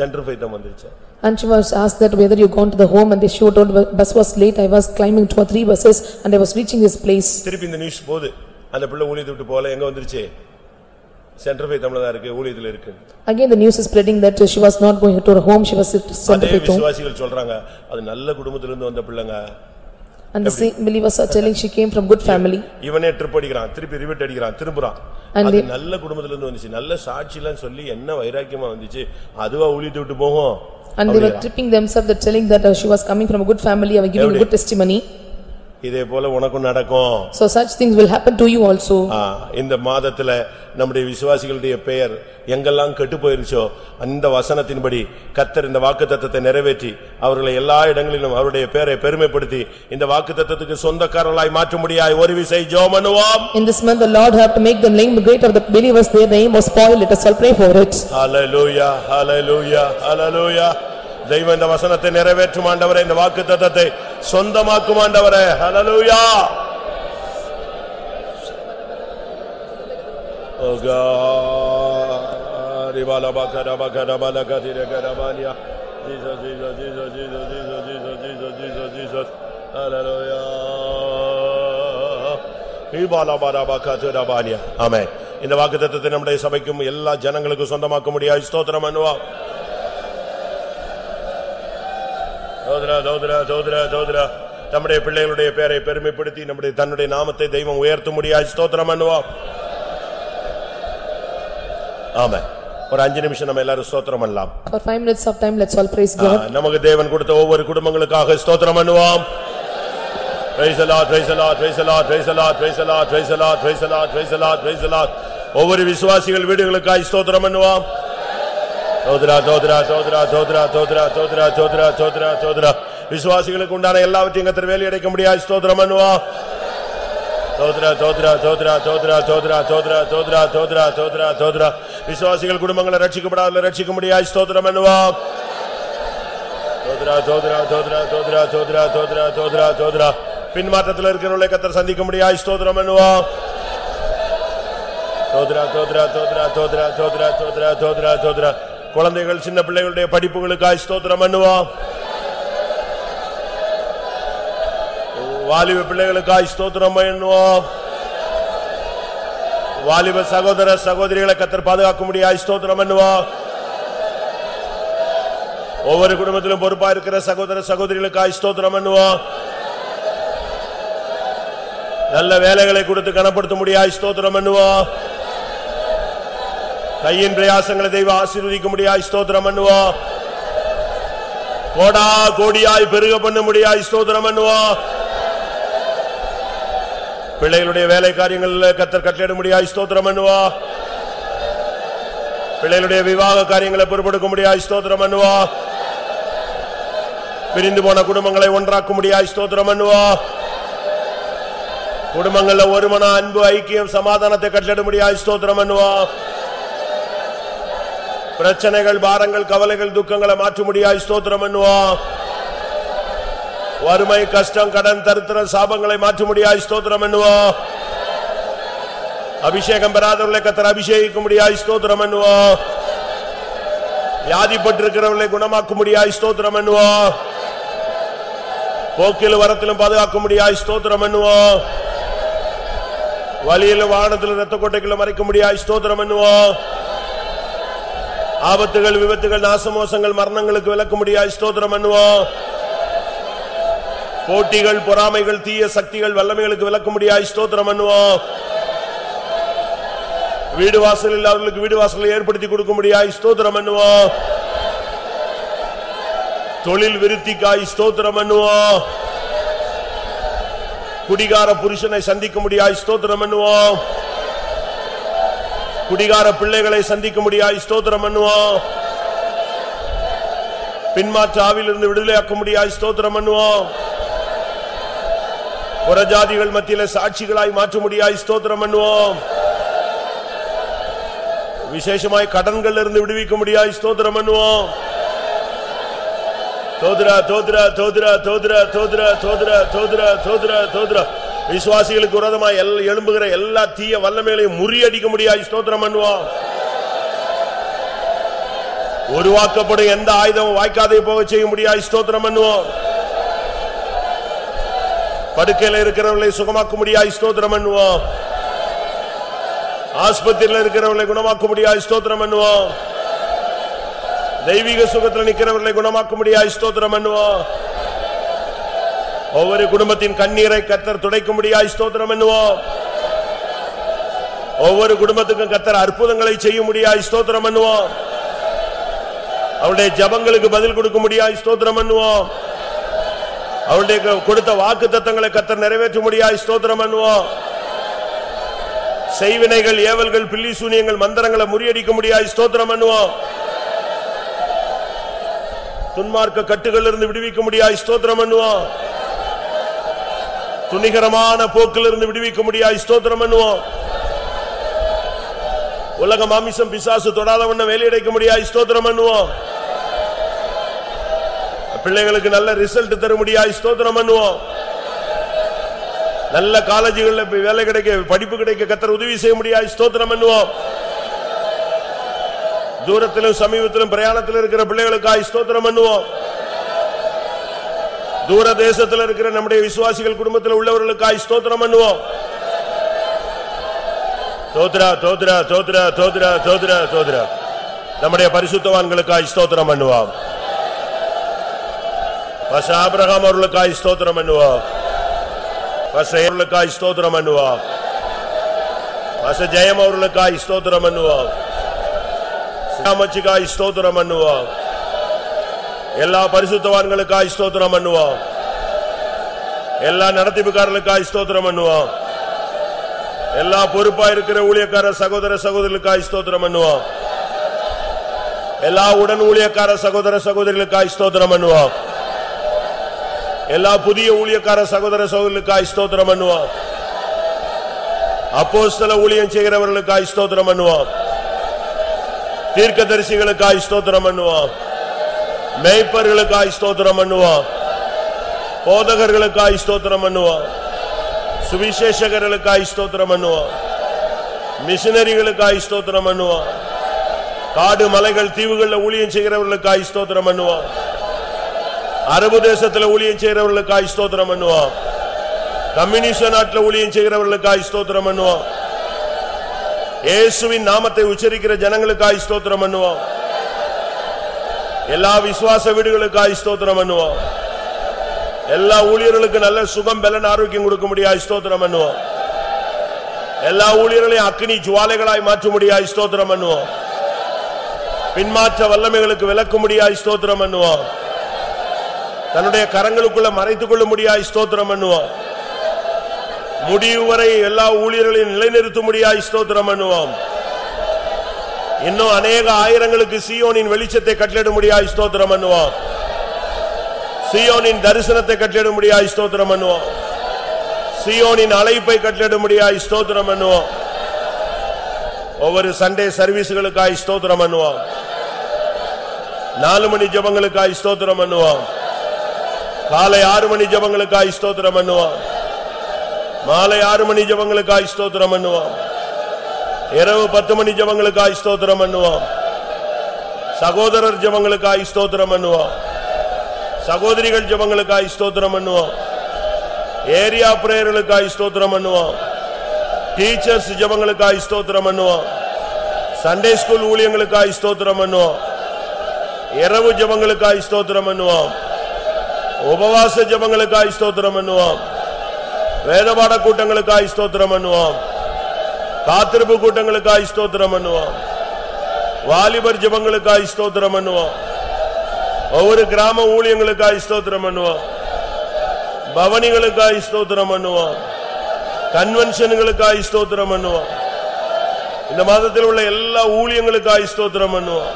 S1: சென்டர் ஃபெய்த் வந்துருச்சு.
S2: And she was asked that whether you gone to the home and they showed told bus was late. I was climbing 2 or 3 buses and I was reaching this place.
S1: திருப்பி இந்த news போகுது, அந்த பிள்ளை ஊழியத்தை விட்டு போல, எங்க வந்துருச்சு, சென்டர் ஃபெய்த் தான் இருக்கு, ஊழியத்துல இருக்கு.
S2: Again the news is spreading that she was not going to her home, she was center faith home.
S1: விசுவாசிகள் சொல்றாங்க அது நல்ல குடும்பத்துல இருந்து வந்த பிள்ளைங்க.
S2: And the same believers are telling she came from good family.
S1: இவனே ட்ரிப் அடிக்கிறான், திருப்பி ரிவர்ட் அடிக்கிறான், திரும்புறான். அது நல்ல குடும்பத்துல இருந்து வந்துச்சு, நல்ல சாட்சிலாம் சொல்லி என்ன வைராக்கியமா வந்துச்சு, அதுவா ஊழியத்தை விட்டு போகும்.
S2: And they were tripping themselves that telling that she was coming from a good family and giving good testimony.
S1: இதே போல உனக்கும் நடக்கும்.
S2: So such things will happen to you also.
S1: இந்த மாதத்துல நம்முடைய விசுவாசிகளுடைய பெயர் எங்கெல்லாம் கெட்டு போயிருச்சோ அந்த வசனத்தின்படி கர்த்தர் இந்த வாக்குத்தத்தத்தை நிறைவேற்றி அவர்களை எல்லா இடங்களிலும் அவருடைய பெயரை பெருமைப்படுத்தி இந்த வாக்குத்தத்தத்துக்கு சொந்தக்காரர்களாய் மாற்ற முடியாய் ஒரு விசை ஜெபம் பண்ணுவோம்.
S2: In this month the Lord have to make the name great of the believers, their name was spoiled. Let us all pray for it.
S1: Hallelujah, hallelujah, hallelujah. தெய்வம் இந்த வசனத்தை நிறைவேற்றும் ஆண்டவரே, இந்த வாக்குத்தத்தத்தை சொந்தமாக்கும் ஆண்டவரே. ஹல்லேலூயா. Oh God, rivala bakara bakara balaka diregarabania. Jesus, Jesus, Jesus, Jesus, Jesus, Jesus, Jesus, Jesus, Jesus. Hallelujah. rivala barabaka dirabania. Amen. இந்த வாக்குத்தத்தத்தை நம்முடைய சபைக்கும் எல்லா ஜனங்களுக்கும் சொந்தமாக்க முடியாது. ஸ்தோத்திரம் பண்ணுவோம். நம்முடைய பிள்ளைகளுடைய பெயரை பெருமைப்படுத்தி நம்முடைய தன்னுடைய நாமத்தை தெய்வம் உயர்த்த முடியாது. ஸ்தோத்திரம் பண்ணுவோம். ஆமென். ஒரு 5 நிமிஷம் நம்ம எல்லாரும் ஸ்தோத்திரம் பண்ணலாம்.
S2: For 5 minutes of time let's all praise God.
S1: நமக்கு தேவன் கொடுத்த ஒவ்வொரு குடும்பங்களுக்காக ஸ்தோத்திரம் பண்ணுவோம். Praise the Lord, praise the Lord, praise the Lord, praise the Lord, praise the Lord, praise the Lord, praise the Lord, praise the Lord, praise the Lord. ஒவ்வொரு விசுவாசிகள் வீடுகளுக்காக ஸ்தோத்திரம் பண்ணுவோம். தோத்ரா தோத்ரா தோத்ரா தோத்ரா தோத்ரா தோத்ரா தோத்ரா தோத்ரா தோத்ரா. விசுவாசிகளுக்கு உண்டான எல்லாவற்றையும் கர்த்தர் வேலை அடைக்க முடியாது. ஸ்தோத்திரம் பண்ணுவோம். தோத்ரா தோத்ரா தோத்ரா தோத்ரா தோத்ரா தோத்ரா தோத்ரா தோத்ரா தோத்ரா தோத்ரா. விசுவாசிகள் குடும்பங்களை ரட்சிக்கப்படாதவர்களை ரட்சிக்க முடியாது. ஸ்தோத்திரம் பண்ணுவோம். தோத்ரா தோத்ரா தோத்ரா தோத்ரா தோத்ரா தோத்ரா தோத்ரா தோத்ரா. பின்மாற்றத்தில் இருக்கிறவர்களை கர்த்தர் சந்திக்க முடியாது. ஸ்தோத்திரம் பண்ணுவோம். தோத்ரா தோத்ரா தோத்ரா தோத்ரா தோத்ரா தோத்ரா தோத்ரா தோத்ரா. குழந்தைகள் சின்ன பிள்ளைகளுடைய படிப்புகளுக்காக ஸ்தோத்திரம் பண்ணுவோம். வாலிப பிள்ளைகளுக்காக ஸ்தோத்திரம் பண்ணுவோம். வாலிப சகோதர சகோதரிகளை கர்த்தர் பாதுகாக்க முடியாது. ஸ்தோத்திரம் பண்ணுவோம். ஒவ்வொரு குடும்பத்திலும் பொறுப்பா இருக்கிற சகோதர சகோதரிகளுக்காக ஸ்தோத்திரம் பண்ணுவோம். நல்ல வேலைகளை கொடுத்து கனப்படுத்த முடியாது. ஸ்தோத்திரம் பண்ணுவோம். கையின் பிரயாசங்களை தெய்வம் ஆசீர்வதிக்க முடியாது. ஸ்தோத்திரம் பண்ணுவோம். கோடா கோடியாய் பெருக பண்ண முடியாய் ஸ்தோத்திரம் பண்ணுவோம். பிள்ளைகளுடைய வேலை காரியங்களில் கர்த்தர் கட்டளையிட முடியாய் ஸ்தோத்திரம் பண்ணுவோம். பிள்ளைகளுடைய விவாக காரியங்களை பொறுப்பெடுக்க முடியாய் ஸ்தோத்திரம் பண்ணுவோம். பிரிந்து போன குடும்பங்களை ஒன்றாக்க முடியாய் ஸ்தோத்திரம் பண்ணுவோம். குடும்பங்கள்ல ஒரு மன அன்பு ஐக்கியம் சமாதானத்தை கட்டளையிட முடியாய் ஸ்தோத்திரம் பண்ணுவோம். பிரச்சனைகள் பாரங்கள் கவலைகள் துக்கங்களை மாற்ற முடியாய் ஸ்தோத்திரம் பண்ணுவோம். வறுமை கஷ்டம் கடன் தரித்திரம் சாபங்களை மாற்ற முடியாய் ஸ்தோத்திரம் பண்ணுவோம். அபிஷேகம் பெறாதவர்களை கர்த்தர் அபிஷேகிக்க முடியாய் ஸ்தோத்திரம் பண்ணுவோம். வியாதிப்பட்டிருக்கிறவர்களை குணமாக்க முடியாய் ஸ்தோத்திரம் பண்ணுவோம். போக்கிலும் வரத்திலும் பாதுகாக்க முடியாய் ஸ்தோத்திரம் பண்ணுவோம். வழியிலும் வாகனத்திலும் இரத்த கோட்டைகளும் மறைக்க முடியாய் ஸ்தோத்திரம் பண்ணுவோம். ஆபத்துகள் விபத்துகள் நாசமோசங்கள் மரணங்களுக்கு விலக்க முடியாய் ஸ்தோத்திரம் பண்ணுவோம். போட்டிகள் பொறாமைகள் தீய சக்திகள் வல்லமைகளுக்கு விலக்க முடியாய் ஸ்தோத்திரம் பண்ணுவோம். வீடு வாசல் இல்லாதவர்களுக்கு வீடு வாசலை ஏற்படுத்தி கொடுக்க முடியாய் ஸ்தோத்திரம் பண்ணுவோம். தொழில் விருத்திக்காய் ஸ்தோத்திரம் பண்ணுவோம். குடிகார புருஷனை சந்திக்க முடியாய் ஸ்தோத்திரம் பண்ணுவோம். குடிகார பிள்ளைகளை சந்திக்க முடியாய் ஸ்தோத்திரம் பண்ணுவோம். பின்மாற்ற ஆவிலிருந்து விடுதலையாக்க முடியாய் ஸ்தோத்திரம் பண்ணுவோம். புறஜாதிகள் மத்தியில சாட்சிகளாய் மாற்ற முடியாய் ஸ்தோத்திரம் பண்ணுவோம். விசேஷமாய் கடன்கள் இருந்து விடுவிக்க முடியாய் ஸ்தோத்திரம் பண்ணுவோம். தோத்ரா தோத்ரா தோத்ரா தோத்ரா தோத்ரா தோத்ரா தோத்ரா தோத்ரா தோத்ரா விசுவாசிகளுக்கு விரோதமாய் எழும்புகிற எல்லா தீய வல்லமைகளையும் முறியடிக்க முடியாய் ஸ்தோத்திரம் பண்ணுவோம். உருவாக்கப்படும் எந்த ஆயுதமும் வாய்க்காதே போக செய்ய முடியாய் ஸ்தோத்திரம் பண்ணுவோம். படுக்கையில் இருக்கிறவர்களை சுகமாக்க முடியாய் ஸ்தோத்திரம் பண்ணுவோம். ஆஸ்பத்திரியில் இருக்கிறவர்களை குணமாக்க முடியாய் ஸ்தோத்திரம் பண்ணுவோம். தெய்வீக சுகத்தில் நிற்கிறவர்களை குணமாக்க முடியாய் ஸ்தோத்திரம் பண்ணுவோம். ஒவ்வொரு குடும்பத்தின் கண்ணீரை கர்த்தர் துடைக்க முடியாய் ஸ்தோத்திரம் பண்ணுவோம். ஒவ்வொரு குடும்பத்துக்கும் கர்த்தர் அற்புதங்களை செய்ய முடியாய் ஸ்தோத்திரம் பண்ணுவோம். அவருடைய ஜபங்களுக்கு பதில் கொடுக்க முடியாய் ஸ்தோத்திரம் பண்ணுவோம். அவருடைய கொடுத்த வாக்குத்தத்தங்களை கர்த்தர் நிறைவேற்ற முடியாய் ஸ்தோத்திரம் பண்ணுவோம். செய்வினைகள் ஏவல்கள் பில்லி சூனியங்கள் மந்திரங்களை முறியடிக்க முடியாய் ஸ்தோத்திரம் பண்ணுவோம். துன்மார்க்க கட்டுகள் இருந்து விடுவிக்க முடியாய் ஸ்தோத்திரம் பண்ணுவோம். துணிகரமான போக்கில் இருந்து விடுவிக்க முடியாய் ஸ்தோத்திரம் பண்ணுவோம். உலக மாமிசம் பிசாசு தொடாதவண்ண வேலையடைக்க முடியாய் ஸ்தோத்திரம் பண்ணுவோம். பிள்ளைகளுக்கு நல்ல ரிசல்ட் தர முடியாய் ஸ்தோத்திரம் பண்ணுவோம். நல்ல காலேஜுகளில் வேலை கிடைக்க படிப்பு கிடைக்க கர்த்தர் உதவி செய்ய முடியாய் ஸ்தோத்திரம் பண்ணுவோம். தூரத்திலும் சமீபத்திலும் பிரயாணத்தில் இருக்கிற பிள்ளைகளுக்காய் ஸ்தோத்திரம் பண்ணுவோம். தூர தேசத்தில் இருக்கிற நம்முடைய விசுவாசிகள் குடும்பத்தில் உள்ளவர்களுக்காய் ஸ்தோத்திரம் பண்ணுவோம். தோத்ரா தோத்ரா தோத்ரா தோத்ரா தோத்ரா தோத்ரா நம்முடைய பரிசுத்தவான்களுக்காய் ஸ்தோத்திரம் பண்ணுவோம். பச ஆபிரகாம் அவர்களுக்காய் ஸ்தோத்திரம் பண்ணுவோம். பசையர்களுக்காய் ஸ்தோத்திரம் பண்ணுவோம். பச ஜெயம் அவர்களுக்காய் ஸ்தோத்திரம் பண்ணுவோம். சாமச்சிக்காய் ஸ்தோத்திரம் பண்ணுவோம். எல்லா பரிசுத்தவான்களுக்காய் ஸ்தோத்திரம் பண்ணுவோம். எல்லா நடத்திப்புக்காரர்களுக்காய் ஸ்தோத்திரம் பண்ணுவோம். எல்லா பொறுப்பா இருக்கிற ஊழியக்கார சகோதர சகோதரிகளுக்காய் ஸ்தோத்திரம் பண்ணுவோம். எல்லா உடன் ஊழியக்கார சகோதர சகோதரிகளுக்காய் ஸ்தோத்திரம் பண்ணுவோம். எல்லா புதிய ஊழியக்கார சகோதர சகோதரிகளுக்காய் ஸ்தோத்திரம் பண்ணுவோம். அப்போஸ்தல ஊழியம் செய்கிறவர்களுக்காய் ஸ்தோத்திரம் பண்ணுவோம். தீர்க்கதரிசிகளுக்காய் ஸ்தோத்திரம் பண்ணுவோம். மேய்ப்பர்களுக்காய் ஸ்தோத்திரம் பண்ணுவோம். போதகர்களுக்காய் ஸ்தோத்திரம் பண்ணுவோம். சுவிசேஷகர்களுக்காய் ஸ்தோத்திரம் பண்ணுவோம். மிஷனரிகளுக்காய் ஸ்தோத்திரம் பண்ணுவோம். காடு மலைகள் தீவுகளில் ஊழியம் செய்கிறவர்களுக்காய் ஸ்தோத்திரம் பண்ணுவோம். அரபு தேசத்தில் ஊழியம் செய்கிறவர்களுக்காய் ஸ்தோத்திரம் பண்ணுவோம். கம்யூனிஸ்ட் நாட்டில் ஊழியம் செய்கிறவர்களுக்காய் ஸ்தோத்திரம் பண்ணுவோம். இயேசுவின் நாமத்தை உச்சரிக்கிற ஜனங்களுக்காய் ஸ்தோத்திரம் பண்ணுவோம். எல்லா விசுவாச வீடுகளுக்காய் ஸ்தோத்திரம் பண்ணுவோம். எல்லா ஊழியர்களுக்கு நல்ல சுகம் பலன் ஆரோக்கியம் கொடுக்க முடியாய் ஸ்தோத்திரம் பண்ணுவோம். எல்லா ஊழியர்களையும் அக்னி ஜுவாலைகளாய் மாற்ற முடியாய் ஸ்தோத்திரம் பண்ணுவோம். பின்மாற்ற வல்லமைகளுக்கு விலக்க முடியாய் ஸ்தோத்திரம் பண்ணுவோம். தன்னுடைய கரங்களுக்குள்ள மறைத்துக் கொள்ள முடியாய் ஸ்தோத்திரம் பண்ணுவான். முடிவு வரை எல்லா ஊழியர்களையும் நிலைநிறுத்தும்படியாய் ஸ்தோத்திரம் பண்ணுவான். இன்னும் அநேக ஆயிரங்களுக்கு சீயோனின் வெளிச்சத்தை கட்டளிடும்படியாய் ஸ்தோத்திரம் பண்ணுவான். சீயோனின் தரிசனத்தை கட்டளிடும்படியாய் ஸ்தோத்திரம் பண்ணுவான். சீயோனின் அழைப்பை கட்டளிடும்படியாய் ஸ்தோத்திரம் பண்ணுவான். ஒவ்வொரு சண்டே சர்வீஸ்களுக்காய் ஸ்தோத்திரம் பண்ணுவான். 4 மணி ஜெபங்களுக்காய் ஸ்தோத்திரம் பண்ணுவான். காலை 6 மணி ஜெபங்களுக்காய் ஸ்தோத்திரம் பண்ணுவான். மாலை 6 மணி ஜெபங்களுக்காய் ஸ்தோத்திரம் பண்ணுவான். இரவு 10 மணி ஜெபங்களுக்காய் ஸ்தோத்திரம் பண்ணுவான். சகோதரர் ஜெபங்களுக்காய் ஸ்தோத்திரம் பண்ணுவான். சகோதரிகள் ஜெபங்களுக்காய் ஸ்தோத்திரம் பண்ணுவான். ஏரியா பிரேயர்களுக்காய் ஸ்தோத்திரம் பண்ணுவான். டீச்சர்ஸ் ஜெபங்களுக்காய் ஸ்தோத்திரம் பண்ணுவான். சண்டே ஸ்கூல் ஊழியங்களுக்காய் ஸ்தோத்திரம் பண்ணுவான். இரவு ஜெபங்களுக்காய் ஸ்தோத்திரம் பண்ணுவான். உபவாச ஜெபங்களுக்காய் ஸ்தோத்திரம் பண்ணுவான். வேதபாட கூட்டங்களுக்காய் ஸ்தோத்திரம் பண்ணுவான். காத்திருப்பு கூட்டங்களுக்காய் ஸ்தோத்திரம் பண்ணுவான். வாலிபர் ஜெபங்களுக்காய் ஸ்தோத்திரம் பண்ணுவான். ஒவ்வொரு கிராம ஊழியங்களுக்காய் ஸ்தோத்திரம் பண்ணுவான். பவனிகளுக்காய் ஸ்தோத்திரம் பண்ணுவான். கன்வென்ஷன்களுக்காய் ஸ்தோத்திரம் பண்ணுவான். இந்த மாதத்தில் உள்ள எல்லா ஊழியங்களுக்காய் ஸ்தோத்திரம் பண்ணுவான்.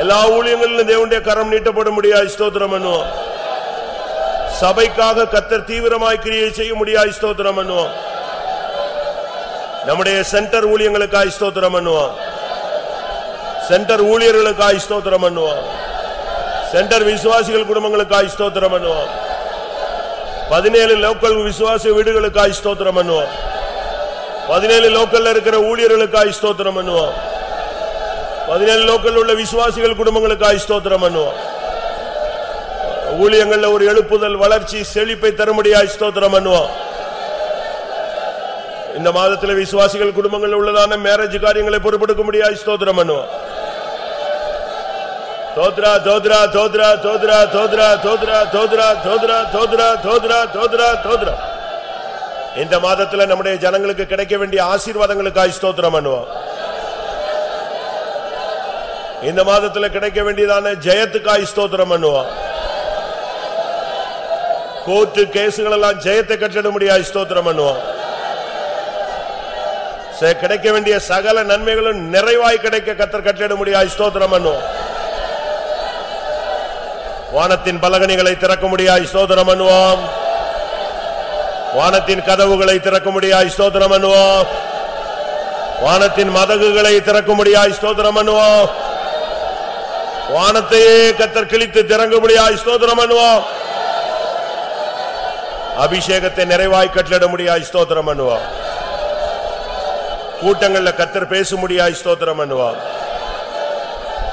S1: எல்லா ஊழியங்களிலும் தேவனுடைய கரம் நீட்டப்படும்படியாய் ஸ்தோத்திரம் பண்ணுவான். சபைக்காக கர்த்தர் தீவிரமாய் கிரியை செய்ய முடியாய் ஸ்தோத்திரம் பண்ணுவான். நம்முடைய சென்டர் ஊழியங்களுக்காய் ஸ்தோத்திரம் பண்ணுவான். சென்டர் ஊழியர்களுக்காய் ஸ்தோத்திரம் பண்ணுவான். சென்டர் விசுவாசிகள் குடும்பங்களுக்காய் ஸ்தோத்திரம் பண்ணுவான். 17 லோக்கல் விசுவாசி வீடுகளுக்காய் ஸ்தோத்திரம் பண்ணுவான். 17 லோக்கல்ல இருக்கிற ஊழியர்களுக்காய் ஸ்தோத்திரம் பண்ணுவான். 17 லோக்கல் உள்ள விசுவாசிகள் குடும்பங்களுக்காய் ஸ்தோத்திரம் பண்ணுவான். ஊழியங்கள்ல ஒரு எழுப்புதல், வளர்ச்சி, செழிப்பை தரும்படியாய் ஸ்தோத்திரம் பண்ணுவான். இந்த மாதத்தில் விசுவாசிகள் குடும்பங்கள் உள்ளதான மேரேஜ் காரியங்களை பொறுப்பெடுக்க முடியாய் ஸ்தோத்திரம் பண்ணுவான். தோத்ரா தோத்ரா தோத்ரா தோத்ரா தோத்ரா தோத்ரா தோத்ரா தோத்ரா தோத்ரா தோத்ரா தோத்ரா தோத்ரா. இந்த மாதத்தில் நம்முடைய ஜனங்களுக்கு கிடைக்க வேண்டிய ஆசீர்வாதங்களுக்காய் ஸ்தோத்திரம் பண்ணுவான். இந்த மாதத்தில் கிடைக்க வேண்டியதான ஜெயத்துக்காய் ஸ்தோத்திரம் பண்ணுவான். கோர்ட்டு கேசுகள் எல்லாம் ஜெயத்தை கட்டிட முடியாய் ஸ்தோத்திரம் பண்ணுவான். கிடைக்க வேண்டிய சகல நன்மைகளும் நிறைவாய் கிடைக்க கர்த்தர் கட்டிட முடியாய் ஸ்தோத்திரம் பண்ணுவான். வானத்தின் பலகணிகளை திறக்க முடியாய் ஸ்தோத்திரம் பண்ணுவான். வானத்தின் கதவுகளை திறக்க முடியாய் ஸ்தோத்திரம் பண்ணுவான். வானத்தின் மதகுகளை திறக்க முடியாய் ஸ்தோத்திரம் பண்ணுவான். வானத்தையே கர்த்தர் கிழித்து திறங்க முடியாய் ஸ்தோத்திரம் பண்ணுவான். அபிஷேகத்தை நிறைவாய் கட்டளிட முடியாய் ஸ்தோத்திரம் பண்ணுவான். கூட்டங்கள்ல கர்த்தர் பேச முடியாய் ஸ்தோத்திரம் பண்ணுவான்.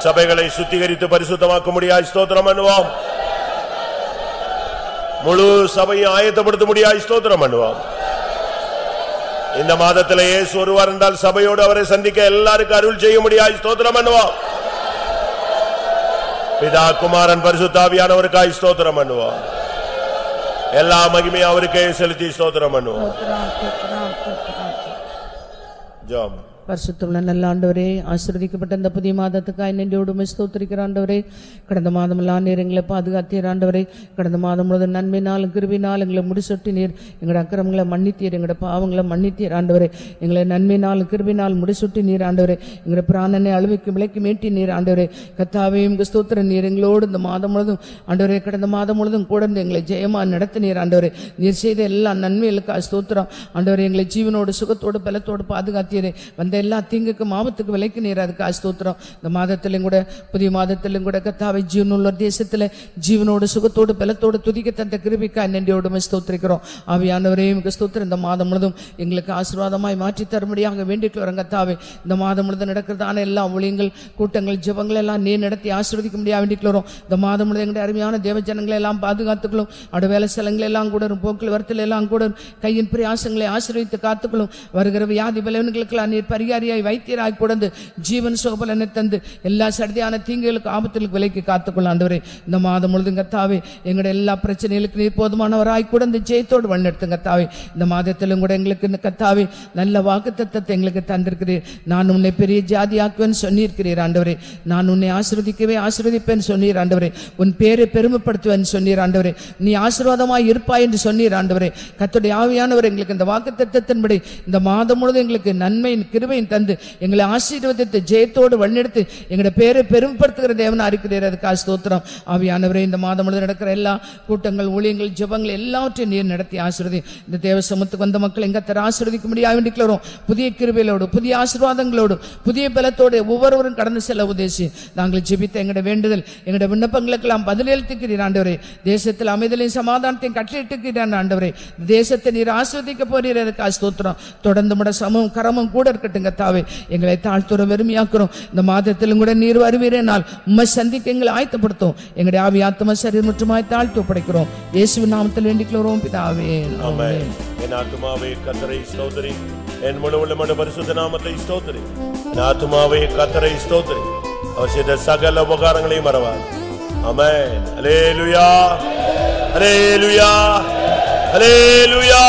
S1: சபைகளை சுத்திகரித்து பரிசுத்தமாக்க முடியாய் ஸ்தோத்திரம் பண்ணுவான். முழு சபையை ஆயத்தப்படுத்த முடியாய் ஸ்தோத்திரம் பண்ணுவான். இந்த மாதத்தில் இயேசு ஒருவர் என்றால் சபையோடு அவரை சந்திக்க எல்லாருக்கும் அருள் செய்ய முடியாய் ஸ்தோத்திரம் பண்ணுவான். பிதா குமாரன் பரிசுத்த ஆவியானவருக்காய் ஸ்தோத்திரம் பண்ணுவான். எல்லா மகிமையும் அவருக்கே செலுத்தி ஸ்தோத்திரம் பண்ணுவான். ஜெபம்.
S5: பரிசுத்தமுள்ள நல்ல ஆண்டவரே, ஆசீர்வதிக்கப்பட்ட இந்த புதிய மாதத்துக்காய் நன்றியோடு ஸ்தோத்திரிக்கிற ஆண்டவரே, கடந்த மாதம் எல்லாம் நீர் எங்களை பாதுகாத்தீர் ஆண்டவரே. கடந்த மாதம் முழுவதும் நன்மையினால் கிருபையினால் எங்களை முடிசூட்டினீர். எங்களோட அக்கிரமங்களை மன்னித்தீர், எங்களோட பாவங்களை மன்னித்தீர் ஆண்டவரே. எங்களை நன்மையினால் கிருபையினால் முடிசூட்டினீர் ஆண்டவரே. எங்களோட பிராணனை அழுவிக்கு விலைக்கு மீட்டினீர் ஆண்டவரே. கர்த்தாவே உமக்கு ஸ்தோத்திரம். நீர் எங்களோடு இந்த மாதம் முழுவதும் ஆண்டவரே, கடந்த மாதம் முழுவதும் கூட எங்களை ஜெயமா நடத்தினீர் ஆண்டவரே. நீர் செய்த எல்லா நன்மைகளுக்கு ஸ்தோத்திரம் ஆண்டவரே. எங்களை ஜீவனோடு சுகத்தோடு பலத்தோடு பாதுகாத்தீரே. எல்லா தீங்குக்கும் ஆபத்துக்கு விலைக்கு நீர் அதுக்கு ஸ்தோத்திரம். இந்த மாதத்திலும் கூட புதிய மாதத்திலும் கூட கர்த்தாவே ஜீவனுள்ள தேசத்தில் ஜீவனோடு சுகத்தோடு பலத்தோடு துதிக்க தந்த கிருபைக்காய் நன்றியோடு ஸ்தோத்திரிக்கிறோம். ஆவியானவரே உமக்கு ஸ்தோத்திரம். இந்த மாதம் முழுவதும் எங்களுக்கு ஆசீர்வாதமாய் மாற்றி தரும்படியாக வேண்டிட்டு வரோம் கர்த்தாவே. இந்த மாதம் முழுவதும் நடக்கிறதான எல்லா ஊழியங்கள், கூட்டங்கள், ஜெபங்கள் எல்லாம் நீர் நடத்தி ஆசீர்வதிக்க முடியாது வேண்டிட்டு வரோம். இந்த மாதம் முழுவதும் எங்களுடைய அருமையான தேவ ஜனங்களை எல்லாம் பாதுகாத்துக்களும், அடு வேலை ஸ்தலங்களை எல்லாம் கூட போக்குவரத்தில் எல்லாம் கூட கையின் பிரயாசங்களை ஆசீர்வதித்து காத்துக்களும். வருகிற வியாதி பலவீனங்களுக்கெல்லாம் நீர் பரிகாரியாய் வைத்தியராய் கொடுத்து ஜீவன் சோபலனை தந்து எல்லா சடியான தீங்குகளுக்கு ஆபத்துகளுக்கு விலைக்கு காத்துக்கொள்ள ஆண்டவரே இந்த மாதம் முழுதும் கர்த்தாவே எங்களுடைய எல்லா பிரச்சனைகளுக்கு நீர் போதுமானவராய் கொடுத்து ஜெயத்தோடு வழிநடத்தும் கர்த்தாவே இந்த மாதத்திலும் கூட எங்களுக்கு கர்த்தாவே நல்ல வாக்குத்தத்தத்தை எங்களுக்கு தந்திருக்கிறீர் நான் உன்னை பெரிய ஜாதியாக்குவேன் சொன்னீர்க்கிறீர் ஆண்டவரே நான் உன்னை ஆசீர்வதிப்பேன் சொன்னீர் ஆண்டவரே உன் பேரை பெருமைப்படுத்துவேன் சொன்னீர் ஆண்டவரே நீ ஆசீர்வாதமாய் இருப்பாய் என்று சொன்னீர் ஆண்டவரே கர்த்தருடைய ஆவியானவர் எங்களுக்கு இந்த வாக்குத்தத்தத்தின்படி இந்த மாதம் முழுவதும் எங்களுக்கு நன்மையின் கிருபையின் தந்து எங்களை ஆசீர்வதித்து ஜெயத்தோடு வழிநடத்தி எங்களுடைய பேரை பெருமைப்படுத்துகிற தேவனா இருக்கிறீர் அதுக்காக ஸ்தோத்திரம் ஆவியானவரே இந்த மாதம் முழுவதும் நடக்கிற எல்லா கூட்டங்கள் ஊழியங்கள் ஜெபங்கள் எல்லாவற்றையும் நீர் நடத்தி ஆசீர்வதி இந்த தேவ சமூகத்துக்கு வந்த மக்கள் எங்கத்தர ஆசீர்வதிக்க முடியாது வேண்டிக்கிறோம் புதிய கிருபையோடு புதிய ஆசீர்வாதங்களோடு புதிய பலத்தோடு ஒவ்வொருவரும் கடந்து செல்ல உதேசி நாங்கள் ஜெபித்த எங்களுடைய வேண்டுதல் எங்களுடைய விண்ணப்பங்களுக்கெல்லாம் பதிலளித்துக்கிறீர் ஆண்டவரே தேசத்தில் அமைதலையும் சமாதானத்தையும் கட்டளிட்டுக்கிறான் ஆண்டவரே தேசத்தை நீர் ஆஸ்வதிக்க போறீர் அதுக்காக ஸ்தோத்திரம் தொடர்ந்து முட சமம் கரமும் கூட இருக்கட்டும் கர்த்தாவே எங்களை தாழ்த்துற வெறுமையாக்குறோம் இந்த மாதத்திலும் கூட நீர் வருவீரேனால் உம்மை சந்திக்க எங்களை ஆயத்தப்படுத்தும் எங்களுடைய ஆவி ஆத்ம சரீரம் முற்றுமாய் தாழ்த்து ஒப்படைக்கிறோம் இயேசுவின் நாமத்தில் வேண்டிக்கிறோம் பிதாவே
S1: ஆமென். என் ஆத்துமாவே கர்த்தரை ஸ்தோத்திரி, என் முழு உள்ளமுடைய பரிசுத்த நாமத்தை ஸ்தோத்திரி. என் ஆத்துமாவே கர்த்தரை ஸ்தோத்திரி, அவர் செய்த சகல உபகாரங்களையும் மறவார். ஆமென். அல்லேலூயா, அல்லேலூயா, அல்லேலூயா.